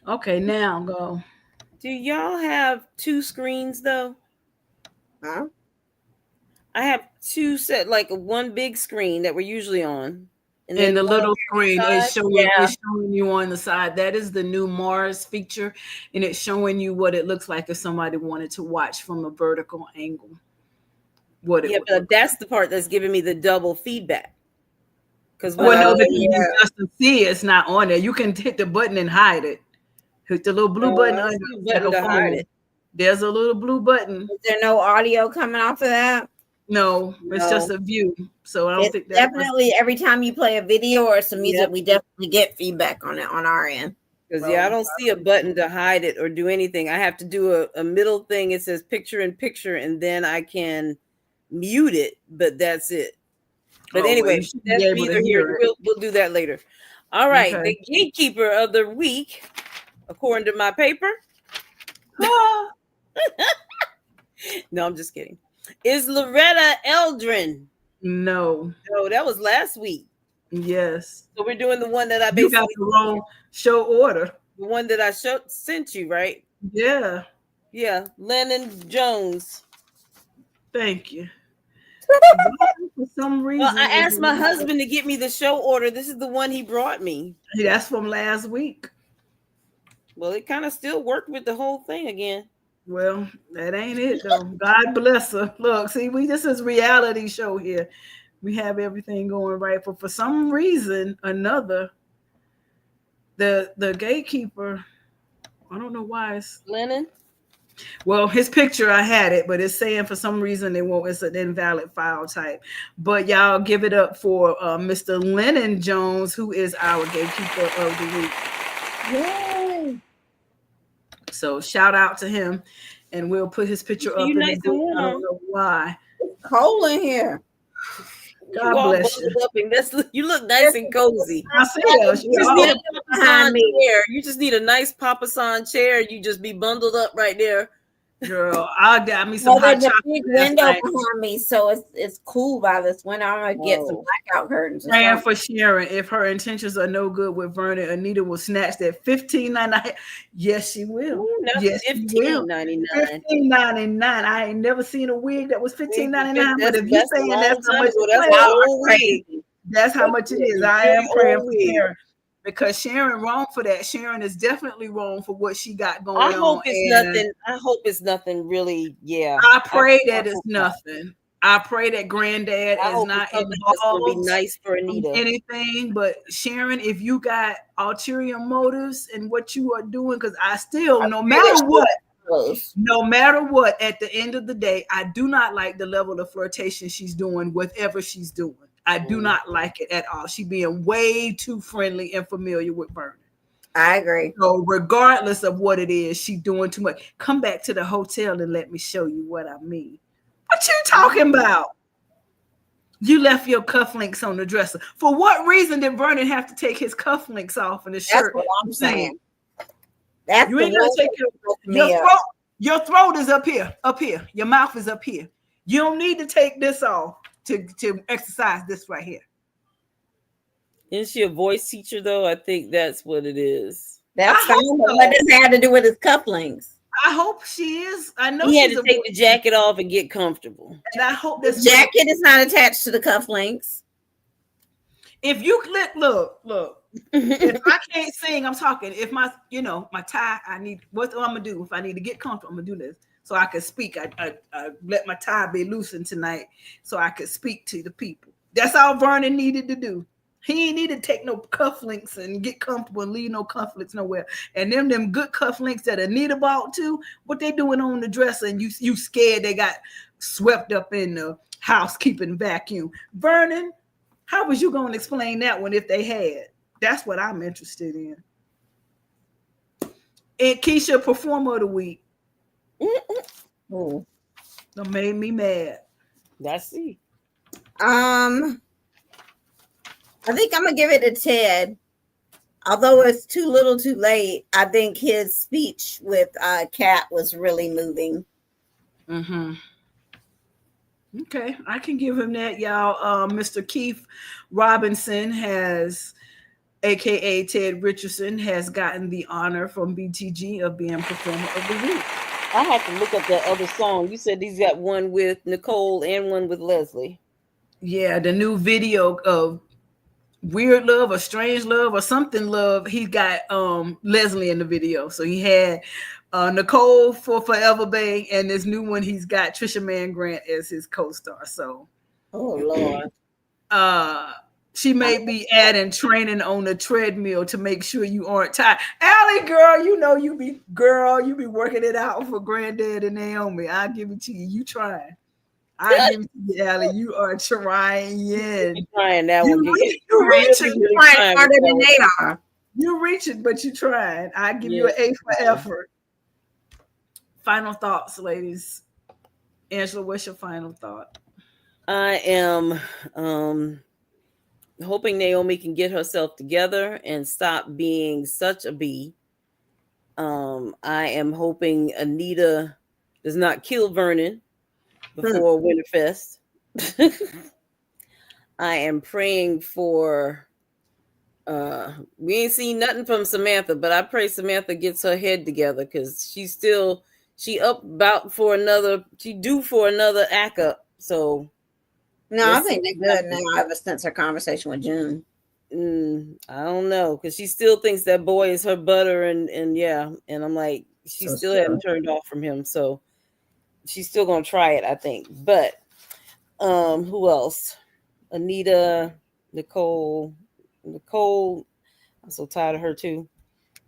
Okay, now go. Do y'all have 2 screens though? Huh? I have 2 set, like one big screen that we're usually on. And the little screen is showing you on the side. That is the new Mars feature, and it's showing you what it looks like if somebody wanted to watch from a vertical angle. But that's the part that's giving me the double feedback. Because just to see it's not on there. You can hit the button and hide it. Hit the little blue button under to hide it. There's a little blue button. Is there no audio coming off of that? No, it's just a view. So I don't think that's definitely every time you play a video or some music, we definitely get feedback on it on our end. Because I don't see a button to hide it or do anything. I have to do a middle thing. It says picture in picture, and then I can mute it, but that's it. But anyway, that's neither here. We'll do that later. All right, the gatekeeper of the week, according to my paper. No, I'm just kidding. Is Loretta Eldrin. No, that was last week. Yes. So we're doing the one that I basically got the wrong show order. The one that I sent you, right? Yeah. Yeah. Lennon Jones. Thank you. For some reason. Well, I asked my husband to get me the show order. This is the one he brought me. That's from last week. Well, it kind of still worked with the whole thing again. Well, that ain't it though. God bless her. Look, see, this is reality show here. We have everything going right, but for some reason, another, the gatekeeper, I don't know why it's Lennon. Well, his picture, I had it, but it's saying for some reason it's an invalid file type. But y'all give it up for Mr. Lennon Jones, who is our gatekeeper of the week. Yay! So shout out to him, and we'll put his picture up in the group. I don't know why. It's cold in here. God bless you. Up and you look nice and cozy. I see that. You just need a behind me chair. You just need a nice Papa San chair. You just be bundled up right there. Girl, I got me some hot there's a chocolate. big window behind me, so it's cool by this window. I'm gonna get some blackout curtains. Praying for Sharon. If her intentions are no good with Vernon, Anita will snatch that $15.99. Yes, she will. Ooh, yes, $15.99. $15.99. I ain't never seen a wig that was $15.99. But if you're saying that's how much, that's how much it is. I am praying for Sharon. Because Sharon wrong for that. Sharon is definitely wrong for what she got going on. I hope it's nothing really. Yeah. I pray that it's nothing. I pray that granddad is not involved. Be nice for Anita. Anything, but Sharon, if you got ulterior motives in what you are doing, because I still, no matter what, at the end of the day, I do not like the level of flirtation she's doing, whatever she's doing. I do not like it at all. She being way too friendly and familiar with Vernon. I agree. So regardless of what it is, she's doing too much. Come back to the hotel and let me show you what I mean. What you talking about? You left your cufflinks on the dresser. For what reason did Vernon have to take his cufflinks off in the shirt? That's what I'm saying. That's you ain't gonna take your throat is up here. Your mouth is up here. You don't need to take this off to exercise this right here. Isn't she a voice teacher though? I think that's what it is. That's fine. What does it have to do with his cufflinks? I hope she is. I know he had to take the jacket off and get comfortable. And I hope this jacket is not attached to the cufflinks. If you look. If I can't sing, I'm talking. If my tie, I need what I'm gonna do. If I need to get comfortable, I'm gonna do this. So I could speak. I let my tie be loosened tonight so I could speak to the people. That's all Vernon needed to do. He ain't need to take no cufflinks and get comfortable and leave no cufflinks nowhere. And them good cufflinks that Anita bought too, what they doing on the dresser and you scared they got swept up in the housekeeping vacuum. Vernon, how was you going to explain that one if they had? That's what I'm interested in. And Keisha, performer of the week. That made me mad. Let's see. I think I'm gonna give it to Ted. Although it's too little too late, I think his speech with Kat was really moving. Mm-hmm. Okay, I can give him that, y'all. Mr. Keith Robinson has, aka Ted Richardson, has gotten the honor from BTG of being performer of the week. I had to look up that other song. You said he's got one with Nicole and one with Leslie. Yeah, the new video of Weird Love or Strange Love or something love. He got Leslie in the video. So he had Nicole for Forever Bang, and this new one he's got Trisha Mann Grant as his co-star. So Lord. She may be adding training on the treadmill to make sure you aren't tired. Allie, girl, you be working it out for Granddad and Naomi. I'll give it to you. You trying. I give it to you, Allie. You are trying. You're trying that one. You're reaching. You're trying harder than they are. You're reaching, but you're trying. I give you an A for effort. Final thoughts, ladies. Angela, what's your final thought? I am hoping Naomi can get herself together and stop being such a bee. I am hoping Anita does not kill Vernon before Winterfest. I am praying for we ain't seen nothing from Samantha, but I pray Samantha gets her head together because she due for another act up. So no, I think they're good now ever since her conversation with June. I don't know, because she still thinks that boy is her butter, and yeah, and I'm like, she So still still. hadn't turned off from him, so she's still gonna try it, I think. But who else? Anita, Nicole, I'm so tired of her too.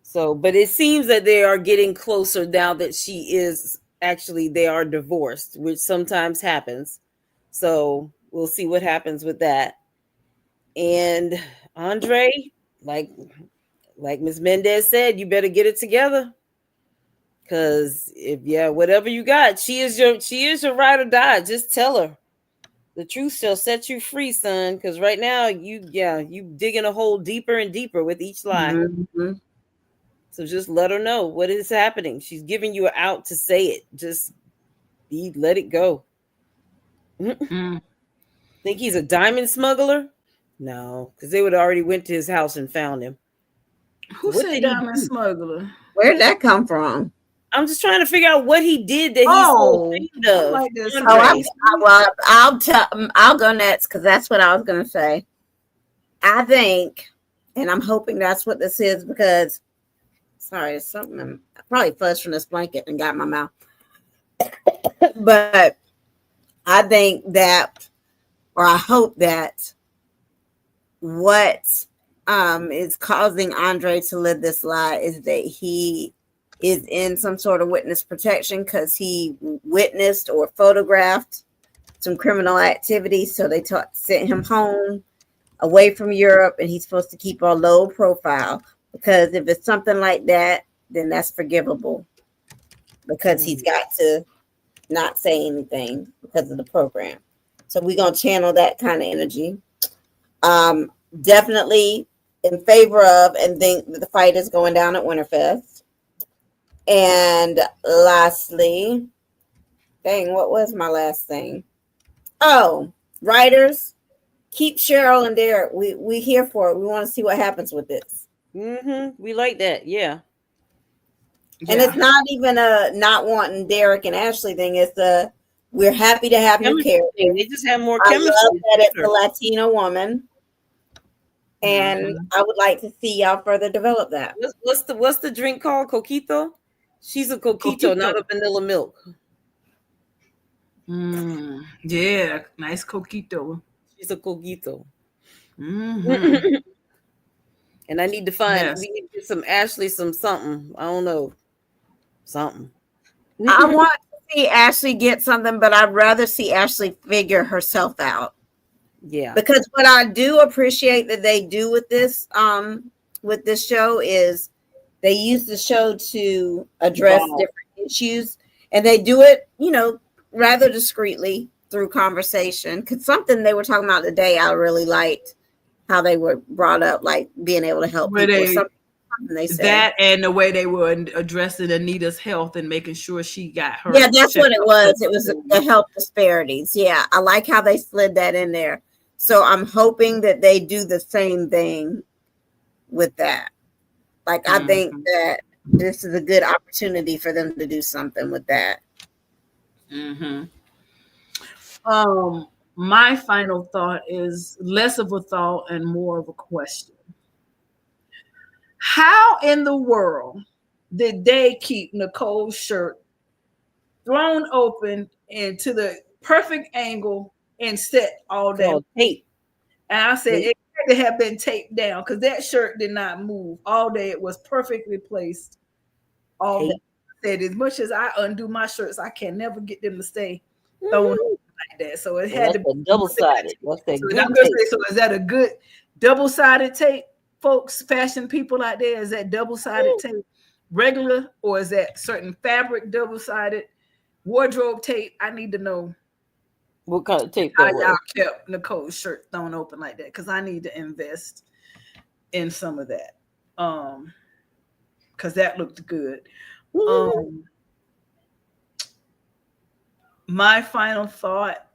So, but it seems that they are getting closer now that they are divorced, which sometimes happens. So we'll see what happens with that. And Andre, like Ms. Mendez said, you better get it together. Cause whatever you got, she is your ride or die. Just tell her. The truth shall set you free, son. Because right now, you digging a hole deeper and deeper with each lie. Mm-hmm. So just let her know what is happening. She's giving you an out to say it. Just let it go. Think he's a diamond smuggler? No, because they would have already went to his house and found him. Who said diamond smuggler? Where did that come from? I'm just trying to figure out what he did that he's so ashamed of. Like this. I'll go next because that's what I was going to say. I think, and I'm hoping that's what this is because, sorry, it's something I probably fuzzed from this blanket and got in my mouth. But I think that, or I hope that what is causing Andre to live this lie is that he is in some sort of witness protection because he witnessed or photographed some criminal activity. So they sent him home away from Europe, and he's supposed to keep a low profile because if it's something like that, then that's forgivable because he's got to not say anything because of the program. So we're going to channel that kind of energy. Definitely in favor of and think that the fight is going down at Winterfest. And lastly, what was my last thing? Oh, writers, keep Cheryl and Derek. We here for it. We want to see what happens with this. We like that, yeah. And it's not even a not wanting Derek and Ashley thing. It's we're happy to have new characters. They just have more I chemistry. love that it's a Latina woman. And I would like to see y'all further develop that. What's the drink called? Coquito? She's a coquito, not a vanilla milk. Yeah, nice coquito. She's a coquito. Mm-hmm. And I need to find we need to get some Ashley some something. I don't know. Something. I want to see Ashley get something, but I'd rather see Ashley figure herself out. Yeah. Because what I do appreciate that they do with this show is they use the show to address different issues, and they do it, rather discreetly through conversation. Because something they were talking about today, I really liked how they were brought up, like being able to help people. Something they said. That and the way they were addressing Anita's health and making sure she got her. Yeah, that's what it was. It was the health disparities. Yeah, I like how they slid that in there. So I'm hoping that they do the same thing with that. Like, I think that this is a good opportunity for them to do something with that. My final thought is less of a thought and more of a question. How in the world did they keep Nicole's shirt thrown open into the perfect angle and set all day? Tape. And I said it had to have been taped down because that shirt did not move all day. It was perfectly placed all day. I said, as much as I undo my shirts, I can never get them to stay thrown open like that. So it had to be double-sided. What's that? So is that a good double-sided tape, folks? Fashion people out there, is that double-sided tape regular, or is that certain fabric double-sided wardrobe tape? I need to know what kind of tape how y'all kept Nicole's shirt thrown open like that, because I need to invest in some of that. Because that looked good. My final thought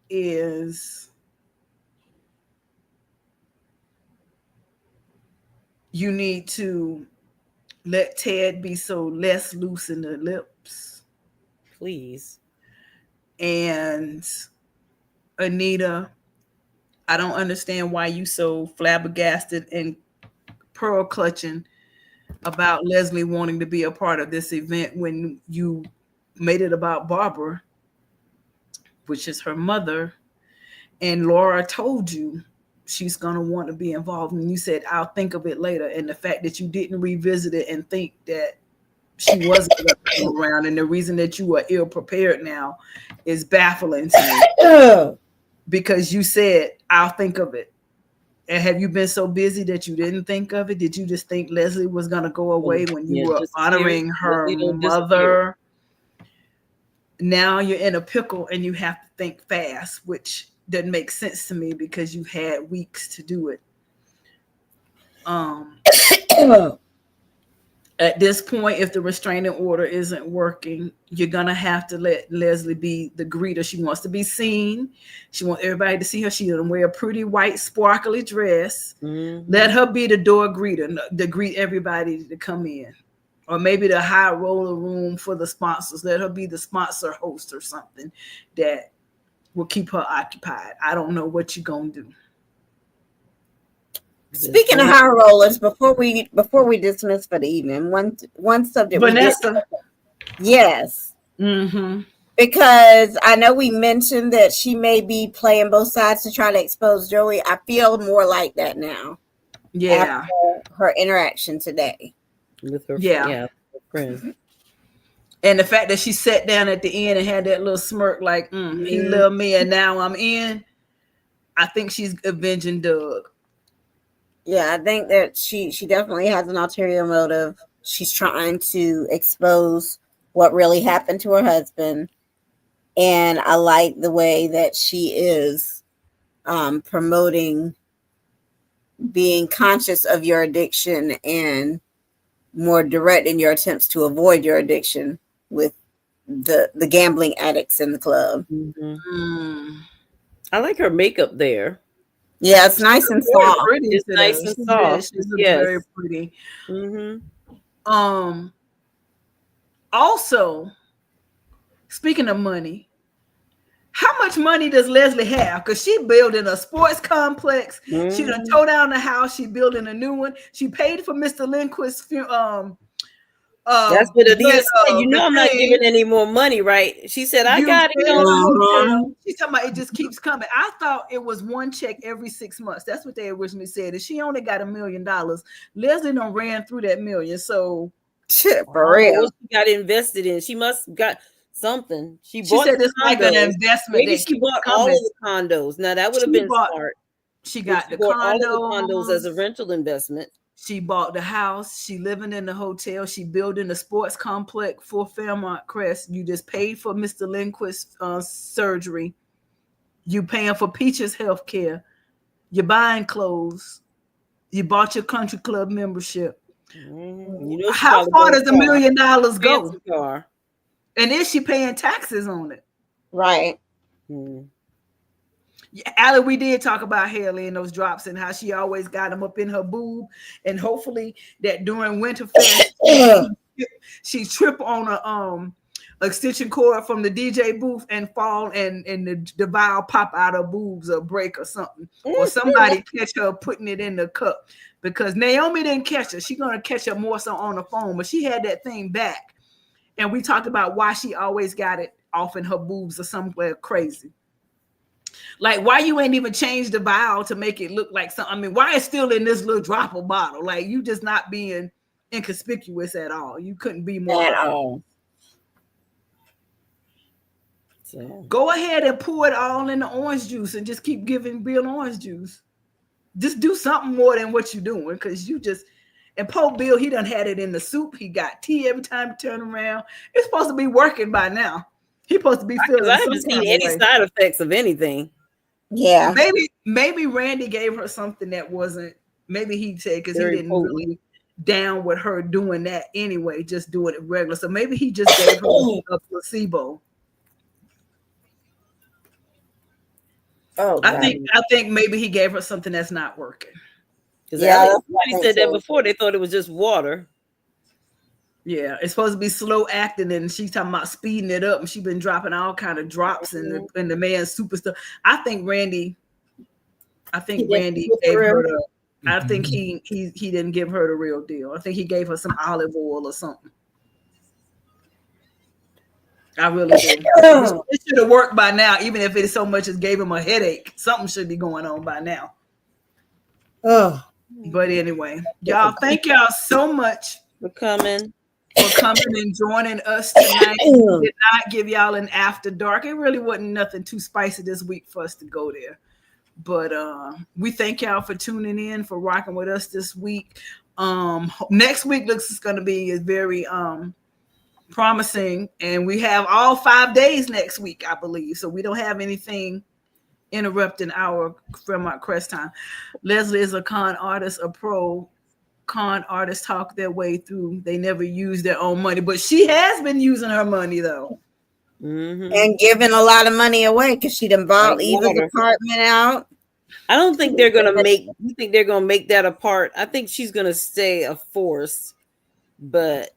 is you need to let Ted be so less loose in the lips. Please. And Anita, I don't understand why you so flabbergasted and pearl clutching about Leslie wanting to be a part of this event when you made it about Barbara, which is her mother, and Laura told you she's going to want to be involved, and you said, I'll think of it later. And the fact that you didn't revisit it and think that she wasn't going to come around, and the reason that you are ill prepared now is baffling to me. Because you said, I'll think of it. And have you been so busy that you didn't think of it? Did you just think Leslie was going to go away when you were honoring her mother? Now you're in a pickle and you have to think fast, which doesn't make sense to me because you had weeks to do it. At this point, if the restraining order isn't working, you're gonna have to let Leslie be the greeter. She wants to be seen. She wants everybody to see her. She's gonna wear a pretty white, sparkly dress. Let her be the door greeter to greet everybody to come in. Or maybe the high roller room for the sponsors. Let her be the sponsor host or something that will keep her occupied. I don't know what you're gonna do. Speaking of high rollers, before we dismiss for the evening, one subject. Vanessa. Yes. Mm-hmm. Because I know we mentioned that she may be playing both sides to try to expose Joey. I feel more like that now. Yeah. After her interaction today. With her, her friend. And the fact that she sat down at the end and had that little smirk like, he loved me and now I'm in. I think she's avenging Doug. Yeah, I think that she definitely has an ulterior motive. She's trying to expose what really happened to her husband. And I like the way that she is promoting being conscious of your addiction and more direct in your attempts to avoid your addiction with the gambling addicts in the club. I like her makeup there. Yeah, it's nice and soft. It's nice and soft. She's very pretty. Also, speaking of money, how much money does Leslie have? Because she building a sports complex. She done tore down the house. She building a new one. She paid for Mr. Lindquist's that's what it is. I'm not giving any more money, right? She said, I got it. She's talking about it just keeps coming. I thought it was one check every 6 months. That's what they originally said. And she only got $1 million. Leslie done ran through that million. So for real. What she got invested in. She must got something. She said it's like an investment. Maybe she bought all of the condos. Now that would have been smart. She got the condos. All of the condos as a rental investment. She bought the house. She living in the hotel. She building a sports complex for Fairmont Crest. You just paid for Mr. Lindquist's surgery. You paying for Peach's health care. You're buying clothes. You bought your country club membership. How far does $1 million go? And is she paying taxes on it? Right. Yeah, Allie, we did talk about Haley and those drops and how she always got them up in her boob, and hopefully that during Winterfest she trip on a extension cord from the DJ booth and fall and the vial pop out her boobs or break or something, or somebody catch her putting it in the cup, because Naomi didn't catch her. She's gonna catch her more so on the phone, but she had that thing back, and we talked about why she always got it off in her boobs or somewhere crazy. Like, why you ain't even changed the vial to make it look like something? I mean, why it's still in this little dropper bottle? Like, you just not being inconspicuous at all. You couldn't be more at all. So go ahead and pour it all in the orange juice and just keep giving Bill orange juice. Just do something more than what you're doing, because you just, and poor Bill, he done had it in the soup. He got tea every time he turn around. It's supposed to be working by now. He's supposed to be feeling. I haven't seen any side effects of anything. Yeah, maybe Randy gave her something that wasn't. Maybe he said, because he didn't really down with her doing that anyway, just doing it regular. So maybe he just gave her a placebo. Oh, I think maybe he gave her something that's not working. Yeah, somebody said that before. They thought it was just water. Yeah, it's supposed to be slow acting, and she's talking about speeding it up, and she's been dropping all kind of drops in the man's super stuff. I think Randy I think Randy gave her the. I think he didn't give her the real deal. I think he gave her some olive oil or something. I really do. It should have worked by now, even if it so much as gave him a headache. Something should be going on by now. Oh, but anyway, y'all, thank y'all so much for coming and joining us tonight. We did not give y'all an after dark. It really wasn't nothing too spicy this week for us to go there. But we thank y'all for tuning in, for rocking with us this week. Next week looks going to be very promising, and we have all 5 days next week, I believe. So we don't have anything interrupting our Fremont Crest time. Leslie is a con artist, a pro con artists talk their way through. They never use their own money, but she has been using her money though, and giving a lot of money away because she done bought Eva's apartment out. I don't think they're gonna make. You think they're gonna make that a part? I think she's gonna stay a force, but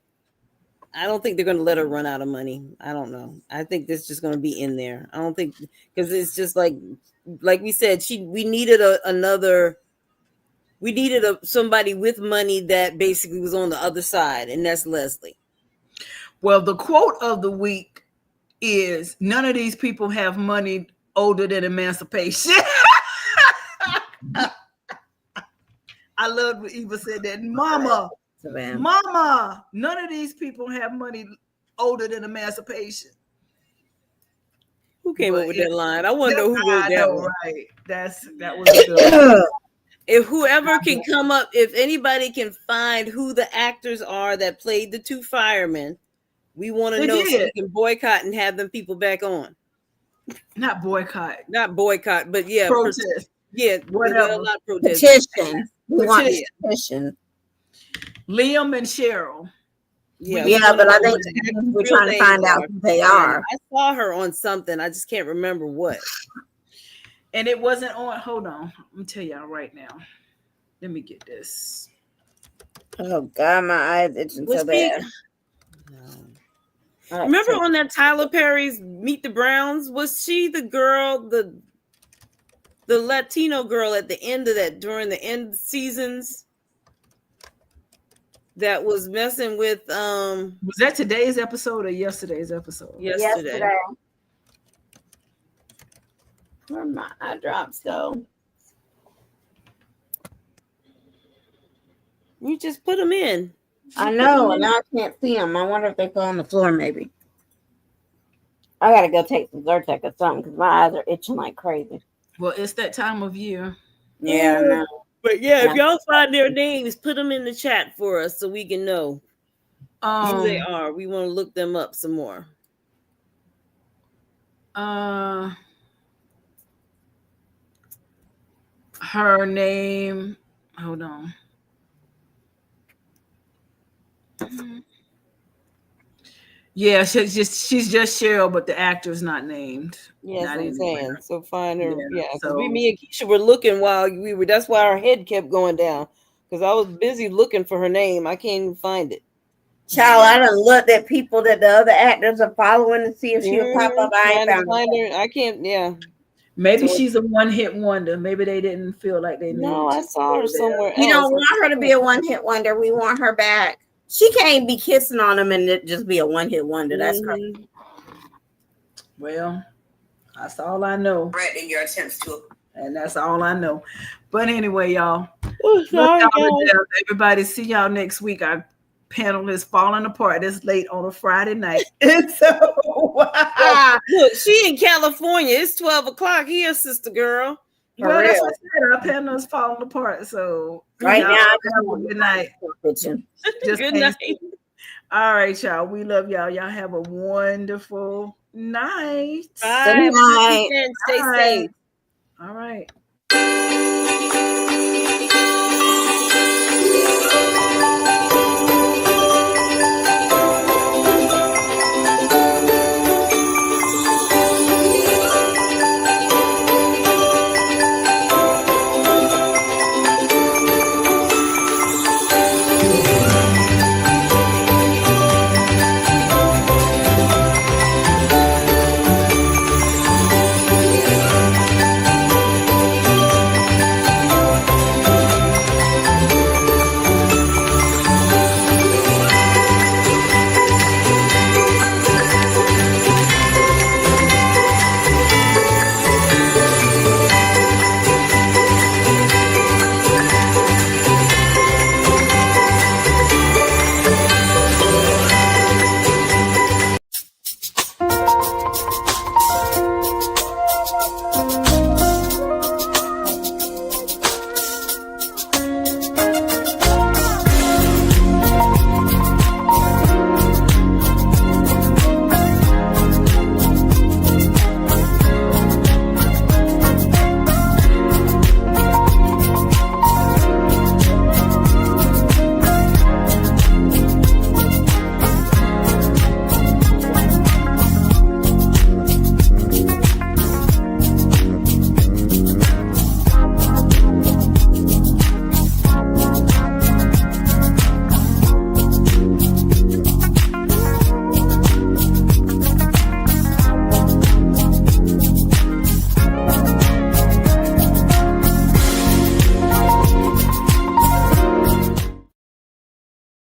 I don't think they're gonna let her run out of money. I don't know. I think this is just gonna be in there. I don't think, because it's just like we said, we needed somebody with money that basically was on the other side, and that's Leslie. Well, the quote of the week is, none of these people have money older than emancipation. I love what Eva said that. Mama, none of these people have money older than emancipation. Who came up with that line? I want to know who wrote that one. Right. That was a good. If whoever can come up, if anybody can find who the actors are that played the two firemen, we want to know so we can boycott and have them people back on. Not boycott, but yeah, protest. Whatever. Not protest. Petition. We want a petition. Liam and Cheryl. Yeah, but I think we're trying to find out who they are. I saw her on something. I just can't remember what. And it wasn't on. Hold on. I'm gonna tell y'all right now. Let me get this. Oh God, my eyes itching so bad. Remember on that Tyler Perry's Meet the Browns? Was she the girl, the Latino girl at the end of that, during the end seasons, that was messing with was that today's episode or yesterday's episode? Yesterday. Where my eye drops go? You just put them in. I know, and now I can't see them. I wonder if they fell on the floor, maybe. I gotta go take some Zyrtec or something because my eyes are itching like crazy. Well, it's that time of year. Yeah, I know. But yeah, if y'all find their names, put them in the chat for us so we can know who they are. We want to look them up some more. Her name. Hold on. Yeah, she's just Cheryl, but the actor's not named. Yes, not I'm saying. So find her. Yeah, so me and Keisha were looking while we were. That's why our head kept going down, because I was busy looking for her name. I can't even find it. Child, I done looked at people that the other actors are following to see if she'll pop up. I ain't found her. I can't. Yeah. Maybe she's a one-hit wonder. Maybe they didn't feel like they knew. No, I saw her somewhere else. We don't want her to be a one-hit wonder. We want her back. She can't be kissing on them and it just be a one-hit wonder. That's crazy. Well, that's all I know. Right in your attempts to. And that's all I know. But anyway, y'all. Sorry, everybody, see y'all next week. Our panel is falling apart. It's late on a Friday night. And so, look, she in California. It's 12 o'clock here, sister girl. Well, that's what I said. Our panel is falling apart. So right now, good night. Good night. All right, y'all. We love y'all. Y'all have a wonderful night. Bye. Good night. Stay safe. All right.